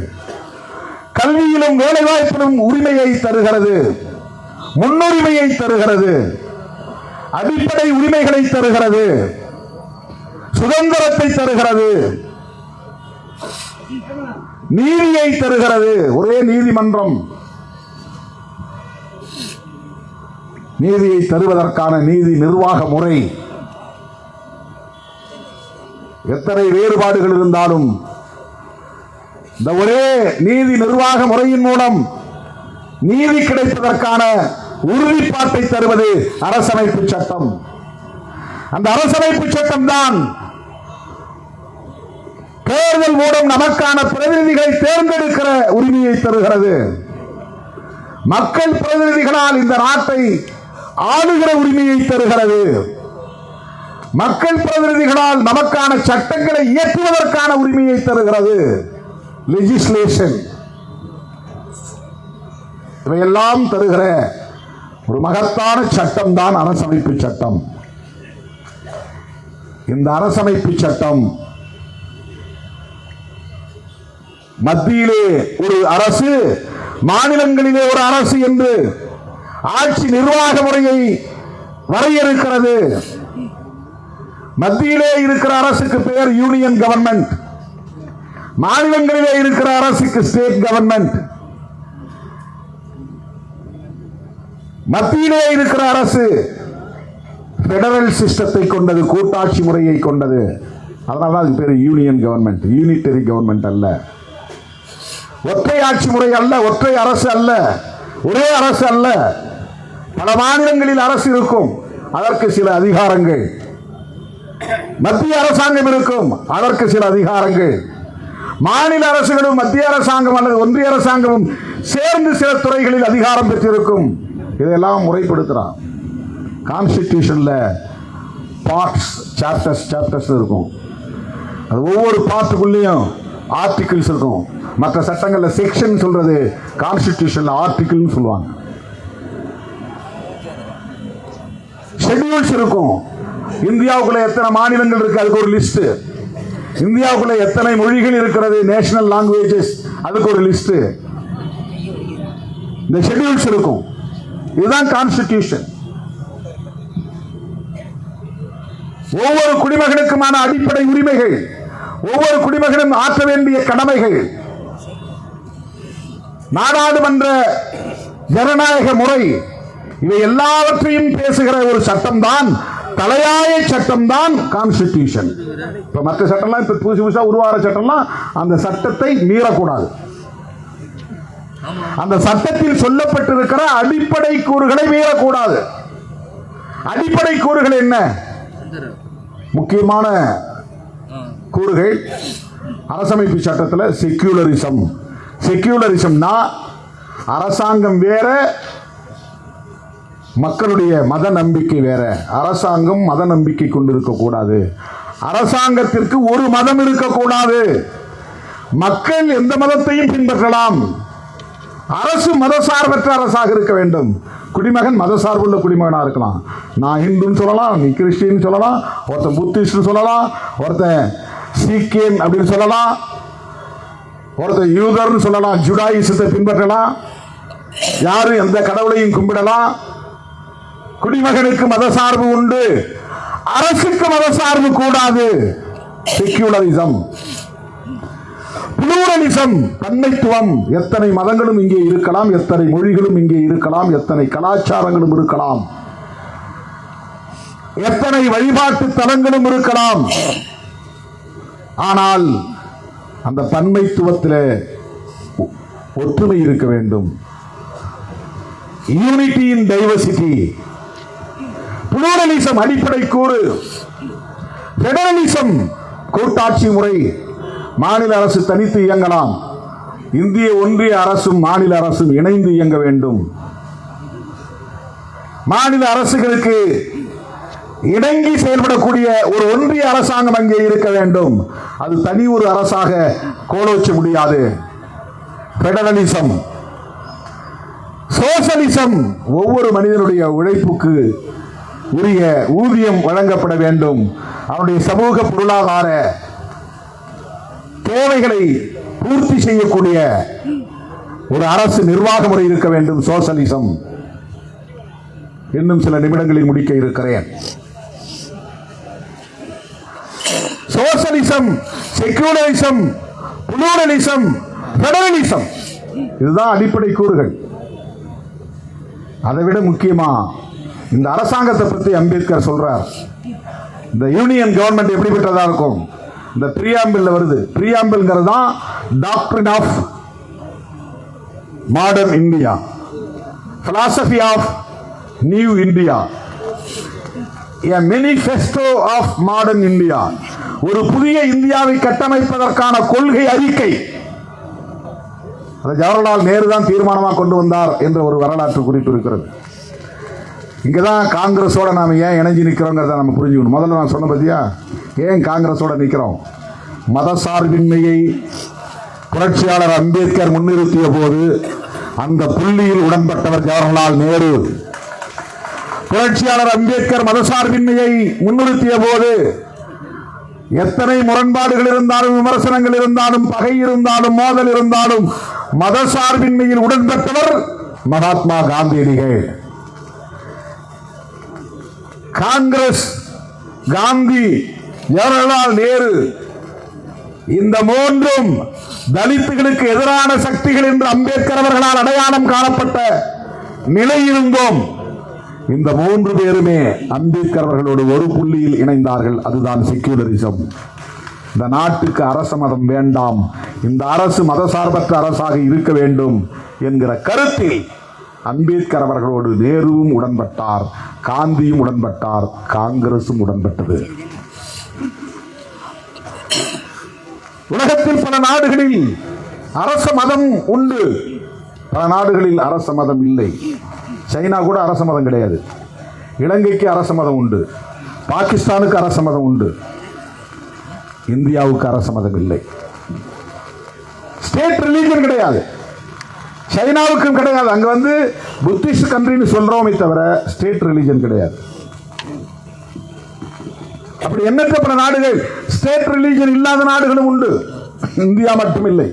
Speaker 2: கல்வியிலும் வேலைவாய்ப்பிலும் உரிமையை தருகிறது, முன்னுரிமையை தருகிறது, அடிப்படை உரிமைகளை தருகிறது, சுதந்திரத்தை தருகிறது, நீதியை தருகிறது. ஒரே நீதிமன்றம், நீதியை தருவதற்கான நீதி நிர்வாக முறை. எத்தனை வேறுபாடுகள் இருந்தாலும் இந்த ஒரே நீதி நிர்வாக முறையின் மூலம் நீதி கிடைப்பதற்கான உறுதிப்பாட்டை தருவது அரசமைப்பு சட்டம். அந்த அரசமைப்பு சட்டம் தான் தேர்தல் மூலம் நமக்கான பிரதிநிதிகளை தேர்ந்தெடுக்கிற உரிமையை தருகிறது. மக்கள் பிரதிநிதிகளால் இந்த நாட்டை ஆளுகிற உரிமையை தருகிறது. மக்கள் பிரதிநிதிகளால் நமக்கான சட்டங்களை இயற்றுவதற்கான உரிமையை தருகிறது. லெஜிஸ்லேஷன், இவையெல்லாம் தருகிற ஒரு மகத்தான சட்டம் தான் அரசமைப்பு சட்டம். இந்த அரசமைப்பு சட்டம் மத்தியிலே ஒரு அரசு, மாநிலங்களிலே ஒரு அரசு என்று ஆட்சி நிர்வாக முறையை வரையறுக்கிறது. மத்தியிலே இருக்கிற அரசுக்கு பெயர் யூனியன் கவர்மெண்ட், மாநிலங்களிலே இருக்கிற அரசுக்கு ஸ்டேட் கவர்மெண்ட். மத்தியிலே இருக்கிற அரசு பெடரல் சிஸ்டத்தை கொண்டது, கூட்டாட்சி முறையை கொண்டது. அதனால அது பேர் யூனியன் கவர்மெண்ட், யூனிட்டரி கவர்மெண்ட் அல்ல. ஒற்றை ஆட்சி முறை அல்ல, ஒற்றை அரசு அல்ல, ஒரே அரசு அல்ல. பல மாநிலங்களில் அரசு இருக்கும், அதற்கு சில அதிகாரங்கள். மத்திய அரசாங்கம் இருக்கும், அதற்கு சில அதிகாரங்கள். மாநில அரசுகளும் மத்திய அரசாங்கம் அல்லது ஒன்றிய அரசாங்கமும் சேர்ந்து சில துறைகளில் அதிகாரம் பெற்றிருக்கும். இதெல்லாம் முறைப்படுத்துறான். கான்ஸ்டிடியூஷன்ல பார்ட்ஸ், சாப்டர்ஸ் இருக்கும். அது ஒவ்வொரு பார்ட்டுக்குள்ளேயும் ஆர்டிகிள்ஸ் இருக்கும். மற்ற சட்டங்கள்ல செக்ஷன் சொல்றது, கான்ஸ்டிடியூஷன்ல ஆர்டிகிள் சொல்லுவாங்க. ஷெட்யூல்ஸ் இருக்கும். இந்தியாவுக்குள்ள எத்தனை மாநிலங்கள் இருக்கு அதுக்கு ஒரு லிஸ்ட். இந்தியாவுக்குள்ள எத்தனை மொழிகள் இருக்கிறது, நேஷனல் லாங்குவேஜஸ், அதுக்கு ஒரு லிஸ்ட். இந்த ஷெட்யூல்ஸ் இருக்கும். இதுதான் கான்ஸ்டிடியூஷன். ஒவ்வொரு குடிமகனுக்குமான அடிப்படை உரிமைகள், ஒவ்வொரு குடிமகனும் ஆற்ற வேண்டிய கடமைகள், நாடாளுமன்ற ஜனநாயக முறை, இவை எல்லாவற்றையும் பேசுகிற ஒரு சட்டம் தான், தலையாய சட்டம் தான் கான்ஸ்டிடியூஷன். இப்ப மற்ற சட்டம்லாம் இப்ப புதுசா உருவாகிற சட்டம்லாம் அந்த சட்டத்தை மீறக்கூடாது. அந்த சட்டத்தில் சொல்லப்பட்டிருக்கிற அடிப்படை கூறுகளை மீறக்கூடாது. அடிப்படை கூறுகள் என்ன? முக்கியமான கூறுகள் அரசமைப்பு சட்டத்தில் செக்யூலரிசம். செக்யூலரிசம்னா அரசாங்கம் வேற, மக்களுடைய மத நம்பிக்கை வேற. அரசாங்கம் மத நம்பிக்கை கொண்டிருக்க கூடாது. அரசாங்கத்திற்கு ஒரு மதம் இருக்கக்கூடாது. மக்கள் எந்த மதத்தையும் பின்பற்றலாம். அரசு மதசார்பற்ற அரசாக இருக்க வேண்டும். குடிமகன் மதசார்புள்ள குடிமகனா இருக்கலாம். நான் ஹிந்துன்னு சொல்லலாம், நீ கிறிஸ்டின் சொல்லலாம், ஒருத்தன் புத்திஸ்ட் சொல்லலாம், ஒருத்தன் சீக்கியன் அப்படின்னு சொல்லலாம், ஒருத்தன் யூதர்னு சொல்லலாம், ஜுடாயிசத்தை பின்பற்றலாம், யாரும் எந்த கடவுளையும் கும்பிடலாம். குடிமகனுக்கு மதசார்பு உண்டு, அரசுக்கு மதசார்பு கூடாது. செக்யூலரிசம். புளூரலிசம், தன்மைத்துவம். எத்தனை மதங்களும் இங்கே இருக்கலாம், எத்தனை மொழிகளும் இங்கே இருக்கலாம், எத்தனை கலாச்சாரங்களும் இருக்கலாம், எத்தனை வழிபாட்டு தலங்களும் இருக்கலாம். ஆனால் அந்த பன்மைத்துவத்தில் ஒற்றுமை இருக்க வேண்டும். யூனிட்டி இன் டைவர்சிட்டி. புளூரலிசம் அடிப்படை கூறு. பெடரலிசம் கூட்டாட்சி முறை. மாநில அரசு தனித்து இயங்கலாம். இந்திய ஒன்றிய அரசும் மாநில அரசும் இணைந்து இயங்க வேண்டும். மாநில அரசுகளுக்கு இணங்கி செயல்படக்கூடிய ஒரு ஒன்றிய அரசாங்கம் அங்கே இருக்க வேண்டும். அது தனி ஒரு அரசாக கோலோச்ச முடியாது. பெடரலிசம், சோசலிசம், ஒவ்வொரு மனிதனுடைய உழைப்புக்கு உரிய ஊதியம் வழங்கப்பட வேண்டும். அவனுடைய சமூக பொருளாதார தேவைகளை பூர்த்தி செய்யக்கூடிய ஒரு அரசு நிர்வாக முறை இருக்க வேண்டும். சோசலிசம். இன்னும் சில நிமிடங்களில் முடிக்க இருக்கிறேன். சோசலிசம், செக்யூலரிசம், புளூரலிசம், பெடரலிசம், இதுதான் அடிப்படை கூறுகள். அதை விட முக்கியமா இந்த அரசாங்கத்தை பற்றி அம்பேத்கர் சொல்றார். இந்த யூனியன் கவர்மெண்ட் எப்படிப்பட்டதா இருக்கும்? இந்த பிரியாம்பிள் வருது. பிரியாம்பிள்ங்கிறது தான் doctrine of modern India, philosophy of new India, a manifesto of modern India, ஒரு புதிய இந்தியாவை கட்டமைப்பதற்கான கொள்கை அறிக்கை. அதை ஜவஹர்லால் நேரு தான் தீர்மானமாக கொண்டு வந்தார் என்ற ஒரு வரலாற்று குறிப்பு இருக்கிறது. இங்கதான் காங்கிரஸோட நாம ஏன் இணைஞ்சு நிற்கிறோங்கிறத நம்ம புரிஞ்சுக்கணும். முதல்ல நான் சொன்ன பத்தியா, ஏன் காங்கிரஸோட நிற்கிறோம்? மதசார்பின்மையை புரட்சியாளர் அம்பேத்கர் முன்னிறுத்திய போது அந்த புள்ளியில் உடன்பட்டவர் ஜவஹர்லால் நேரு. புரட்சியாளர் அம்பேத்கர் மதசார்பின்மையை முன்னிறுத்திய போது எத்தனை முரண்பாடுகள் இருந்தாலும், விமர்சனங்கள் இருந்தாலும், பகை இருந்தாலும், மோதல் இருந்தாலும் மதசார்பின்மையில் உடன்பட்டவர் மகாத்மா காந்தியடிகள். காங்கிரஸ், காந்தி, ஜவஹர்லால் நேரு இந்த மூன்றும் தலித்துகளுக்கு எதிரான சக்திகள் என்று அம்பேத்கர் அவர்களால் அடையாளம் காணப்பட்ட நிலையிருந்தோம். இந்த மூன்று பேருமே அம்பேத்கர் அவர்களோடு ஒரு புள்ளியில் இணைந்தார்கள். அதுதான் செக்யூலரிசம். இந்த நாட்டுக்கு அரச மதம் வேண்டாம், இந்த அரசு மதசார்பற்ற அரசாக இருக்க வேண்டும் என்கிற கருத்தில் அம்பேத்கர் அவர்களோடு நேருவும் உடன்பட்டார், காந்தியும் உடன்பட்டார், காங்கிரசும் உடன்பட்டது. உலகத்தில் பல நாடுகளில் அரச மதம் உண்டு, பல நாடுகளில் அரச மதம் இல்லை. சைனா கூட அரச மதம் கிடையாது. இலங்கைக்கு அரச மதம் உண்டு, பாகிஸ்தானுக்கு அரச மதம் உண்டு, இந்தியாவுக்கு அரச மதம் இல்லை. ஸ்டேட் ரிலீஜன் கிடையாது, சைனாவுக்கும் கிடையாது. அங்க புத்திஸ்ட் கண்ட்ரின்னு சொல்றோமே தவிர ஸ்டேட் ரிலீஜன் கிடையாது. அப்படி எண்ணற்ற பல நாடுகள் ஸ்டேட் ரிலீஜன் இல்லாத நாடுகளும் உண்டு, இந்தியா மட்டும் இல்லை.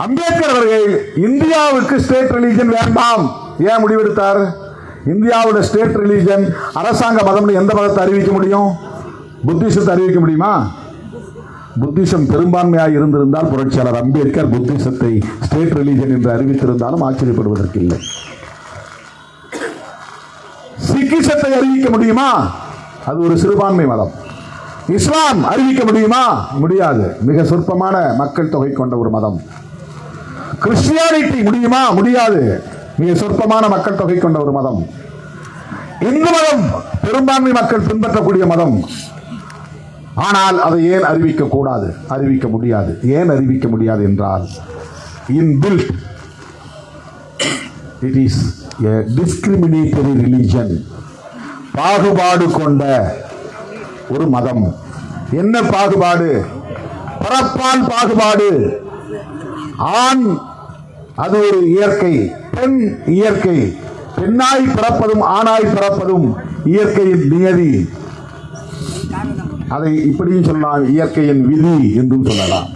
Speaker 2: அம்பேத்கர் அவர்கள் இந்தியாவுக்கு ஸ்டேட் ரிலீஜன் வேண்டாம் ஏன் முடிவெடுத்தார்? இந்தியாவோட ஸ்டேட் ரிலீஜன் அரசாங்க மதம் எந்த மதத்தை அறிவிக்க முடியும்? புத்திசத்தை அறிவிக்க முடியுமா? புத்திசம் பெரும்பான்மையாக இருந்திருந்தால் புரட்சியாளர் அம்பேத்கர் புத்திசத்தை ஸ்டேட் ரிலீஜன் என்று அறிவித்திருந்தாலும் ஆச்சரியப்படுவதற்கு இல்லை. சிக்கிசத்தை அறிவிக்க முடியுமா? அது ஒரு சிறுபான்மை மதம். இஸ்லாம் அறிவிக்க முடியுமா? முடியாது, மிக சொற்பமான மக்கள் தொகை கொண்ட ஒரு மதம். கிறிஸ்டியானிட்டி முடியுமா? முடியாது, மிக சொற்பமான மக்கள் தொகை கொண்ட ஒரு மதம். இந்து மதம் பெரும்பான்மை மக்கள் பின்பற்றக்கூடிய மதம். ஆனால் அதை ஏன் அறிவிக்க கூடாது? அறிவிக்க முடியாது. ஏன் அறிவிக்க முடியாது என்றால், inbuilt it is a discriminatory religion, பாகுபாடு கொண்ட ஒரு மதம். என்ன பாகுபாடு? பிறப்பால் பாகுபாடு. ஆண் அது ஒரு இயற்கை, பெண் இயற்கை. பெண்ணாய் பிறப்பதும் ஆணாய் பிறப்பதும் இயற்கையின் நியதி. அதை இப்படியும் சொல்லலாம், இயற்கையின் விதி என்றும் சொல்லலாம்.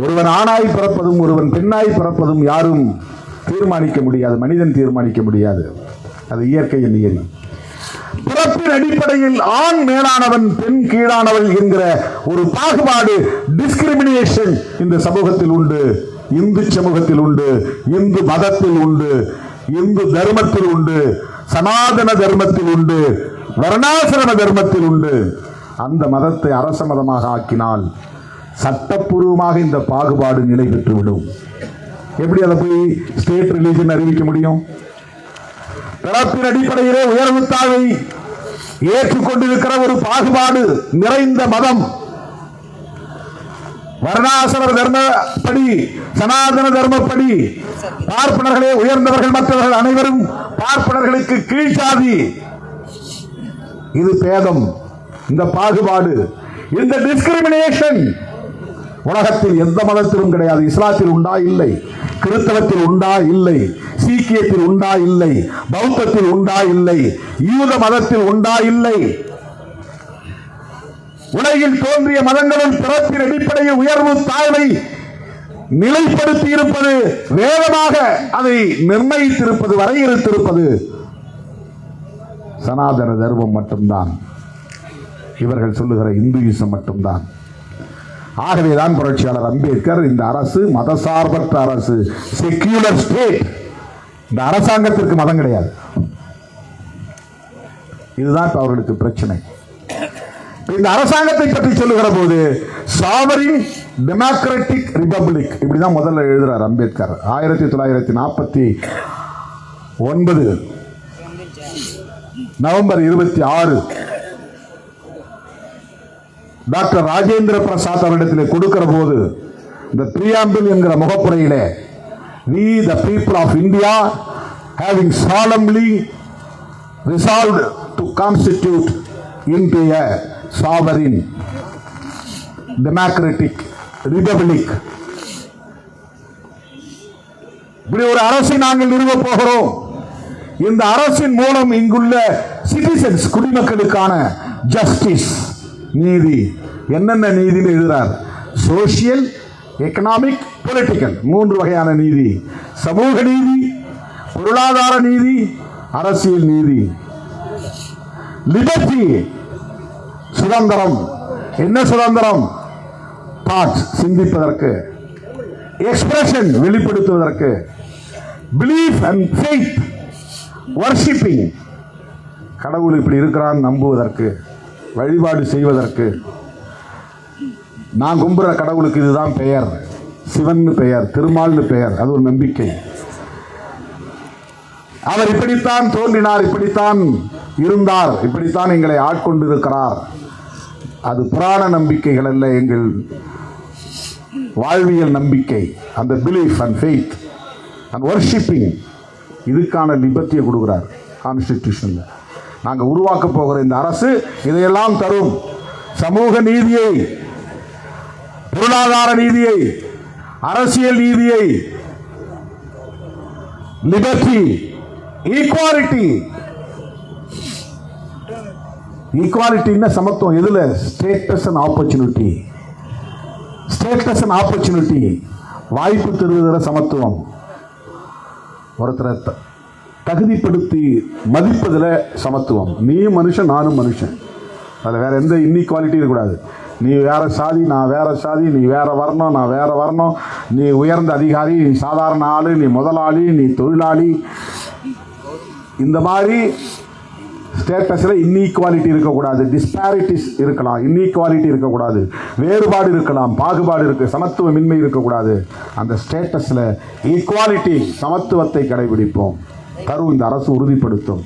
Speaker 2: ஒருவன் ஆணாய் பிறப்பதும் ஒருவன் பெண்ணாய் பிறப்பதும் யாரும் தீர்மானிக்க முடியாது, மனிதன் தீர்மானிக்க முடியாது. அது இயற்கையின் நியதி. பிறப்பின் அடிப்படையில் ஆண் மேலானவன் பெண் கீழானவள் என்கிற ஒரு பாகுபாடு, டிஸ்கிரிமினேஷன் இந்த சமூகத்தில் உண்டு, இந்து சமூகத்தில் உண்டு, இந்து மதத்தில் உண்டு, இந்து தர்மத்தில் உண்டு, சனாதன தர்மத்தில் உண்டு, வர்ணாசிரம தர்மத்தில் உண்டு. அந்த மதத்தை அரச மதமாக ஆக்கினால் சட்டப்பூர்வமாக இந்த பாகுபாடு நிலை பெற்றுவிடும். எப்படி அதை போய் ஸ்டேட் ரிலீஜன் அறிவிக்க முடியும்? பிறப்பின் அடிப்படையிலே உயர்வு தாழ்வை ஏற்றுக்கொண்டிருக்கிற ஒரு பாகுபாடு நிறைந்த மதம். வர்ணாசிரம தர்மப்படி, சனாதன தர்மப்படி பார்ப்பனர்களே உயர்ந்தவர்கள், மற்றவர்கள் அனைவரும் பார்ப்பனர்களுக்கு கீழ்சாதி. இது பேதம், இந்த பாகுபாடு, இந்த டிஸ்கிரிமினேஷன் உலகத்தில் எந்த மதத்திலும் கிடையாது. இஸ்லாத்தில் உண்டா? இல்லை. கிறிஸ்தவத்தில் உண்டா? இல்லை. சீக்கியத்தில் உண்டா? இல்லை. பௌத்தத்தில் உண்டா? இல்லை. யூத மதத்தில் உண்டா? இல்லை. உலகில் தோன்றிய மதங்களில் பிறப்பின் அடிப்படையில் உயர்வு தாழ்வை நிலைப்படுத்தி இருப்பது, வேதமாக அதை நிர்ணயித்திருப்பது, வரையறுத்திருப்பது சனாதன தர்மம் மட்டும்தான். இவர்கள் சொல்லுகிற இந்துயிசம் மட்டும்தான். ஆகவேதான் புரட்சியாளர் அம்பேத்கர் இந்த அரசு மதசார்பற்ற அரசு, செக்யூலர் ஸ்டேட், இந்த அரசாங்கத்திற்கு மதம் கிடையாது. இதுதான் அவர்களுக்கு பிரச்சனை. இந்த அரசாங்கத்தை பற்றி சொல்லுகிற போது சாவரின் டெமோக்ராட்டிக் ரிபப்ளிக் இப்படிதான் முதல்ல எழுதுறார் அம்பேத்கர். 1949 நவம்பர் 26 டாக்டர் ராஜேந்திர பிரசாத் அவரிடத்தில் கொடுக்கிற போது இந்த பிரியாம்பிள் என்கிற முகப்புரையிலே, we the people of India having solemnly resolved to constitute into a sovereign democratic republic, இப்படி ஒரு அரசை நாங்கள் நிறுவப் போகிறோம். இந்த அரசின் மூலம் இங்குள்ள சிட்டிசன்ஸ், குடிமக்களுக்கான ஜஸ்டிஸ், நீதி, என்னென்ன நீதினு எழுதுறார். சோசியல், எக்கனாமிக், பொலிட்டிக்கல், 3 வகையான நீதி. சமூக நீதி, பொருளாதார நீதி, அரசியல் நீதி. லிபர்ட்டி, சுதந்திரம். என்ன சுதந்திரம்? தாட், சிந்திப்பதற்கு. எக்ஸ்பிரஷன், வெளிப்படுத்துவதற்கு. பிலீஃப் அண்ட் ஃபெய்த், வர்ஷிப்பிங், கடவுள் இப்படி இருக்கிறான் நம்புவதற்கு, வழிபாடு செய்வதற்கு. நான் கும்புற கடவுளுக்கு இதுதான் பெயர், சிவன் பெயர், திருமால்னு பெயர், அது ஒரு நம்பிக்கை. அவர் இப்படித்தான் தோன்றினார், இப்படித்தான் இருந்தார், இப்படித்தான் எங்களை ஆட்கொண்டிருக்கிறார். அது புராண நம்பிக்கைகள் அல்ல, எங்கள் வாழ்வியல் நம்பிக்கை. அந்த belief and faith and worshipping, இதுக்கான லிபர்ட்டியை கொடுக்கிறார் கான்ஸ்டிடியூஷன்ல. நாங்கள் உருவாக்க போகிற இந்த அரசு இதையெல்லாம் தரும். சமூக நீதியை, பொருளாதார நீதியை, அரசியல் நீதியை, லிபர்ட்டி, ஈக்குவாலிட்டி. ஈக்குவாலிட்டின்னா சமத்துவம். எதுல? Status and opportunity. Status and opportunity, வாய்ப்பு தருவதில் சமத்துவம். ஒருத்தரை தகுதிப்படுத்தி மதிப்பதில் சமத்துவம். நீயும் மனுஷன், நானும் மனுஷன். அதில் வேற எந்த இன்இக்வாலிட்டி இருக்கக்கூடாது. நீ வேற சாதி, நான் வேற சாதி, நீ வேற வர்ணம், நான் வேற வர்ணம், நீ உயர்ந்த அதிகாரி, நீ சாதாரண ஆளு, நீ முதலாளி, நீ தொழிலாளி, இந்த மாதிரி ஸ்டேட்டஸில் இன்இக்வாலிட்டி இருக்கக்கூடாது. டிஸ்பாரிட்டிஸ் இருக்கலாம், இன்இக்வாலிட்டி இருக்கக்கூடாது, வேறுபாடு இருக்கலாம், பாகுபாடு இருக்கு, சமத்துவமின்மை இருக்கக்கூடாது. அந்த ஸ்டேட்டஸில் ஈக்குவாலிட்டி, சமத்துவத்தை கடைபிடிப்போம். தரும் இந்த அரசு உறுதிப்படுத்தும்.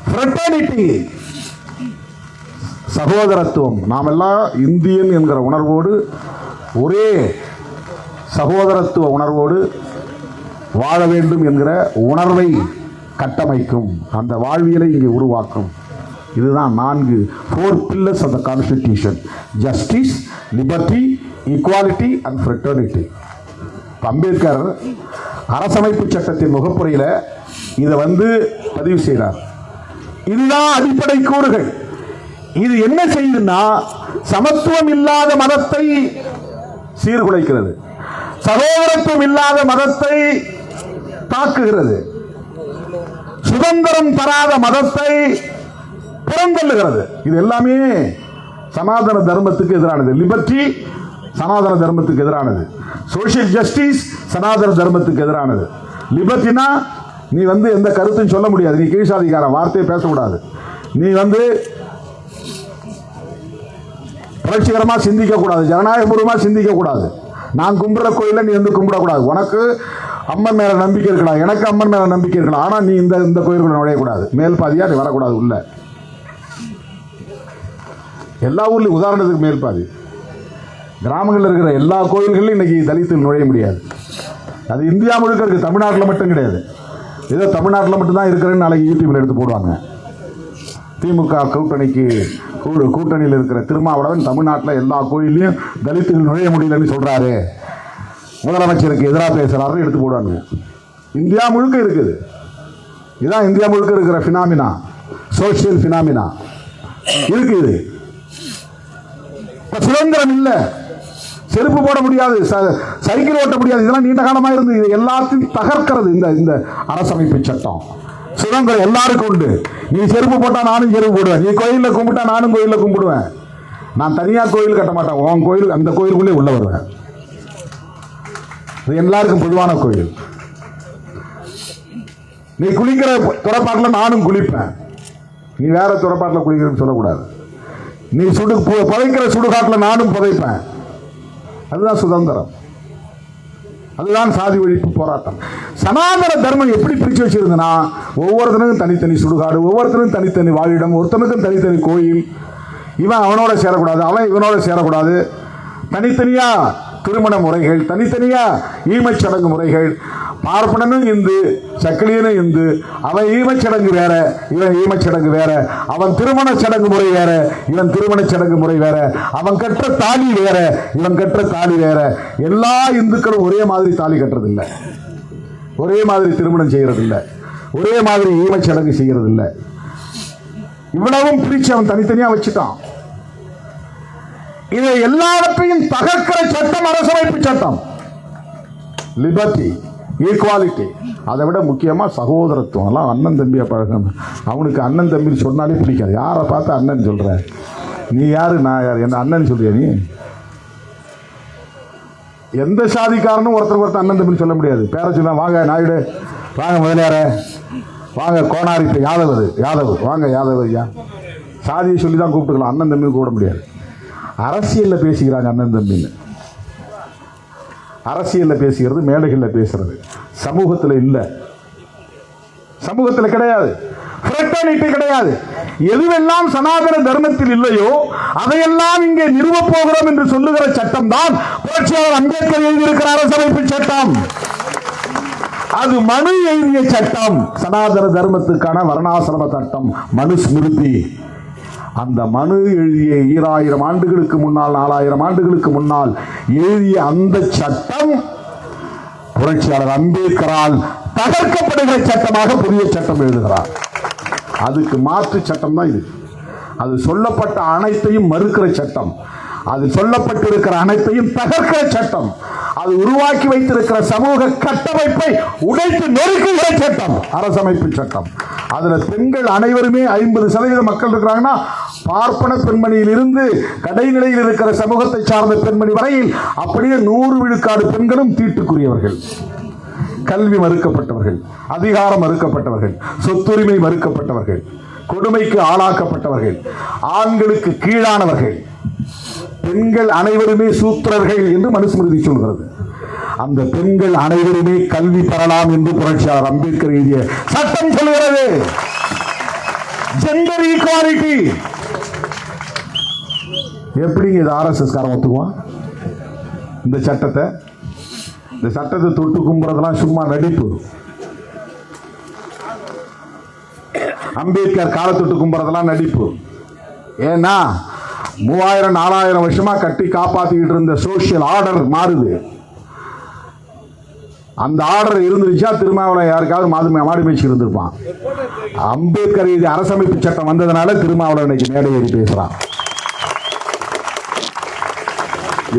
Speaker 2: ஃப்ரெட்டர்னிட்டி, சகோதரத்துவம். நாம் எல்லாம் இந்தியன் என்கிற உணர்வோடு, ஒரே சகோதரத்துவ உணர்வோடு வாழ வேண்டும் என்கிற உணர்வை கட்டமைக்கும். அந்த வாழ்வியலை இங்கே உருவாக்கும். இதுதான் 4 pillars of the Constitution: justice, liberty, equality and fraternity. Ambedkar அரசமைப்பு சட்டத்தின் முகப்புரையில் இதை பதிவு செய்கிறார். இதுதான் அடிப்படை கூறுகள். இது என்ன செய்யுதுன்னா, சமத்துவம் இல்லாத மதத்தை சீர்குலைக்கிறது, சகோதரத்துவம் இல்லாத மதத்தை தாக்குகிறது, சுதந்திரம் தராத மதத்தை புறந்தள்ளுகிறது. இது எல்லாமே சனாதன தர்மத்துக்கு எதிரானது. லிபர்ட்டி சனாதன தர்மத்துக்கு எதிரானது. சோசியல் ஜஸ்டிஸ் சனாதன தர்மத்துக்கு எதிரானது. லிபர்ட்டினா நீ எந்த கருத்தும் சொல்ல முடியாது, நீ கீழ்சாதிக்கார வார்த்தையை பேசக்கூடாது, நீ புரட்சிகரமாக சிந்திக்க கூடாது, ஜனநாயகபூர்வமாக சிந்திக்க கூடாது, நான் கும்பிடுற கோயில நீ கும்பிடக்கூடாது, உனக்கு அம்மன் மேல நம்பிக்கை இருக்கலாம், எனக்கு அம்மன் மேல நம்பிக்கை இருக்கலாம். ஆனா நீ இந்த கோயிலுக்குள்ள நுழையக்கூடாது, மேல் பாதியா நீ வரக்கூடாது உள்ள. எல்லா ஊர்லயும் உதாரணத்துக்கு மேல் பாதி. கிராமங்களில் இருக்கிற எல்லா கோயில்களிலும் இன்னைக்கு தலித்தில் நுழைய முடியாது. அது இந்தியா முழுக்க இருக்கு, தமிழ்நாட்டில் மட்டும் கிடையாது. ஏதோ தமிழ்நாட்டில் மட்டும்தான் இருக்கிறேன்னு நாளைக்கு யூடியூப்ல எடுத்து போடுவாங்க. திமுக கூட்டணியில் இருக்கிற திருமாவளவன் தமிழ்நாட்டில் எல்லா கோயிலையும் தலித்தில் நுழைய முடியலன்னு சொல்றாரு, முதலமைச்சருக்கு எதிராக பேசுறாரு, எடுத்து போடுவாங்க. இந்தியா முழுக்க இருக்குது. இதுதான் இந்தியா முழுக்க இருக்கிற பினாமினா, சோசியல் பினாமினா இருக்குது. சுதந்திரம் இல்லை, செருப்பு போட முடியாது, சைக்கிள் ஓட்ட முடியாது, இதெல்லாம் நீண்ட காலமாக இருந்து இது எல்லாத்தையும் தகர்க்கிறது இந்த அரசமைப்பு சட்டம். சுதந்திரம் எல்லாருக்கும் உண்டு. நீ செருப்பு போட்டா நானும் செருப்பு போடுவேன், நீ கோயிலில் கும்பிட்டா நானும் கோயிலில் கும்பிடுவேன். நான் தனியாக கோயில் கட்ட மாட்டேன், உன் கோயில் அந்த கோயிலுக்குள்ளே உள்ள வருவேன். இது எல்லாருக்கும் பொதுவான கோயில். நீ குளிக்கிற துறப்பாட்டில் நானும் குளிப்பேன், நீ வேற துறப்பாட்டில் குளிக்கிறன்னு சொல்லக்கூடாது. நீ புதைக்கிற சுடுகாட்டில் நானும் புதைப்பேன். அதுதான் சுதந்திரம், அதுதான் சாதி ஒழிப்பு போராட்டம். சனாதன தர்மம் எப்படி பிரிச்சு வச்சிருந்தனா, ஒவ்வொருத்தனுக்கும் தனித்தனி சுடுகாடு, ஒவ்வொருத்தனுக்கும் தனித்தனி வாழிடம், ஒருத்தனுக்கும் தனித்தனி கோயில். இவன் அவனோட சேரக்கூடாது, அவன் இவனோட சேரக்கூடாது. தனித்தனியா திருமண முறைகள், தனித்தனியா ஈமச்சடங்கு முறைகள். பார்ப்பனனும் இந்து, சக்கிலியனும் இந்து. அவன் ஈமச்சடங்கு வேற, இவன் ஈமச்சடங்கு வேற. அவன் திருமண சடங்கு முறை வேற, இவன் திருமண சடங்கு முறை வேற. அவன் கற்ற தாலி வேற, இவன் கற்ற தாலி வேற. எல்லா இந்துக்களும் ஒரே மாதிரி தாலி கட்டுறதில்லை, ஒரே மாதிரி திருமணம் செய்யறதில்லை, ஒரே மாதிரி ஈமச்சடங்கு செய்யறதில்லை. இவ்வளவும் பிரிச்சு அவன் தனித்தனியா வச்சுட்டான். இதை எல்லாவற்றையும் தகர்க்கிற சட்டம் அரசமைப்பு சட்டம். லிபர்ட்டி, ஈக்குவாலிட்டி, அதை விட முக்கியமா சகோதரத்துவம். எல்லாம் அண்ணன் தம்பியை பழகணும். அவனுக்கு அண்ணன் தம்பி சொன்னாலே பிடிக்காது. யாரை பார்த்து அண்ணன் சொல்ற, நீ யாரு நான் யாரு, என்ன அண்ணன் சொல்றியா நீ? எந்த சாதிக்காரனும் ஒருத்தருக்கு அண்ணன் தம்பி சொல்ல முடியாது. பேர சொல்ல, வாங்க நாயுடு, வாங்க முதலியார, வாங்க கோனாரி, யாதவ் வாங்க யாதவ் ஐயா, சாதியை சொல்லி தான் கூப்பிட்டுக்கலாம், அண்ணன் தம்பி கூப்பிட முடியாது. அரசியல்ல பேசிக்கிறாங்க அண்ணன் தம்பின்னு. அரசியல்ல பேசுகிறது, மேடைகளில் பேசுறது, சமூகத்தில் இல்ல, சமூகத்தில் கிடையாது, ஃப்ரெட்டர்னிட்டி கிடையாது. எதுவெல்லாம் சனாதன தர்மத்தில் இல்லையோ அதையெல்லாம் இங்கே நிறுவப் போகிறோம் என்று சொல்லுகிற சட்டம் தான் புரட்சியாளர் அம்பேத்கர் எழுதியிருக்கிற அரசமைப்பு சட்டம். அது மனு எழுதிய சட்டம், சனாதன தர்மத்துக்கான வர்ணாசிரம சட்டம், மனுஸ்மிருதி. அந்த மனு எழுதிய 2000 ஆண்டுகளுக்கு முன்னால், 4000 ஆண்டுகளுக்கு முன்னால் எழுதிய அந்த சட்டம் புரட்சியாளர் அம்பேத்கரால் தகர்க்கப்படுகிற சட்டமாக புதிய சட்டம் எழுதுகிறார். அதுக்கு மாற்று சட்டம் தான் இது. அது சொல்லப்பட்ட அனைத்தையும் மறுக்கிற சட்டம், அது சொல்லப்பட்டிருக்கிற அனைத்தையும் தகர்க்கிற சட்டம், அது உருவாக்கி வைத்திருக்கிற சமூக கட்டமைப்பை உடைத்து நொறுக்குகிற சட்டம் அரசமைப்பு சட்டம். அதுல பெண்கள் அனைவருமே 50% மக்கள் இருக்கிறாங்கன்னா, பார்ப்பன பெண்மணியில் இருந்து கடைநிலையில் இருக்கிற சமூகத்தை சார்ந்த பெண்மணி வரையில் அப்படியே 100 விழுக்காடு பெண்களும் தீட்டுக்குரியவர்கள், கல்வி மறுக்கப்பட்டவர்கள், அதிகாரம் மறுக்கப்பட்டவர்கள், சொத்துரிமை மறுக்கப்பட்டவர்கள், கொடுமைக்கு ஆளாக்கப்பட்டவர்கள், ஆண்களுக்கு கீழானவர்கள். பெண்கள் அனைவருமே சூத்திரர்கள் என்று மனுஸ்மிருதி சொல்கிறது. அந்த பெண்கள் அனைவருமே கல்வி பெறலாம் என்று புரட்சியாளர் அம்பேத்கர் எழுதிய சட்டம் சொல்கிறது. Gender equality. எப்படி இது ஆர்எஸ்எஸ் காரன் ஒத்துக்குவான்? இந்த சட்டத்தை தொட்டு கும்புறதெல்லாம் சும்மா நடிப்பு. அம்பேத்கர் காலை தொட்டு கும்புறதெல்லாம் நடிப்பு. ஏன்னா 3000-4000 வருஷமா கட்டி காப்பாத்திக்கிட்டு இருந்த சோசியல் ஆர்டர் மாறுது. அந்த ஆர்டர் இருந்துருச்சா திருமாவளவன் யாருக்காவது மாடு மேய்ச்சி இருந்திருப்பான். அம்பேத்கர் இது அரசமைப்பு சட்டம் வந்ததுனால திருமாவளவன் இன்னைக்கு மேடை ஏறி பேசுறான்.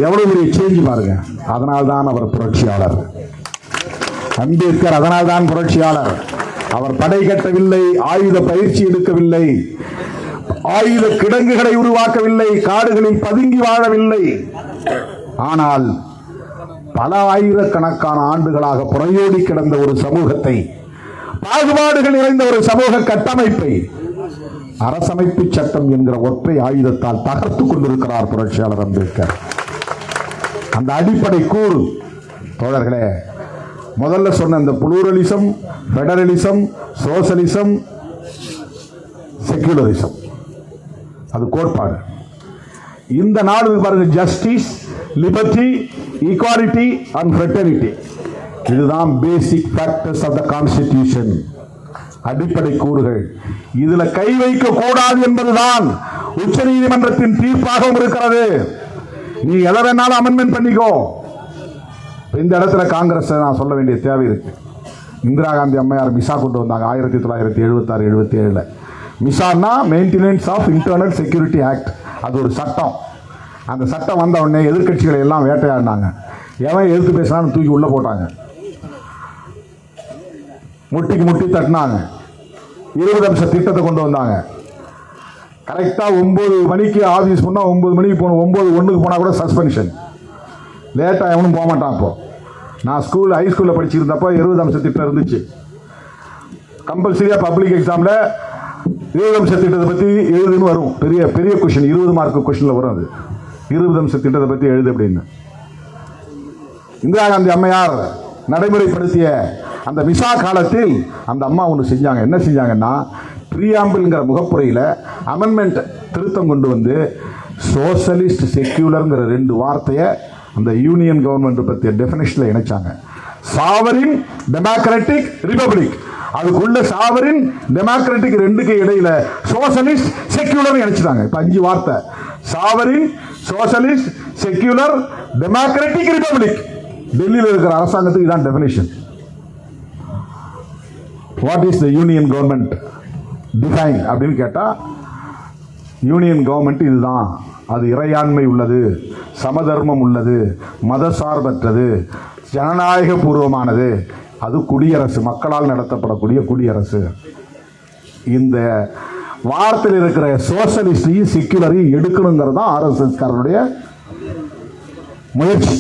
Speaker 2: எவ்வளவு பெரிய சேஞ்ச் பாருங்க. அதனால்தான் அவர் புரட்சியாளர் அம்பேத்கர். அதனால்தான் புரட்சியாளர். அவர் படை கட்டவில்லை, ஆயுத பயிற்சி எடுக்கவில்லை, ஆயுத கிடங்குகளை உருவாக்கவில்லை, காடுகளில் பதுங்கி வாழவில்லை. ஆனால் பல ஆயிரக்கணக்கான ஆண்டுகளாக புறையோடி கிடந்த ஒரு சமூகத்தை, பாகுபாடுகள் நிறைந்த ஒரு சமூக கட்டமைப்பை அரசமைப்பு சட்டம் என்கிற ஒற்றை ஆயுதத்தால் தகர்த்துக் கொண்டிருக்கிறார் புரட்சியாளர் அம்பேத்கர். அந்த அடிப்படை கூறு தோழர்களே, முதல்ல சொன்ன இந்த புளூரலிசம், பெடரலிசம், சோசலிசம், செக்யூலரிசம், அது கோட்பாடு. இந்த நாடு பாருங்க, justice, liberty, equality and fraternity, இதுதான் பேசிக் ஃபேக்டர்ஸ் ஆஃப் த கான்ஸ்டிடியூஷன், அடிப்படை கூறுகள். இதுல கை வைக்க கூடாது என்பதுதான் உச்ச நீதிமன்றத்தின் தீர்ப்பாகவும் இருக்கிறது. நீ எதை வேணாலும் அமெண்ட்மெண்ட் பண்ணிக்கோ. இந்த இடத்துல காங்கிரஸ் நான் சொல்ல வேண்டிய தேவை இருக்கு. இந்திரா காந்தி அம்மையார் மிசா கொண்டு வந்தாங்க 1976-77. மிசான்னா maintenance of internal security act, அது ஒரு சட்டம். அந்த சட்டம் வந்த உடனே எதிர்கட்சிகளை எல்லாம் வேட்டையாடினாங்க. எவன் எதிர்த்து பேசினான்னு தூக்கி உள்ள போட்டாங்க, முட்டிக்கு முட்டி தட்டினாங்க. 20 நிமிஷ திட்டத்தை கொண்டு வந்தாங்க. கரெக்டா 9 மணிக்கு ஆபீஸ் போனா 9 மணிக்கு போகணும், 9:01 போனா கூட சஸ்பென்ஷன். லேட்டா எவனும் போக மாட்டான். அப்போ நான் ஹை ஸ்கூல்ல படிச்சிருந்தப்போ 20 நிமிஷ திட்டம் இருந்துச்சு. கம்பல்சரியா பப்ளிக் எக்ஸாம்ல 20 நிமிஷ திட்டத்தை பத்தி எழுதுன்னு வரும். பெரிய பெரிய கொஸ்டின், 20 மார்க் கொஸ்டின்ல வரும். அது 20 நிமிஷ திட்டத்தை பத்தி எழுது அப்படின்னு இந்திரா காந்தி அம்மையார் நடைமுறைப்படுத்திய அந்த மிசா காலத்தில் அந்த அம்மா ஒன்று செஞ்சாங்க. என்ன செஞ்சாங்கன்னா, பிரியாம்பிள்ங்கிற முகப்புரையில் அமெண்ட்மெண்ட் திருத்தம் கொண்டு வந்து சோசலிஸ்ட், செக்யூலர்ங்கிற 2 வார்த்தையை அந்த யூனியன் கவர்மெண்ட் பற்றிய டெஃபினேஷனில் இணைச்சாங்க. சாவரின், டெமோக்ராட்டிக், ரிபப்ளிக், அதுக்குள்ள சாவரின், டெமோக்ராட்டிக் 2க்கு இடையில சோசலிஸ்ட், செக்யூலர் இணைச்சிட்டாங்க. இப்ப 5 வார்த்தை: sovereign, socialist, secular, democratic, republic. டெல்லியில் இருக்கிற அரசாங்கத்துக்கு இதான் definition. What is the union government define அப்படின்னு கேட்டா, யூனியன் கவர்மெண்ட் இதுதான். அது இறையாண்மை உள்ளது, சமதர்மம் உள்ளது, மதசார்பற்றது, ஜனநாயக பூர்வமானது, அது குடியரசு, மக்களால் நடத்தப்படக்கூடிய குடியரசு. இந்த வார்த்தையில் இருக்கிற சோசலிஸ்டையும் செக்யூலரையும் எடுக்கணுங்கிறது தான் ஆர்எஸ்எஸ் காரனுடைய முயற்சி.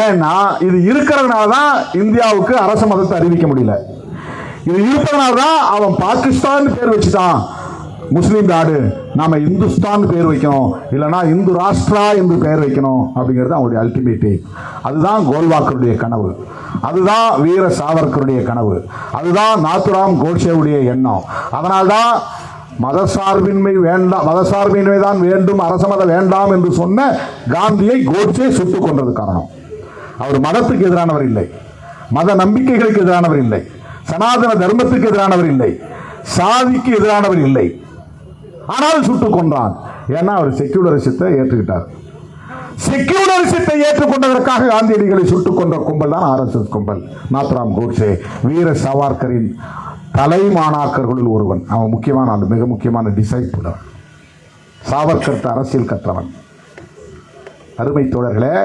Speaker 2: ஏன்னா இது இருக்கிறதுனால தான் இந்தியாவுக்கு அரச மதத்தை அறிவிக்க முடியல. இது இருப்பதனால தான் அவன் பாகிஸ்தான் பேர் வச்சுட்டான், முஸ்லீம் நாடு, நாம இந்துஸ்தான் பேர் வைக்கணும், இல்லைன்னா இந்து ராஷ்டிரா என்று பெயர் வைக்கணும் அப்படிங்கிறது அவனுடைய அல்டிமேட். அதுதான் கோல்வாக்கருடைய கனவு, அதுதான் வீர சாவர்கருடைய கனவு, அதுதான் நாத்துராம் கோட்சேவுடைய எண்ணம். அதனால்தான் மதசார்பின்மை வேண்டாம், மதசார்பின்மை தான் வேண்டும், அரச மதம் வேண்டாம் என்று சொன்ன காந்தியை கோட்சே சுட்டுக் கொண்டது காரணம். அவர் மதத்துக்கு எதிரானவர் இல்லை, மத நம்பிக்கைகளுக்கு எதிரானவர் இல்லை, சனாதன தர்மத்துக்கு எதிரானவர் இல்லை, சாதிக்கு எதிரானவர் இல்லை. ஆனால் சுட்டுக் கொண்டான். ஏன்னா அவர் செக்யூலரிசத்தை ஏற்றுக்கிட்டார். செக்யூலரிசத்தை ஏற்றுக்கொண்டதற்காக காந்தியடிகளை சுட்டுக் கொண்ட கும்பல் தான் ஆர்எஸ்எஸ் கும்பல். நாத்ராம் கோட்சே வீர சாவர்கரின் தலைமாணாக்கர்களில் ஒருவன். அவன் முக்கியமான, மிக முக்கியமான டிசைபிள். சாவர்கர் அரசியல் கற்றவன். அருமை தோழர்களே,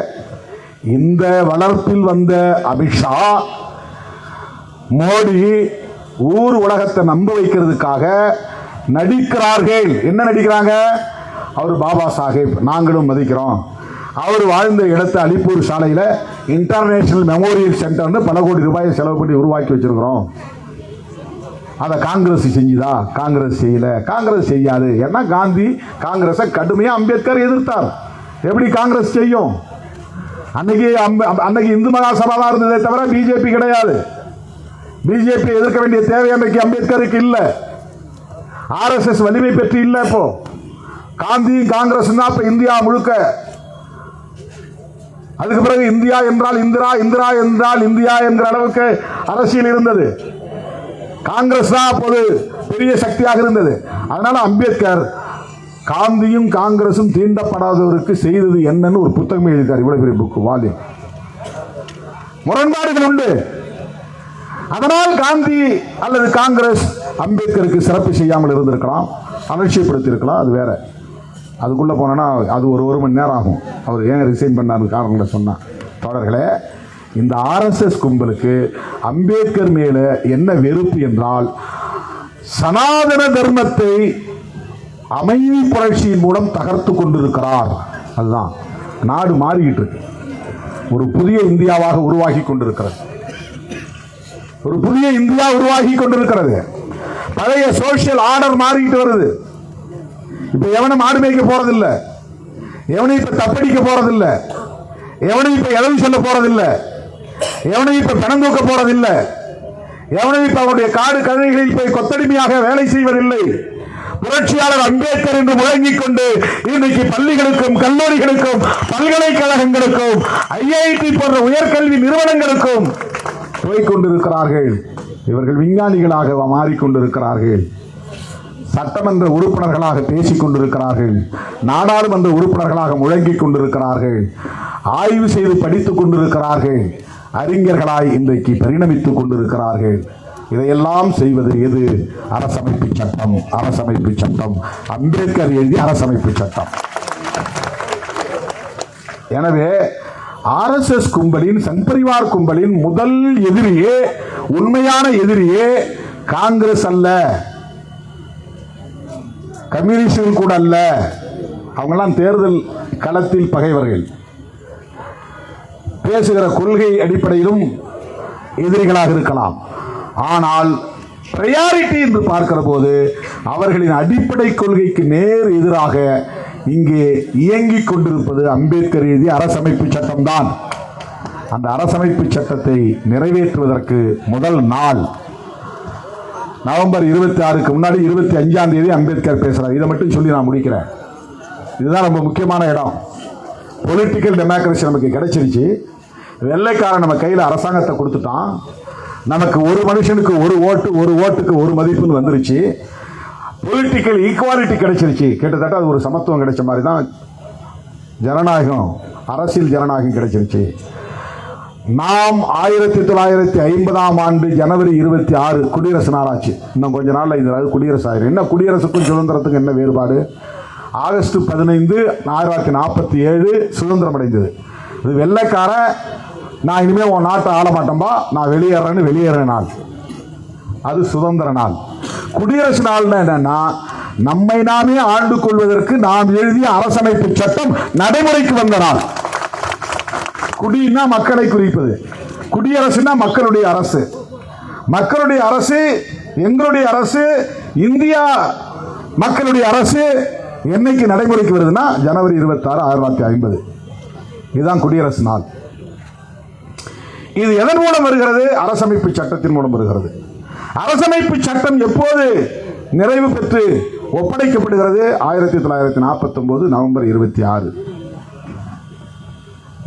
Speaker 2: இந்த வளர்ப்பில் வந்த அமித்ஷா, மோடி ஊர் உலகத்தை நம்ப வைக்கிறதுக்காக நடிக்கிறார்கள். என்ன நடிக்கிறாங்க? அவர் பாபா சாஹேப், நாங்களும் மதிக்கிறோம். அவர் வாழ்ந்த இடத்தை அலிப்பூர் சாலையில் இன்டர்நேஷனல் மெமோரியல் சென்டர்னு பல கோடி ரூபாயை செலவு பண்ணி உருவாக்கி வச்சிருக்கிறோம். அதை காங்கிரஸ் செஞ்சுதா? காங்கிரஸ் செய்யல, காங்கிரஸ் செய்யாது. ஏன்னா காந்தி காங்கிரஸை கடுமையாக அம்பேத்கர் எதிர்த்தார். எப்படி காங்கிரஸ் செய்யும்? அன்னைக்கு இந்து மகாசபா தான் இருந்ததே தவிர பிஜேபி கிடையாது. பிஜேபி எதிர்க்க வேண்டிய தேவை அன்னைக்கு அம்பேத்கருக்கு இல்லை. ஆர்எஸ்எஸ் வலிமை பெற்று இல்லை. இப்போ காந்தி காங்கிரஸ் தான் இப்ப இந்தியா முழுக்க. அதுக்கு பிறகு இந்தியா என்றால் இந்திரா, இந்திரா என்றால் இந்தியா என்கிற அளவுக்கு அரசியல் இருந்தது. காங்கிரஸ் தான் அப்போது பெரிய சக்தியாக இருந்தது. அதனால அம்பேத்கர் காந்தியும் காங்கிரசும் தீண்டப்படாதவருக்கு செய்தது என்னன்னு ஒரு புத்தகம் எழுதியிருக்கார். இவ்வளவு பெரிய புக், வால்யூம். முரண்பாடுகள் உண்டு. அதனால் காந்தி அல்லது காங்கிரஸ் அம்பேத்கருக்கு சிறப்பு செய்யாமல் இருந்திருக்கலாம், அலட்சியப்படுத்தி இருக்கலாம், அது வேற. அதுக்குள்ள போனா அது ஒரு மணி நேரம் ஆகும். அவர் ஏன் ரிசைன் பண்ணாரு காரணங்களை சொன்னா. தோழர்களே, இந்த ஆர்எஸ்எஸ் கும்பலுக்கு அம்பேத்கர் மேல என்ன வெறுப்பு என்றால், சனாதன தர்மத்தை அமைதி புரட்சியின் மூலம் தகர்த்து கொண்டிருக்கிறார். அதுதான் நாடு மாறிக்கிட்டு இருக்கு. ஒரு புதிய இந்தியாவாக உருவாகி கொண்டிருக்கிறது. ஒரு புதிய இந்தியா உருவாகி கொண்டிருக்கிறது. பழைய சோசியல் ஆர்டர் மாறிக்கிட்டு வருது. இப்ப எவனும் மாடு மேய்க்க போறதில்லை, எவனும் இப்ப தப்படிக்க போறதில்லை, எவனும் இப்ப எதுவும் சொல்ல போறதில்லை, எவனும் இப்ப பணம் தூக்க போறதில்லை, எவனும் இப்ப அவருடைய காடு கழனிகளில் போய் கொத்தடிமையாக வேலை செய்வதில்லை. புரட்சியாளர் அம்பேத்கர் என்று முழங்கிக் கொண்டு இன்னைக்கு பள்ளிகளுக்கும் கல்லூரிகளுக்கும் பல்கலைக்கழகங்களுக்கும் ஐஐடி போன்ற உயர்கல்வி நிறுவனங்களுக்கும் போய்கொண்டிருக்கிறார்கள். இவர்கள் விஞ்ஞானிகளாக மாறிக்கொண்டிருக்கிறார்கள், சட்டமன்ற உறுப்பினர்களாக பேசிக் கொண்டிருக்கிறார்கள், நாடாளுமன்ற உறுப்பினர்களாக முழங்கிக் கொண்டிருக்கிறார்கள், ஆய்வு செய்து படித்துக் கொண்டிருக்கிறார்கள், அறிஞர்களாய் இன்றைக்கு பரிணமித்துக் கொண்டிருக்கிறார்கள். இதையெல்லாம் செய்வது எது? அரசமைப்பு சட்டம். அரசமைப்பு சட்டம், அம்பேத்கர் எழுதிய அரசமைப்பு சட்டம். எனவே RSS கும்பலின், சங் பரிவார் கும்பலின் முதல் எதிரியே, உண்மையான எதிரியே காங்கிரஸ் அல்ல, கம்யூனிஸ்டுகள் கூட அல்ல. அவங்கெல்லாம் தேர்தல் களத்தில் பகைவர்கள், பேசுகிற கொள்கை அடிப்படையிலும் எதிரிகளாக இருக்கலாம். ஆனால் பிரையாரிட்டி என்று பார்க்கிற போது அவர்களின் அடிப்படை கொள்கைக்கு நேர் எதிராக இங்கே இயங்கிக் கொண்டிருப்பது அம்பேத்கர் எழுதிய அரசமைப்பு சட்டம் தான். அந்த அரசமைப்பு சட்டத்தை நிறைவேற்றுவதற்கு முதல் நாள் நவம்பர் 26க்கு முன்னாடி 25ஆம் தேதி அம்பேத்கர் பேசுறார். இதை மட்டும் சொல்லி நான் முடிக்கிறேன். இதுதான் ரொம்ப முக்கியமான இடம். பொலிட்டிக்கல் டெமோக்ரஸி நமக்கு கிடைச்சிருச்சு. வெள்ளைக்காரன் நம்ம கையில் அரசாங்கத்தை கொடுத்துட்டான். நமக்கு ஒரு மனுஷனுக்கு ஒரு ஓட்டு, ஒரு ஓட்டுக்கு ஒரு மதிப்புன்னு வந்துருச்சு. பொலிட்டிக்கல் ஈக்குவாலிட்டி கிடைச்சிருச்சு. கிட்டத்தட்ட அது ஒரு சமத்துவம் கிடைச்ச மாதிரி தான் ஜனநாயகம், அரசியல் ஜனநாயகம் கிடைச்சிருச்சு. நாம் 1950ஆம் ஆண்டு ஜனவரி 26 குடியரசு நாளாச்சு. இன்னும் கொஞ்ச நாள்ல இது குடியரசு ஆயிரும். என்ன குடியரசுக்கும் சுதந்திரத்துக்கும் என்ன வேறுபாடு? ஆகஸ்ட் 15 1947 சுதந்திரம் அடைந்தது. இது வெள்ளைக்காரன் நான் இனிமே உன் நாட்டை ஆள மாட்டேன்பா, நான் வெளியேறேன்னு வெளியேற நாள், அது சுதந்திர நாள். குடியரசு நாள் என்னன்னா நம்மை நாமே ஆண்டு கொள்வதற்கு நாம் எழுதிய அரசமைப்பு சட்டம் நடைமுறைக்கு வந்த நாள். குடினா மக்களை குறிப்பது, குடியரசுனா மக்களுடைய அரசு. மக்களுடைய அரசு, எங்களுடைய அரசு, இந்தியா மக்களுடைய அரசு என்னைக்கு நடைமுறைக்கு வருதுன்னா ஜனவரி 26 1950. இதுதான் குடியரசு நாள். இது எதன் மூலம் வருகிறது? அரசமைப்பு சட்டத்தின் மூலம் வருகிறது. அரசமைப்பு சட்டம் எப்போது நிறைவு பெற்று ஒப்படைக்கப்படுகிறது? 1949 நவம்பர் 26.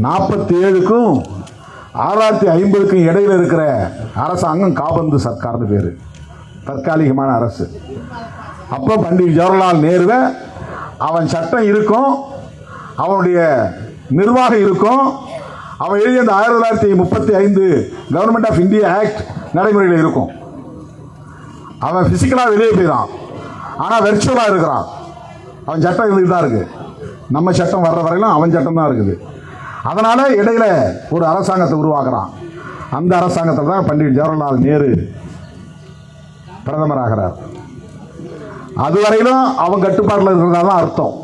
Speaker 2: 47க்கும் 1950க்கும் இடையில இருக்கிற அரசாங்கம் காபந்து சர்க்கார்னு பேரு, தற்காலிகமான அரசு. அப்போ பண்டிட் ஜவஹர்லால் நேருவை அவன் சட்டம் இருக்கும், அவனுடைய நிர்வாகம் இருக்கும். அவன் எழுதிய அந்த 1935 கவர்மெண்ட் ஆஃப் இந்தியா ஆக்ட் நடைமுறையில் இருக்கும். அவன் பிசிக்கலா வெளியே போயிடான், ஆனா வெர்ச்சுவலா இருக்கிறான். அவன் சட்டம் இருந்துட்டு தான் இருக்கு. நம்ம சட்டம் வர்ற வரையிலும் அவன் சட்டம் தான் இருக்குது. அதனால இடையில ஒரு அரசாங்கத்தை உருவாக்குறான். அந்த அரசாங்கத்தில் தான் பண்டிட் ஜவஹர்லால் நேரு பிரதமராகிறார். அதுவரையிலும் அவன் கட்டுப்பாட்டில் இருக்கிறதா தான் அர்த்தம்.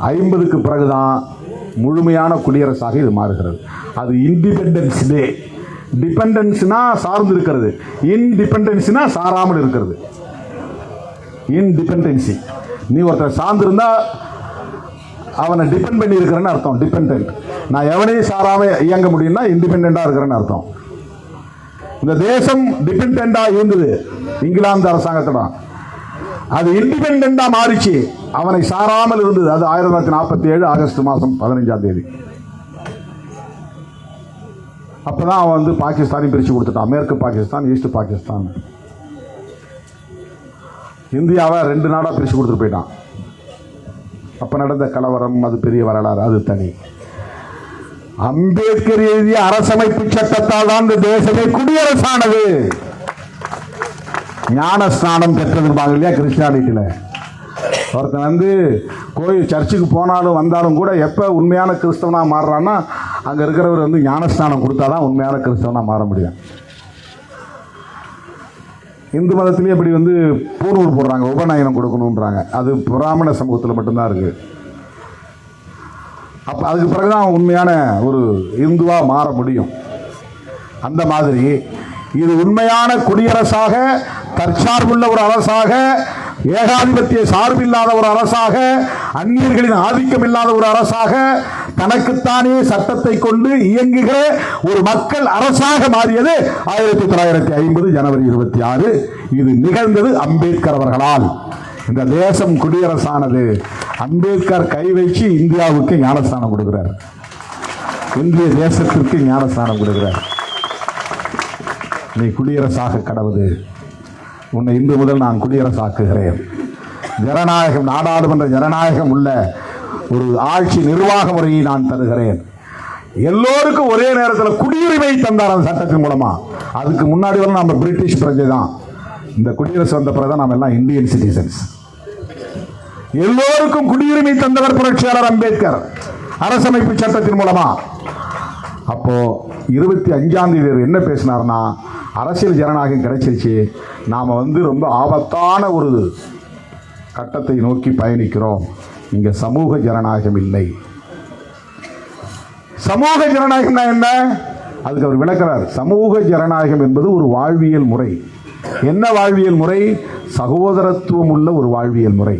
Speaker 2: 50க்கு பிறகுதான் முழுமையான குடியரசாக இது மாறுகிறது. அது இண்டிபெண்டன்ஸ் டே. டிபெண்டன்ஸ்னா சார்ந்து இருக்கிறது, இன்டிபெண்டன்ஸ்னா சாராமல் இருக்கிறது. இன்டிபெண்டன்சி, நீ ஒருத்தர் சார்ந்து இருந்தா அவனை டிபெண்ட் பண்ணி இருக்கிறேன்னு அர்த்தம். டிபெண்டன்ட், நான் எவனையும் சாராம இயங்க முடியும்னா இண்டிபெண்டா இருக்கிறேன்னு அர்த்தம். இந்த தேசம் டிபெண்டா இருந்தது இங்கிலாந்து அரசாங்கத்தோட, அது இண்டிபெண்டா மாறிச்சு, அவனை சாராமல் இருந்தது. அது 1947 ஆகஸ்ட் மாதம் 15ஆம் தேதி. அப்பதான் அவன் வந்து பாகிஸ்தானையும் பிரிச்சு கொடுத்துட்டான். மேற்கு பாகிஸ்தான், ஈஸ்ட் பாகிஸ்தான். இந்தியாவை 2 நாடா பிரிச்சு கொடுத்துட்டு போயிட்டான். அப்ப நடந்த கலவரம் அது பெரிய வரலாறு, அது தனி. அம்பேத்கர் எழுதிய அரசமைப்பு சட்டத்தால் தான் இந்த தேசமே குடியரசானது. ஞான ஸ்நானம் பெற்றதுபாங்க இல்லையா கிறிஸ்டியானிட்டியில. ஒருத்தன் வந்து கோயில் சர்ச்சுக்கு போனாலும் வந்தாலும் கூட எப்ப உண்மையான கிறிஸ்தவனா மாறுறான்னா அங்க இருக்கிறவர் வந்து ஞானஸ்நானம் கொடுத்தாதான் உண்மையான கிறிஸ்தவனா மாற முடியும். இந்து மதத்திலேயே இப்படி வந்து பூணூல் போடுறாங்க, உபநயனம் கொடுக்கணுன்றாங்க. அது பிராமண சமூகத்தில் மட்டும்தான் இருக்கு. அப்ப அதுக்கு பிறகுதான் உண்மையான ஒரு இந்துவா மாற முடியும். அந்த மாதிரி இது உண்மையான குடியரசாக, தற்சார்புள்ள ஒரு அரசாக, ஏகாதிபத்திய சார்பில்லாத ஒரு அரசாக, அந்நியர்களின் ஆதிக்கம் இல்லாத ஒரு அரசாக, தனக்குத்தானே சட்டத்தை கொண்டு இயங்குகிற ஒரு மக்கள் அரசாக மாறியது 1950 ஜனவரி 26. இது நிகழ்ந்தது அம்பேத்கர் அவர்களால். இந்த தேசம் குடியரசானது அம்பேத்கர் கை வச்சு இந்தியாவுக்கு ஞானஸ்தானம் கொடுக்கிறார். இந்திய தேசத்திற்கு ஞானஸ்தானம் கொடுக்கிறார். நீ குடியரசாக கடவுது, உன்னை இன்று முதல் நான் குடியரசாக்குகிறேன். ஜனநாயகம், நாடாளுமன்ற ஜனநாயகம் உள்ள ஒரு ஆட்சி நிர்வாக முறையை நான் தருகிறேன். எல்லோருக்கும் ஒரே நேரத்தில் குடியுரிமை தந்தார் அந்த சட்டத்தின் மூலமா. அதுக்கு முன்னாடி வரை நம்ம பிரிட்டிஷ் பிரஜை தான். இந்த குடியரசு வந்த பிறகு நாம் எல்லாம் இந்தியன் சிட்டிசன்ஸ். எல்லோருக்கும் குடியுரிமை தந்தவர் புரட்சியாளர் அம்பேத்கர் அரசமைப்பு சட்டத்தின் மூலமா. அப்போ 25ஆம் தேதி என்ன பேசினார்னா, அரசியல் ஜனநாயகம் கிடைச்சிருச்சு, நாம ரொம்ப ஆபத்தான ஒரு கட்டத்தை நோக்கி பயணிக்கிறோம், இங்க சமூக ஜனநாயகம் இல்லை. சமூக ஜனநாயகம்னா என்ன? அதுக்கு அவர் விளக்கிறார். சமூக ஜனநாயகம் என்பது ஒரு வாழ்வியல் முறை. என்ன வாழ்வியல் முறை? சகோதரத்துவம் உள்ள ஒரு வாழ்வியல் முறை.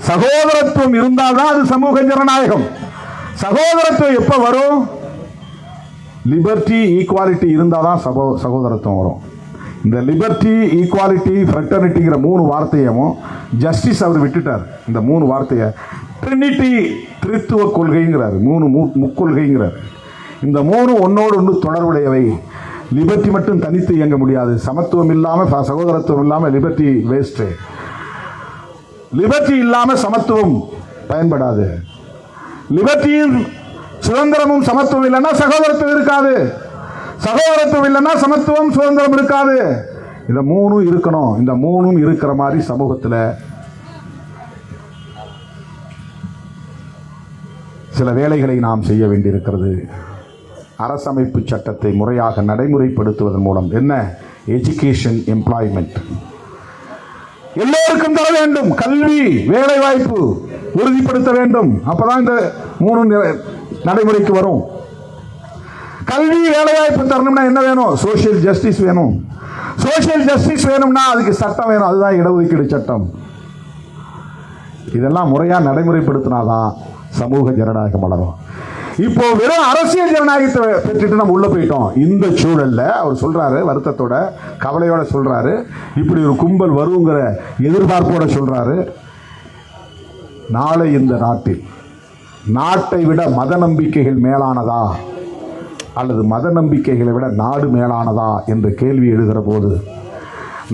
Speaker 2: சகோதரத்துவம் இருந்தால்தான் அது சமூக ஜனநாயகம். சகோதரத்துவம் எப்ப வரும்? லிபர்ட்டி, ஈக்குவாலிட்டி இருந்தாதான் சகோதரத்துவம் வரும். இந்த லிபர்ட்டி, ஈக்குவாலிட்டி, ஃப்ரெட்டர்னிட்டிங்கிற 3 வார்த்தையும் ஜஸ்டிஸ் அவர் விட்டுட்டார். இந்த 3 வார்த்தையை ட்ரினிட்டி, திரித்துவ கொள்கைங்கிறார், 3 முக்கொள்கைங்கிறார். இந்த 3 ஒன்னோடு ஒன்று தொடர்புடையவை. லிபர்ட்டி மட்டும் தனித்து இயங்க முடியாது. சமத்துவம் இல்லாமல், சகோதரத்துவம் இல்லாமல் லிபர்ட்டி வேஸ்ட். லிபர்ட்டி இல்லாமல் சமத்துவம் பயன்படாது. லிபர்ட்டியும் சுதந்திரமும் சமத்துவம் இல்லைன்னா சகோதரத்துவம் இருக்காது. சகோதரத்துவம் இல்லைன்னா சமத்துவம், சுதந்திரம் இருக்காது. இந்த 3 இருக்கணும். இந்த 3 இருக்கிற மாதிரி சமூகத்தில் சில வேலைகளை நாம் செய்ய வேண்டியிருக்கிறது. அரசமைப்பு சட்டத்தை முறையாக நடைமுறைப்படுத்துவதன் மூலம் என்ன? எஜுகேஷன், எம்ப்ளாய்மெண்ட் எல்லோருக்கும் தர வேண்டும். கல்வி, வேலை வாய்ப்பு உறுதிப்படுத்த வேண்டும். அப்பதான் இந்த 3 நடைமுறைக்கு வரும். கல்வி, வேலை வாய்ப்பு தரணும்னா என்ன வேணும்? சோசியல் ஜஸ்டிஸ் வேணும். சோசியல் ஜஸ்டிஸ் வேணும்னா அதுக்கு சட்டம் வேணும். அதுதான் இடஒதுக்கீடு சட்டம். இதெல்லாம் முறையா நடைமுறைப்படுத்தினாதான் சமூக ஜனநாயகம் வளரும். இப்போ வெறும் அரசியல் ஜனநாயகத்தை பெற்றுட்டு நம்ம உள்ள போயிட்டோம். இந்த சூழல்ல அவர் சொல்றாரு, வருத்தத்தோட, கவலையோட சொல்றாரு, இப்படி ஒரு கும்பல் வருங்கிற எதிர்பார்ப்போட சொல்றாரு. நாளை இந்த நாட்டில் நாட்டை விட மத நம்பிக்கைகள் மேலானதா அல்லது மத நம்பிக்கைகளை விட நாடு மேலானதா என்ற கேள்வி எழுகிற போது,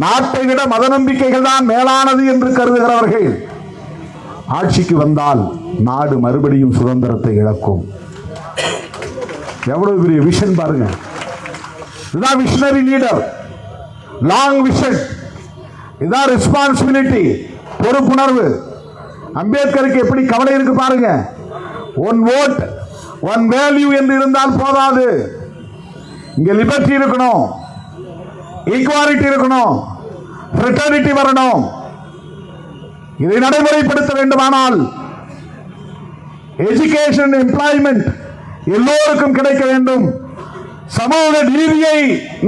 Speaker 2: நாட்டை விட மத நம்பிக்கைகள் தான் மேலானது என்று கருதுகிறவர்கள் ஆட்சிக்கு வந்தால் நாடு மறுபடியும் சுதந்திரத்தை இழக்கும். எவ்வளவு பெரிய விஷன் பாருங்க. இதுதான் விஷனரி லீடர், லாங் விஷன். இதுதான் ரெஸ்பான்சிபிலிட்டி, பொறுப்புணர்வு. அம்பேத்கருக்கு எப்படி கவலை இருக்கு பாருங்க. ஒன் ஓட், ஒன் வேல்யூ என்று இருந்தால் போதாது. இங்க லிபர்ட்டி இருக்கணும், ஈக்குவாலிட்டி இருக்கணும், ஃப்ரெட்டர்னிட்டி வரணும். இதை நடைமுறைப்படுத்த வேண்டுமானால் எஜுகேஷன், எம்ப்ளாய்மெண்ட் எல்லோருக்கும் கிடைக்க வேண்டும். சமூக நீதியை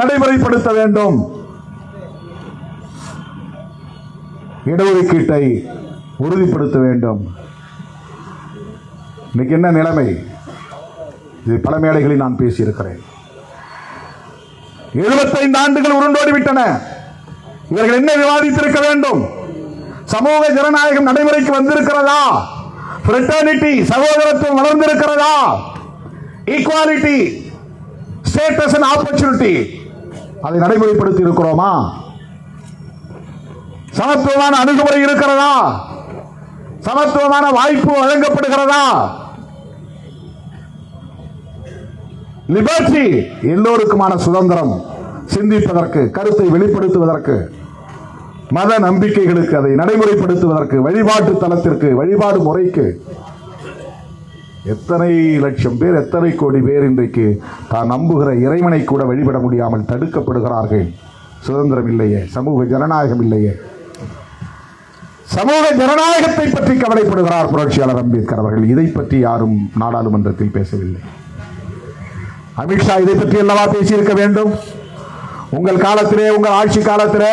Speaker 2: நடைமுறைப்படுத்த வேண்டும். இடஒதுக்கீட்டை உறுதிப்படுத்த வேண்டும். இன்னைக்கு என்ன நிலைமை? இது பல மேடைகளில் நான் பேசியிருக்கிறேன். 75 ஆண்டுகள் உருண்டோடிவிட்டன. இவர்கள் என்ன விவாதித்திருக்க வேண்டும்? சமூக ஜனநாயகம் நடைமுறைக்கு வந்திருக்கிறதா? ஃப்ரெட்டர்னிட்டி, சகோதரத்துவம் வளர்ந்திருக்கிறதா? ஈக்குவாலிட்டி, ஸ்டேட்டஸ் அண்ட் ஆப்பர்ச்சுனிட்டி அதை நடைமுறைப்படுத்தி இருக்கிறோமா? சமத்துவமான அணுகுமுறை இருக்கிறதா? சமத்துவமான வாய்ப்பு வழங்கப்படுகிறதா? லிபர்ட்டி, எல்லோருக்குமான சுதந்திரம், சிந்திப்பதற்கு, கருத்தை வெளிப்படுத்துவதற்கு, மத நம்பிக்கைகளுக்கு, அதை நடைமுறைப்படுத்துவதற்கு, வழிபாட்டு தலத்திற்கு, வழிபாடு முறைக்கு. எத்தனை லட்சம் பேர், எத்தனை கோடி பேர் இன்றைக்கு தான் நம்புகிற இறைவனை கூட வழிபட முடியாமல் தடுக்கப்படுகிறார்கள். சுதந்திரம் இல்லையே, சமூக ஜனநாயகம் இல்லையே. சமூக ஜனநாயகத்தை பற்றி கவலைப்படுகிறார் புரட்சியாளர் அம்பேத்கர் அவர்கள். இதை பற்றி யாரும் நாடாளுமன்றத்தில் பேசவில்லை. அமித்ஷா இதை பற்றி அல்லவா பேசியிருக்க வேண்டும்? உங்கள் காலத்திலே, உங்கள் ஆட்சி காலத்திலே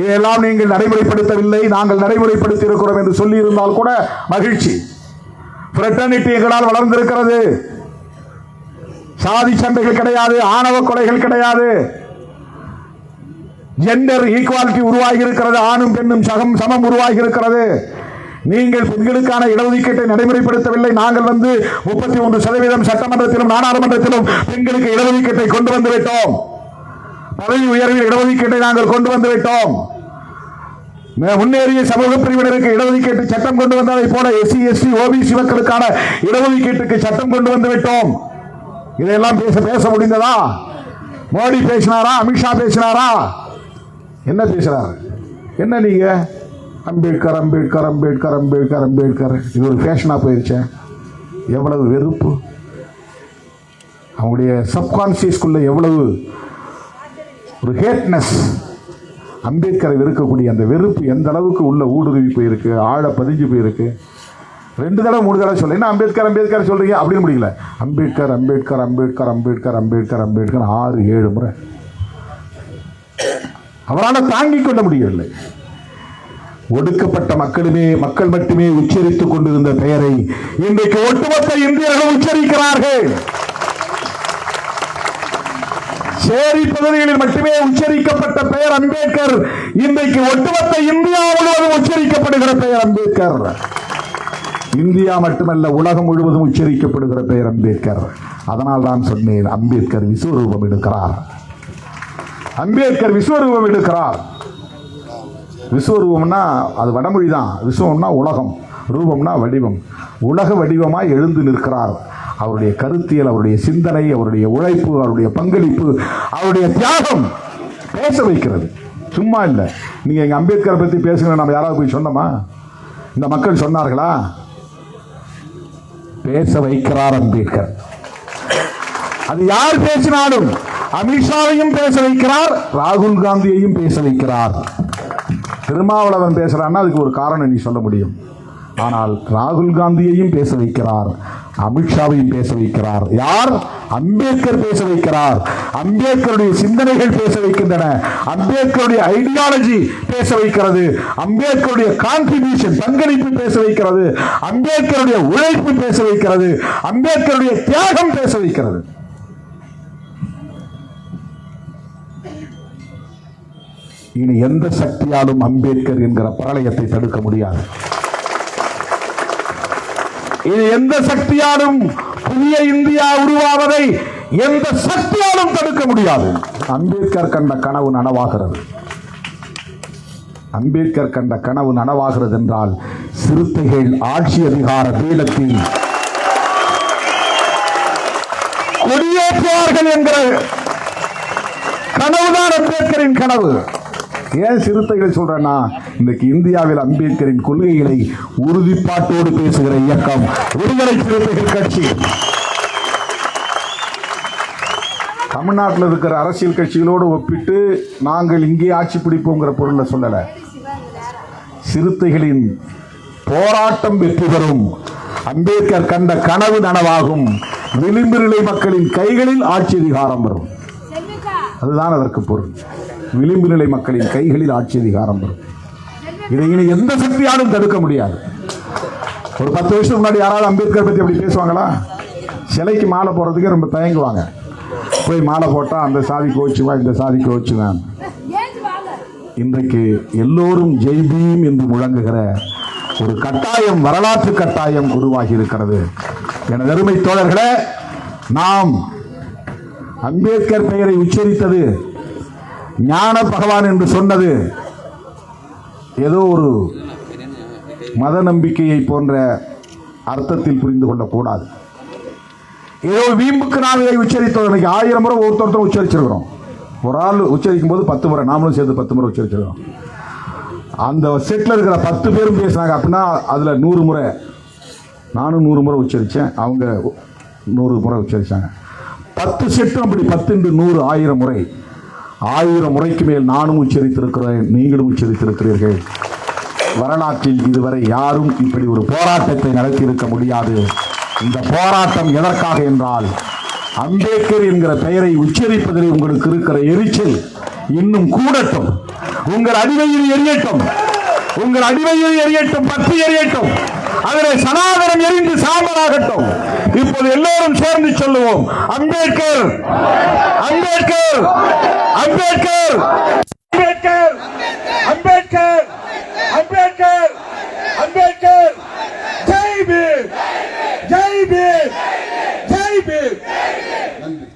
Speaker 2: இதையெல்லாம் நீங்கள் நடைமுறைப்படுத்தவில்லை, நாங்கள் நடைமுறைப்படுத்தி இருக்கிறோம் என்று சொல்லி இருந்தால் கூட மகிழ்ச்சி. பிரெட்டர்னிட்டி எங்களால் வளர்ந்திருக்கிறது. சாதி சண்டைகள் கிடையாது, ஆணவ கொலைகள் கிடையாது, ஜெண்டர் ஈக்குவாலிட்டி உருவாகி இருக்கிறது, ஆணும் பெண்ணும் சமம் உருவாகி இருக்கிறது. நீங்கள் பெண்களுக்கான இடஒதுக்கீட்டை நடைமுறைப்படுத்தவில்லை. நாங்கள் 33% சட்டமன்றத்திலும் நாடாளுமன்றத்திலும் பெண்களுக்கு இடஒதுக்கீட்டை கொண்டு வந்து விட்டோம். பதவி உயர்வில் இடஒதுக்கீட்டை நாங்கள் கொண்டு வந்து விட்டோம். முன்னேறிய சமூக பிரிவினருக்கு இடஒதுக்கீட்டு சட்டம் கொண்டு வந்ததை போல SC ST OBC மக்களுக்கான இடஒதுக்கீட்டுக்கு சட்டம் கொண்டு வந்து விட்டோம். இதையெல்லாம் பேச முடிந்ததா? மோடி பேசினாரா? அமித்ஷா பேசினாரா? என்ன பேசுறாரு? என்ன நீங்க அம்பேத்கர் அம்பேத்கர் அம்பேத்கர் அம்பேத்கர் அம்பேத்கர் இது ஒரு ஃபேஷனா போயிருச்சு. எவ்வளவு வெறுப்பு! அவங்களுடைய சப்கான்சியஸ்குள்ள எவ்வளவு ஒரு ஹேட்னஸ்! அம்பேத்கரை வெறுக்கக்கூடிய அந்த வெறுப்பு எந்த அளவுக்கு உள்ள ஊடுருவி போயிருக்கு, ஆழ பதிஞ்சு போயிருக்கு. 2 தடவை 3 தடவை சொல்ல என்ன அம்பேத்கர் அம்பேத்கர் சொல்றீங்க அப்படின்னு முடியல. அம்பேத்கர் அம்பேத்கர் அம்பேத்கர் அம்பேத்கர் அம்பேத்கர் அம்பேத்கர் 6-7 முறை அவரால் தாங்கிக் கொள்ள முடியவில்லை. ஒடுக்கப்பட்ட மக்கள் மட்டுமே உச்சரித்துக் கொண்டிருந்த பெயரை இன்றைக்கு ஒட்டுமொத்த இந்தியர்கள் உச்சரிக்கிறார்கள். சேரி பகுதிகளில் மட்டுமே உச்சரிக்கப்பட்ட பெயர் அம்பேத்கர் இன்றைக்கு ஒட்டுமொத்த இந்தியா முழுவதும் உச்சரிக்கப்படுகிற பெயர் அம்பேத்கர். இந்தியா மட்டுமல்ல, உலகம் முழுவதும் உச்சரிக்கப்படுகிற பெயர் அம்பேத்கர். அதனால் தான் சொன்னேன், அம்பேத்கர் விஸ்வரூபம் எடுக்கிறார். அம்பேத்கர் விஸ்வரூபம் எடுக்கிறார். விஸ்வரூபம்னா அது வடமொழி தான். விஸ்வம்னா உலகம், ரூபம்னா வடிவம். உலக வடிவமாய் எழுந்து நிற்கிறார். அவருடைய கருத்தியல், அவருடைய சிந்தனை, அவருடைய உழைப்பு, அவருடைய பங்களிப்பு, அவருடைய தியாகம் பேச வைக்கிறது. சும்மா இல்லை. நீங்க எங்க அம்பேத்கரை பத்தி பேசுங்க, நம்ம யாராவது போய் சொன்னோமா? இந்த மக்கள் சொன்னார்களா? பேச வைக்கிறார் அம்பேத்கர். அது யார் பேசினாலும் அமித்ஷாவையும் பேச வைக்கிறார், ராகுல் காந்தியையும் பேச வைக்கிறார். திருமாவளவன் பேசுறான்னா அதுக்கு ஒரு காரணம் நீ சொல்ல முடியும். ஆனால் ராகுல் காந்தியையும் பேச வைக்கிறார், அமித்ஷாவையும் பேச வைக்கிறார். யார்? அம்பேத்கர் பேச வைக்கிறார். அம்பேத்கருடைய சிந்தனைகள் பேச வைக்கின்றன. அம்பேத்கருடைய ஐடியாலஜி பேச வைக்கிறது. அம்பேத்கருடைய கான்ட்ரிபியூஷன், பங்களிப்பு பேச வைக்கிறது. அம்பேத்கருடைய உழைப்பு பேச வைக்கிறது. அம்பேத்கருடைய தியாகம் பேச வைக்கிறது. இனி எந்த சக்தியாலும் அம்பேத்கர் என்கிற பிரளயத்தை தடுக்க முடியாது. இனி எந்த சக்தியாலும் புதிய இந்தியா உருவாவதை எந்த சக்தியாலும் தடுக்க முடியாது. அம்பேத்கர் கண்ட கனவு நனவாகிறது. அம்பேத்கர் கண்ட கனவு நனவாகிறது என்றால் சிறுத்தைகள் ஆட்சி அதிகார பீடத்தில் கொடியேற்றுவார்கள் என்கிற கனவுதான் அம்பேத்கரின் கனவு. ஏன் சிறுத்தைகள் சொல்றேன்னா, இன்னைக்கு இந்தியாவில் அம்பேத்கரின் கொள்கைகளை உறுதிப்பாட்டோடு பேசுகிற இயக்கம் விடுதலை சிறுத்தைகள் கட்சி. தமிழ்நாட்டில் இருக்கிற அரசியல் கட்சிகளோடு ஒப்பிட்டு நாங்கள் இங்கே ஆட்சி பிடிப்போங்கிற பொருளை சொல்லல. சிறுத்தைகளின் போராட்டம் வெற்றி பெறும், அம்பேத்கர் கண்ட கனவு நனவாகும், விளிம்பு நிலை மக்களின் கைகளில் ஆட்சி அதிகாரம் வரும். அதுதான் அதற்கு பொருள். விளிம்பு நிலை மக்களின் கைகளில் ஆட்சி அதிகாரம் வரும். இதை இனி எந்த சக்தியாலும் தடுக்க முடியாது. ஒரு 10 வருஷத்துக்கு முன்னாடி யாராவது அம்பேத்கர் பத்தி அப்படி பேசுவாங்களா? சிலைக்கு மாலை போடுறதுக்கே ரொம்ப தயங்குவாங்க. போய் மாலை போட்டா அந்த சாதி கோச்சுவா, இந்த சாதி கோச்சுவான். இன்றைக்கு எல்லோரும் ஜெய் பீம் என்று முழங்குகிற ஒரு கட்டாயம், வரலாற்று கட்டாயம் உருவாகி இருக்கிறது. எனது அருமை தோழர்களே, நாம் அம்பேத்கர் பெயரை உச்சரித்தது, ஞான பகவான் என்று சொன்னது ஏதோ ஒரு மத நம்பிக்கையை போன்ற அர்த்தத்தில் புரிந்து கொள்ளக்கூடாது. ஏதோ வீம்புக்கு நாம் இதை உச்சரித்தோம். 1000 முறை ஒருத்தர் உச்சரிச்சிருக்கிறோம். ஒரு ஆள் உச்சரிக்கும் போது 10 முறை, நாமளும் சேர்ந்து 10 முறை உச்சரிச்சிருக்கிறோம். அந்த செட்டில் இருக்கிற 10 பேரும் பேசினாங்க அப்படின்னா அதில் 100 முறை, நானும் 100 முறை உச்சரித்தேன், அவங்க 100 முறை உச்சரித்தாங்க. 10 செட்டும் அப்படி 10 × 100 1000 முறை. 1000 முறைக்கு மேல் நானும் உச்சரித்திருக்கிறேன், நீங்களும் உச்சரித்திருக்கிறீர்கள். வரலாற்றில் இதுவரை யாரும் இப்படி ஒரு போராட்டத்தை நடத்தியிருக்க முடியாது. இந்த போராட்டம் எதற்காக என்றால், அம்பேத்கர் என்கிற பெயரை உச்சரிப்பதில் உங்களுக்கு இருக்கிற எரிச்சல் இன்னும் கூடட்டும். உங்கள் அடிவையில் எரியட்டும், உங்கள் அடிவையில் எரியட்டும், பற்றி எரியட்டும், அதில் சனாதனம் எரிந்து சாம்பலாகட்டும். இப்போது எல்லோரும் சேர்ந்து சொல்லுவோம், அம்பேத்கர், அம்பேத்கர், அம்பேத்கர், அம்பேத்கர், அம்பேத்கர், அம்பேத்கர், அம்பேத்கர். ஜெய் பீம், ஜெய் பீம், ஜெய் பீம்.
Speaker 1: நன்றி.